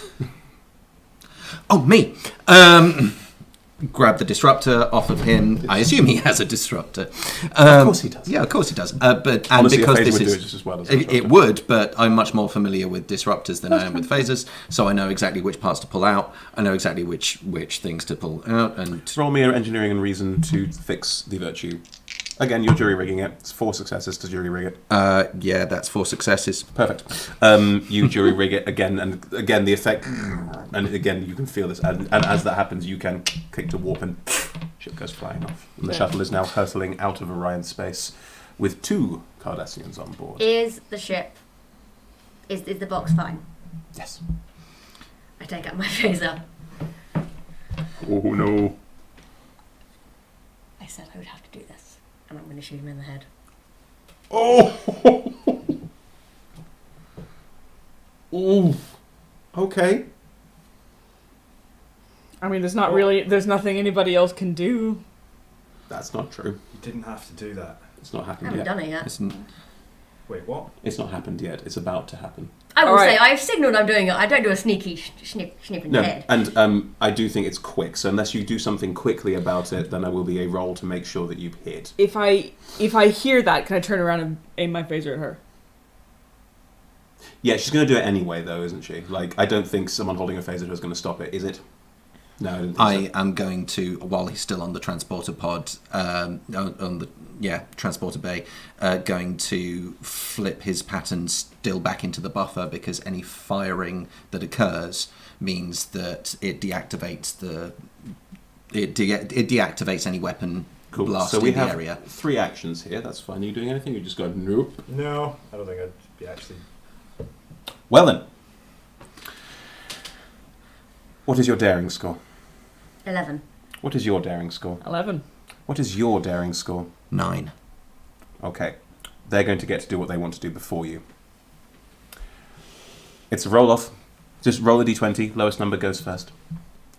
Oh, me. Grab the disruptor off of him. I assume he has a disruptor. Of course he does. Yeah, of course he does. But Honestly, because a phaser this would is do it just as well as a it would, but I'm much more familiar with disruptors than I am with phasers, so I know exactly which parts to pull out. I know exactly which things to pull out. And roll me an engineering and reason to fix the virtue. Again, you're jury rigging it. It's 4 successes to jury rig it. yeah, that's 4 successes. Perfect. You jury rig it again, and again the effect, and again you can feel this, and as that happens, you can kick to warp, and ship goes flying off. And the shuttle is now hurtling out of Orion space, with 2 Cardassians on board. Is the ship? Is the box fine? Yes. I take out my phaser. Oh no. I said I would have to do this, and I'm going to shoot him in the head. Oh. Oh. Okay. I mean, there's nothing anybody else can do. That's not true. You didn't have to do that. It's not I happened haven't yet. done it yet. Wait, what? It's not happened yet. It's about to happen. I will Alright. say I've signalled I'm doing it. I don't do a sneaky snip in No, the head. and I do think it's quick. So unless you do something quickly about it, then there will be a roll to make sure that you hit. If I hear that, can I turn around and aim my phaser at her? Yeah, she's going to do it anyway, though, isn't she? Like, I don't think someone holding a phaser is going to stop it, is it? No, I don't think I so. am going to, while he's still on the transporter pod, on the transporter bay, going to flip his pattern still back into the buffer, because any firing that occurs means that it deactivates it deactivates any weapon Cool. blast So we in the have area. 3 actions here. That's fine. Are you doing anything? You just go, nope. No, I don't think I'd be actually. Well then. What is your daring score? 11. What is your daring score? 11. What is your daring score? 9. Okay. They're going to get to do what they want to do before you. It's a roll-off. Just roll a d20. Lowest number goes first.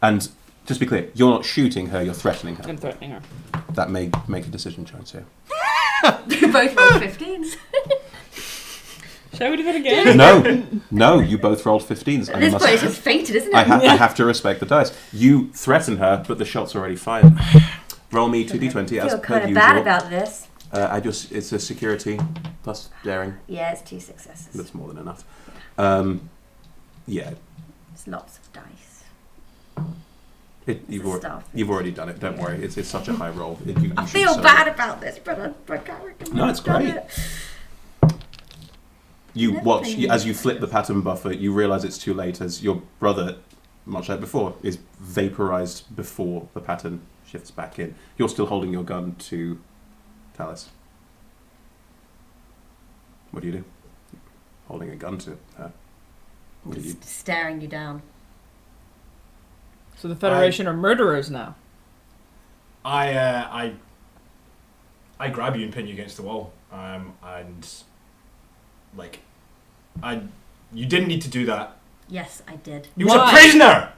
And just be clear, you're not shooting her, you're threatening her. I'm threatening her. That may make a decision choice here. You both rolled 15s. Shall we do that again? No, you both rolled 15s. At this point, it's just fated, isn't it? I have to respect the dice. You threaten her, but the shot's already fired. Roll me 2d20 I as feel per kind of usual. bad about this. It's a security plus daring. Yeah, it's 2 successes. That's more than enough. Yeah, It's lots of dice. you've stuff. already done it. Don't worry. It's such a high roll. I feel bad about this, but I can't recommend No, it's done great. it. You Never watch played as you flip the pattern buffer. You realise it's too late, as your brother, much like before, is vaporized before the pattern shifts back in. You're still holding your gun to Talus. What do you do? Holding a gun to her. What do you? Just staring you down. So the Federation are murderers now. I grab you and pin you against the wall. And like, you didn't need to do that. Yes, I did. He was Why? a prisoner.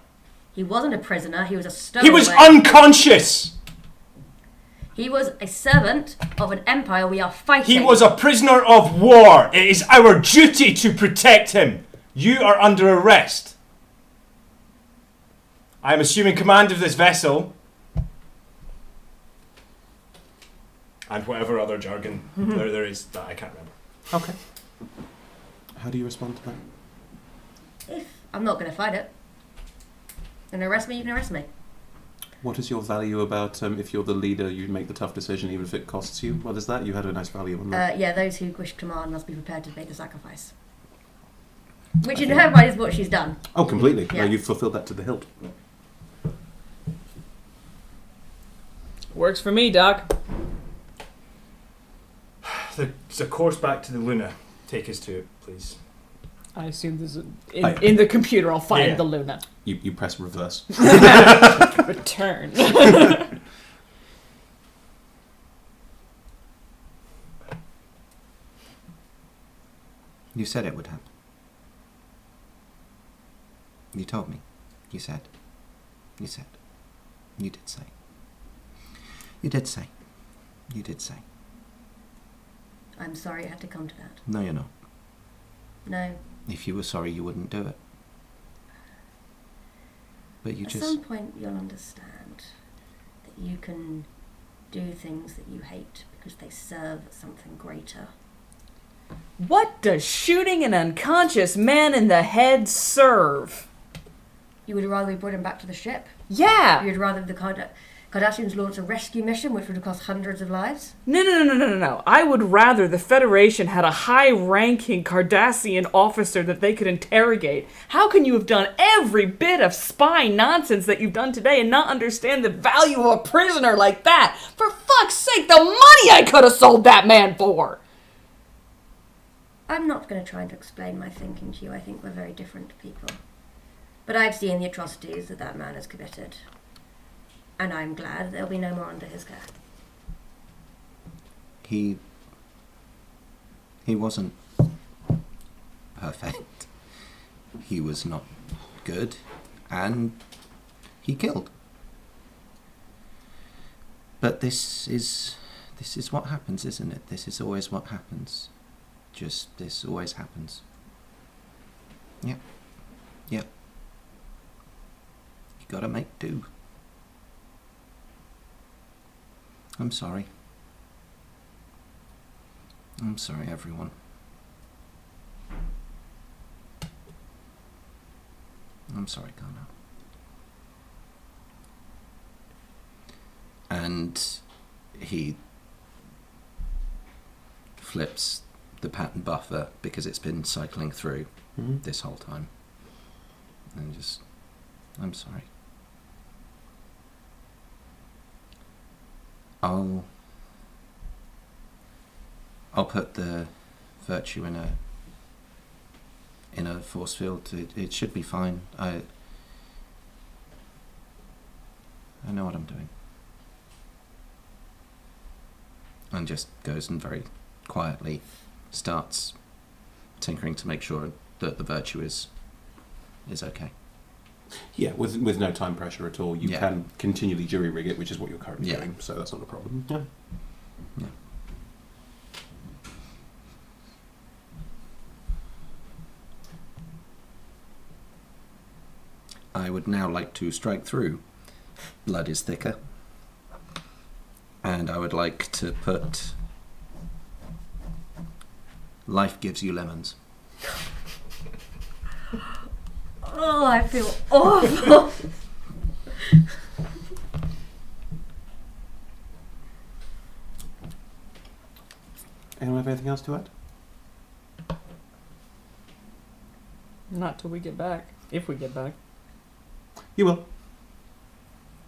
He wasn't a prisoner. He was a stowaway. He was unconscious. He was a servant of an empire we are fighting. He was a prisoner of war. It is our duty to protect him. You are under arrest. I am assuming command of this vessel. And whatever other jargon there is that I can't remember. Okay. How do you respond to that? If I'm not going to fight it. You're going to arrest me, you can arrest me. What is your value about if you're the leader, you make the tough decision even if it costs you? What is that? You had a nice value on that. Yeah, those who wish command must be prepared to make the sacrifice. Which in her mind is what she's done. Oh, completely. Yeah. No, you've fulfilled that to the hilt. Works for me, Doc. There's a course back to the Luna. Take us to it, please. I assume there's in the computer. I'll find Yeah. the Luna. You press reverse. Return. You said it would happen. You told me. You said. You said. You did say. You did say. You did say. I'm sorry it had to come to that. No, you're not. No. If you were sorry, you wouldn't do it. But you At just... some point you'll understand that you can do things that you hate because they serve something greater. What does shooting an unconscious man in the head serve? You would rather we brought him back to the ship? Yeah. You'd rather the Cardassians launch a rescue mission which would have cost hundreds of lives? No. I would rather the Federation had a high-ranking Cardassian officer that they could interrogate. How can you have done every bit of spy nonsense that you've done today and not understand the value of a prisoner like that? For fuck's sake, the money I could have sold that man for! I'm not going to try and explain my thinking to you. I think we're very different people. But I've seen the atrocities that that man has committed. And I'm glad there'll be no more under his care. He wasn't perfect. He was not good. And he killed. But this is what happens, isn't it? This is always what happens. This always happens. Yep. You gotta make do. I'm sorry. I'm sorry, everyone. I'm sorry, Ghana. And he flips the pattern buffer because it's been cycling through this whole time. And I'm sorry. I'll put the virtue in a force field. It should be fine. I know what I'm doing. And just goes and very quietly starts tinkering to make sure that the virtue is okay. Yeah, with no time pressure at all. You can continually jury rig it, which is what you're currently doing, so that's not a problem. Yeah. I would now like to strike through Blood is Thicker. And I would like to put Life Gives You Lemons. Oh, I feel awful. Anyone have anything else to add? Not till we get back. If we get back. You will.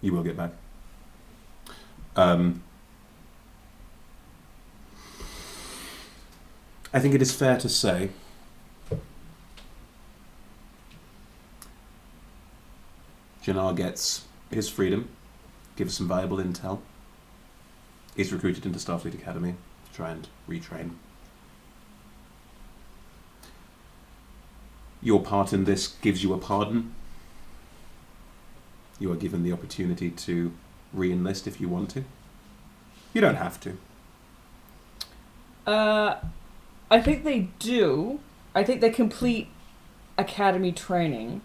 You will get back. I think it is fair to say Jannar gets his freedom, gives some valuable intel, is recruited into Starfleet Academy to try and retrain. Your part in this gives you a pardon. You are given the opportunity to re-enlist if you want to. You don't have to. I think they do. I think they complete academy training,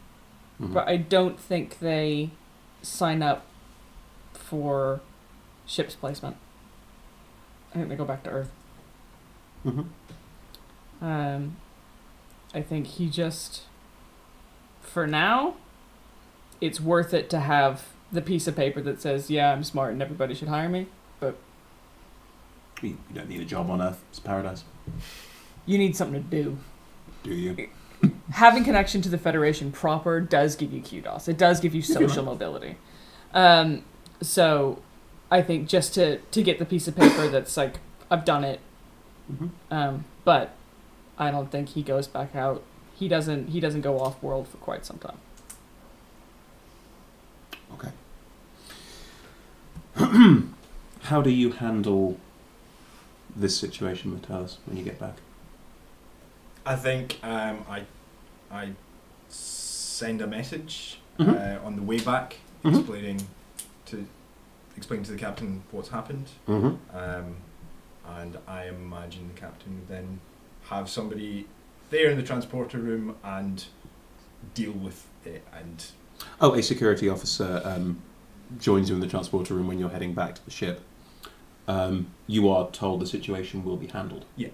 but I don't think they sign up for ship's placement. I think they go back to Earth. I think he just, for now, it's worth it to have the piece of paper that says, yeah, I'm smart and everybody should hire me, but... You don't need a job on Earth. It's paradise. You need something to do. Do you? having connection to the Federation proper does give you kudos. It does give you social mobility. So I think just to get the piece of paper that's like, I've done it. But I don't think he goes back out. He doesn't go off world for quite some time. Okay. How do you handle this situation with Talis when you get back? I think I send a message on the way back, explaining to the captain what's happened, and I imagine the captain would then have somebody there in the transporter room and deal with it. And a security officer joins you in the transporter room when you're heading back to the ship. You are told the situation will be handled. Yeah,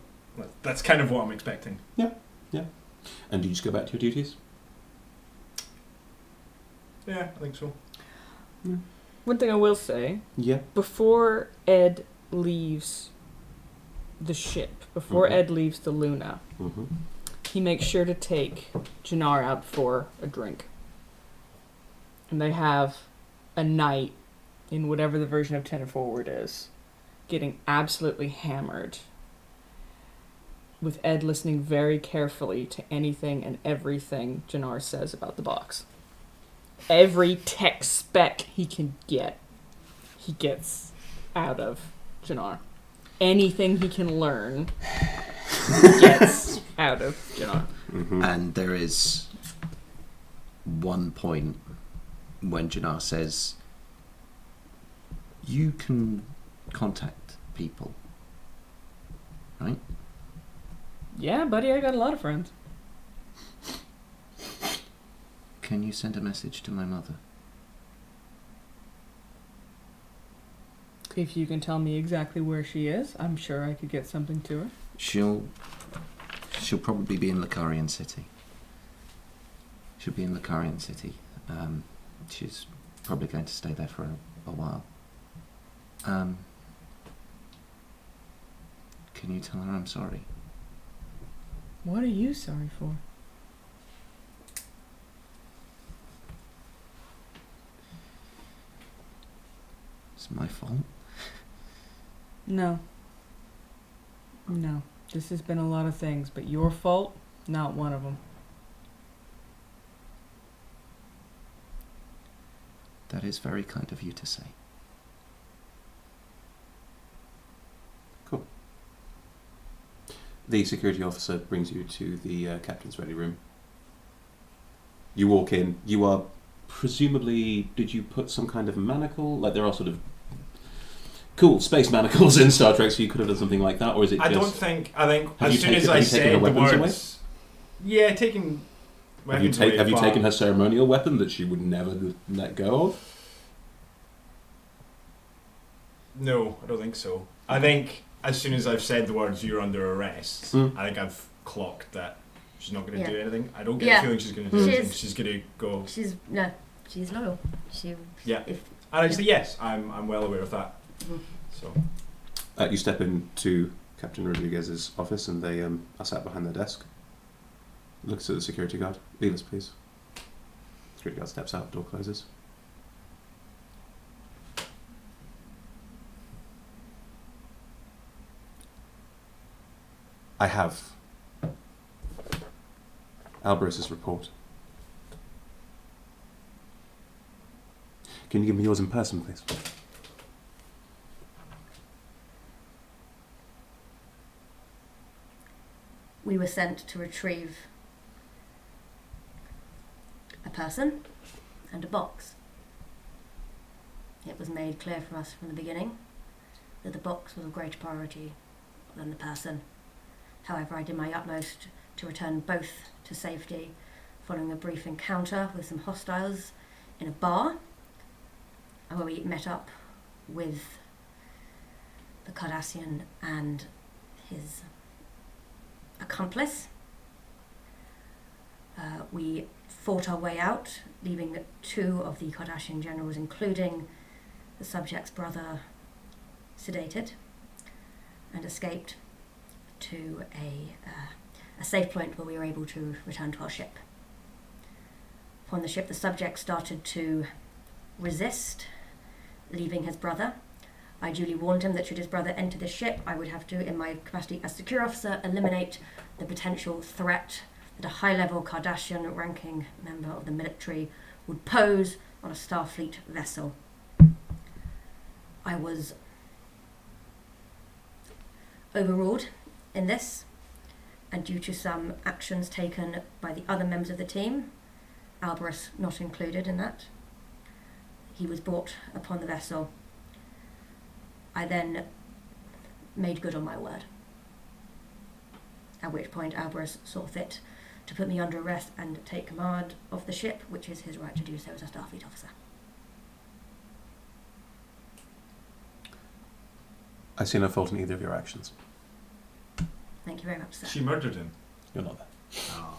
that's kind of what I'm expecting. Yeah. And do you just go back to your duties? Yeah, I think so. Yeah. One thing I will say, before Ed leaves the ship, before Ed leaves the Luna, he makes sure to take Jannar out for a drink. And they have a night in whatever the version of 10 Forward is, getting absolutely hammered, with Ed listening very carefully to anything and everything Jannar says about the box. Every tech spec he can get, he gets out of Jannar. Anything he can learn, he gets out of Jannar. And there is one point when Jannar says, you can contact people, right? Yeah, buddy, I got a lot of friends. Can you send a message to my mother? If you can tell me exactly where she is, I'm sure I could get something to her. She'll probably be in Lacarian City. She'll be in Lacarian City. She's probably going to stay there for a while. Can you tell her I'm sorry? What are you sorry for? It's my fault. No. This has been a lot of things, but your fault, not one of them. That is very kind of you to say. Cool. The security officer brings you to the captain's ready room. You walk in. You are presumably... Did you put some kind of manacle? Like there are sort of cool space manacles in Star Trek, so you could have done something like that, or is it just... I think as soon as I said the words... Yeah, taking weapons away. Have you taken her ceremonial weapon that she would never let go of? No, I don't think so. I think as soon as I've said the words, you're under arrest, I think I've clocked that she's not going to do anything. I don't get the feeling she's going to do anything. She's going to go... She's loyal. And I say yes, I'm well aware of that. So, you step into Captain Rodriguez's office and they are sat behind their desk. Looks at the security guard. Leave us, please. Security guard steps out, door closes. I have Alvarez's report. Can you give me yours in person, please? We were sent to retrieve a person and a box. It was made clear for us from the beginning that the box was of greater priority than the person. However, I did my utmost to return both to safety following a brief encounter with some hostiles in a bar, where we met up with the Cardassian and his accomplice. We fought our way out, leaving 2 of the Cardassian generals, including the subject's brother, sedated, and escaped to a safe point where we were able to return to our ship. Upon the ship, the subject started to resist leaving his brother. I duly warned him that should his brother enter the ship, I would have to, in my capacity as secure officer, eliminate the potential threat that a high-level Cardassian ranking member of the military would pose on a Starfleet vessel. I was overruled in this, and due to some actions taken by the other members of the team, Alberus not included in that, he was brought upon the vessel. I then made good on my word, at which point Alberus saw fit to put me under arrest and take command of the ship, which is his right to do so as a Starfleet officer. I see no fault in either of your actions. Thank you very much, sir. She murdered him. You're not there. Oh.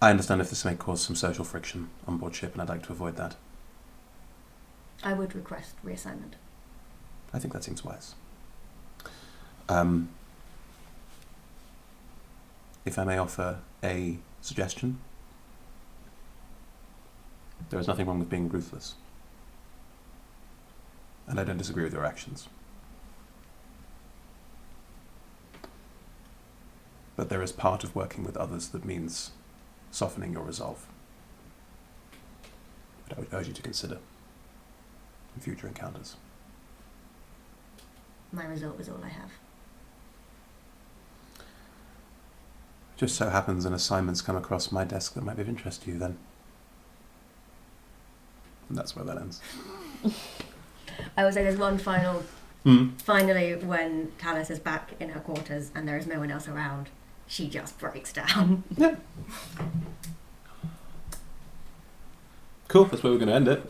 I understand if this may cause some social friction on board ship, and I'd like to avoid that. I would request reassignment. I think that seems wise. If I may offer a suggestion, there is nothing wrong with being ruthless. And I don't disagree with your actions. But there is part of working with others that means softening your resolve. But I would urge you to consider in future encounters. My resolve is all I have. Just so happens an assignment's come across my desk that might be of interest to you then. And that's where that ends. I would say there's one final... Finally, when Talis is back in her quarters and there is no one else around, she just breaks down. Yeah. Cool, that's where we're going to end it.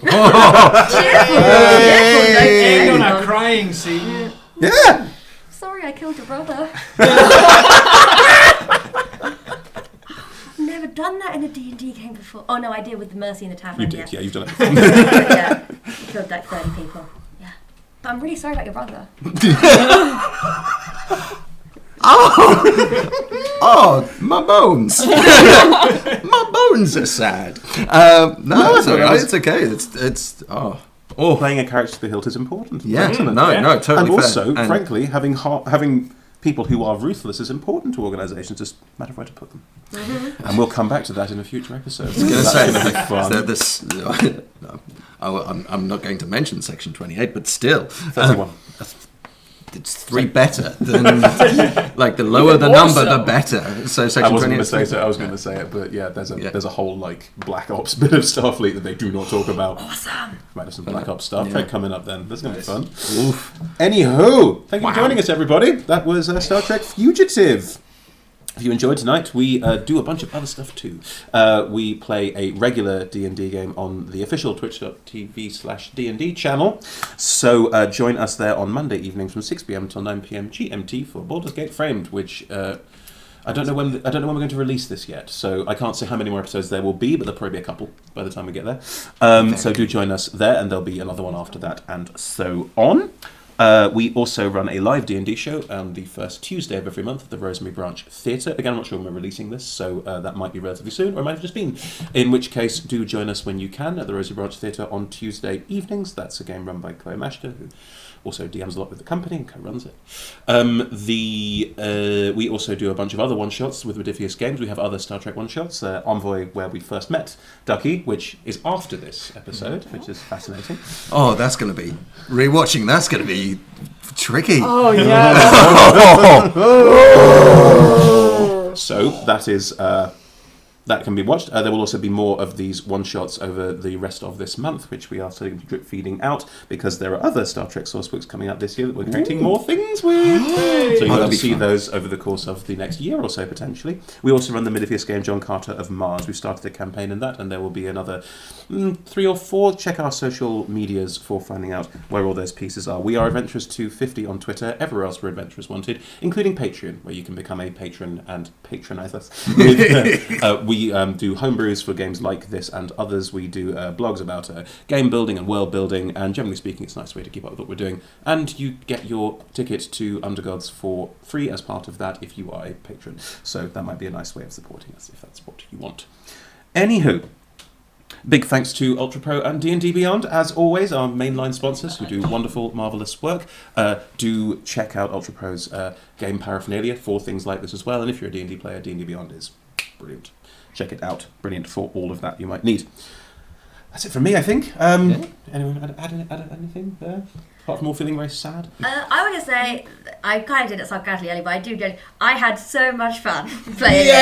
End on a crying scene. Yeah! Sorry, I killed your brother. Never done that in a D&D game before. Oh no, I did with the Mercy in the Tavern. You did, yeah, you've done it. Yeah, killed like 30 people. Yeah. But I'm really sorry about your brother. Oh, my bones. My bones are sad. No, it's alright. It's okay. It's Playing a character to the hilt is important. yeah. Excellent. No, totally And fair. also, frankly, having people who are ruthless is important to organisations. Just a matter of where to put them. Mm-hmm. And we'll come back to that in a future episode. I was going to That's say gonna be fun. I'm not going to mention Section 28, but still, 31. it's 3 better than like the lower the number, the better. So I Section wasn't 28. going to say so. I was going to say it, but yeah, there's a whole like Black Ops bit of Starfleet that they do not talk about. Awesome. Might have some Black Ops Star Yeah. Trek coming up then. That's going to be fun. Oof. Anywho, thank you Wow. for joining us, everybody. That was Star Trek Fugitive. If you enjoyed tonight, we do a bunch of other stuff too. We play a regular D&D game on the official twitch.tv/D&D channel. So join us there on Monday evenings from 6 p.m. till 9 p.m. GMT for Baldur's Gate Framed, which I don't know when we're going to release this yet. So I can't say how many more episodes there will be, but there'll probably be a couple by the time we get there. So do join us there, and there'll be another one after that, and so on. We also run a live D&D show on the first Tuesday of every month at the Rosemary Branch Theatre. Again, I'm not sure when we're releasing this, so that might be relatively soon, or it might have just been. In which case, do join us when you can at the Rosemary Branch Theatre on Tuesday evenings. That's a game run by Chloe Mashter, who also DMs a lot with the company and co-runs it. We also do a bunch of other one-shots with Ridiculous Games. We have other Star Trek one-shots. Envoy, where we first met Ducky, which is after this episode, which is fascinating. Oh, that's going to be rewatching. That's going to be tricky. Oh, yeah. So that is that can be watched. There will also be more of these one-shots over the rest of this month, which we are starting to drip feeding out, because there are other Star Trek sourcebooks coming out this year that we're creating more things with. So you'll that'd be see fun. those over the course of the next year or so, potentially. We also run the Midifius game John Carter of Mars. We started a campaign in that, and there will be another 3 or 4. Check our social medias for finding out where all those pieces are. We are Adventurers250 on Twitter. Everywhere else we're Adventurers Wanted, including Patreon, where you can become a patron and patronise us we do homebrews for games like this and others. We do blogs about game building and world building, and generally speaking, it's a nice way to keep up with what we're doing. And you get your ticket to Undergods for free as part of that if you are a patron. So that might be a nice way of supporting us if that's what you want. Anywho, big thanks to Ultra Pro and D&D Beyond, as always, our mainline sponsors who do wonderful, marvellous work. Do check out Ultra Pro's game paraphernalia for things like this as well. And if you're a D&D player, D&D Beyond is brilliant. Check it out. Brilliant for all of that you might need. That's it from me, I think. Anyone add anything there? Apart from all feeling very sad? I want to say, I kind of did it sarcastically earlier, but I had so much fun playing Yay!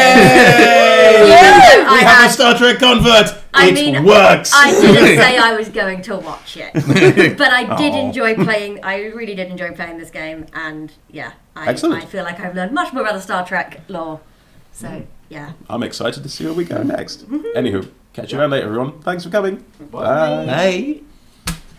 it. We have a Star Trek convert! It works! I didn't say I was going to watch it. But I did enjoy playing, I really did enjoy playing this game, and yeah, I feel like I've learned much more about the Star Trek lore. So, yeah. I'm excited to see where we go next. Anywho, catch you around later, everyone. Thanks for coming. Bye. Hey.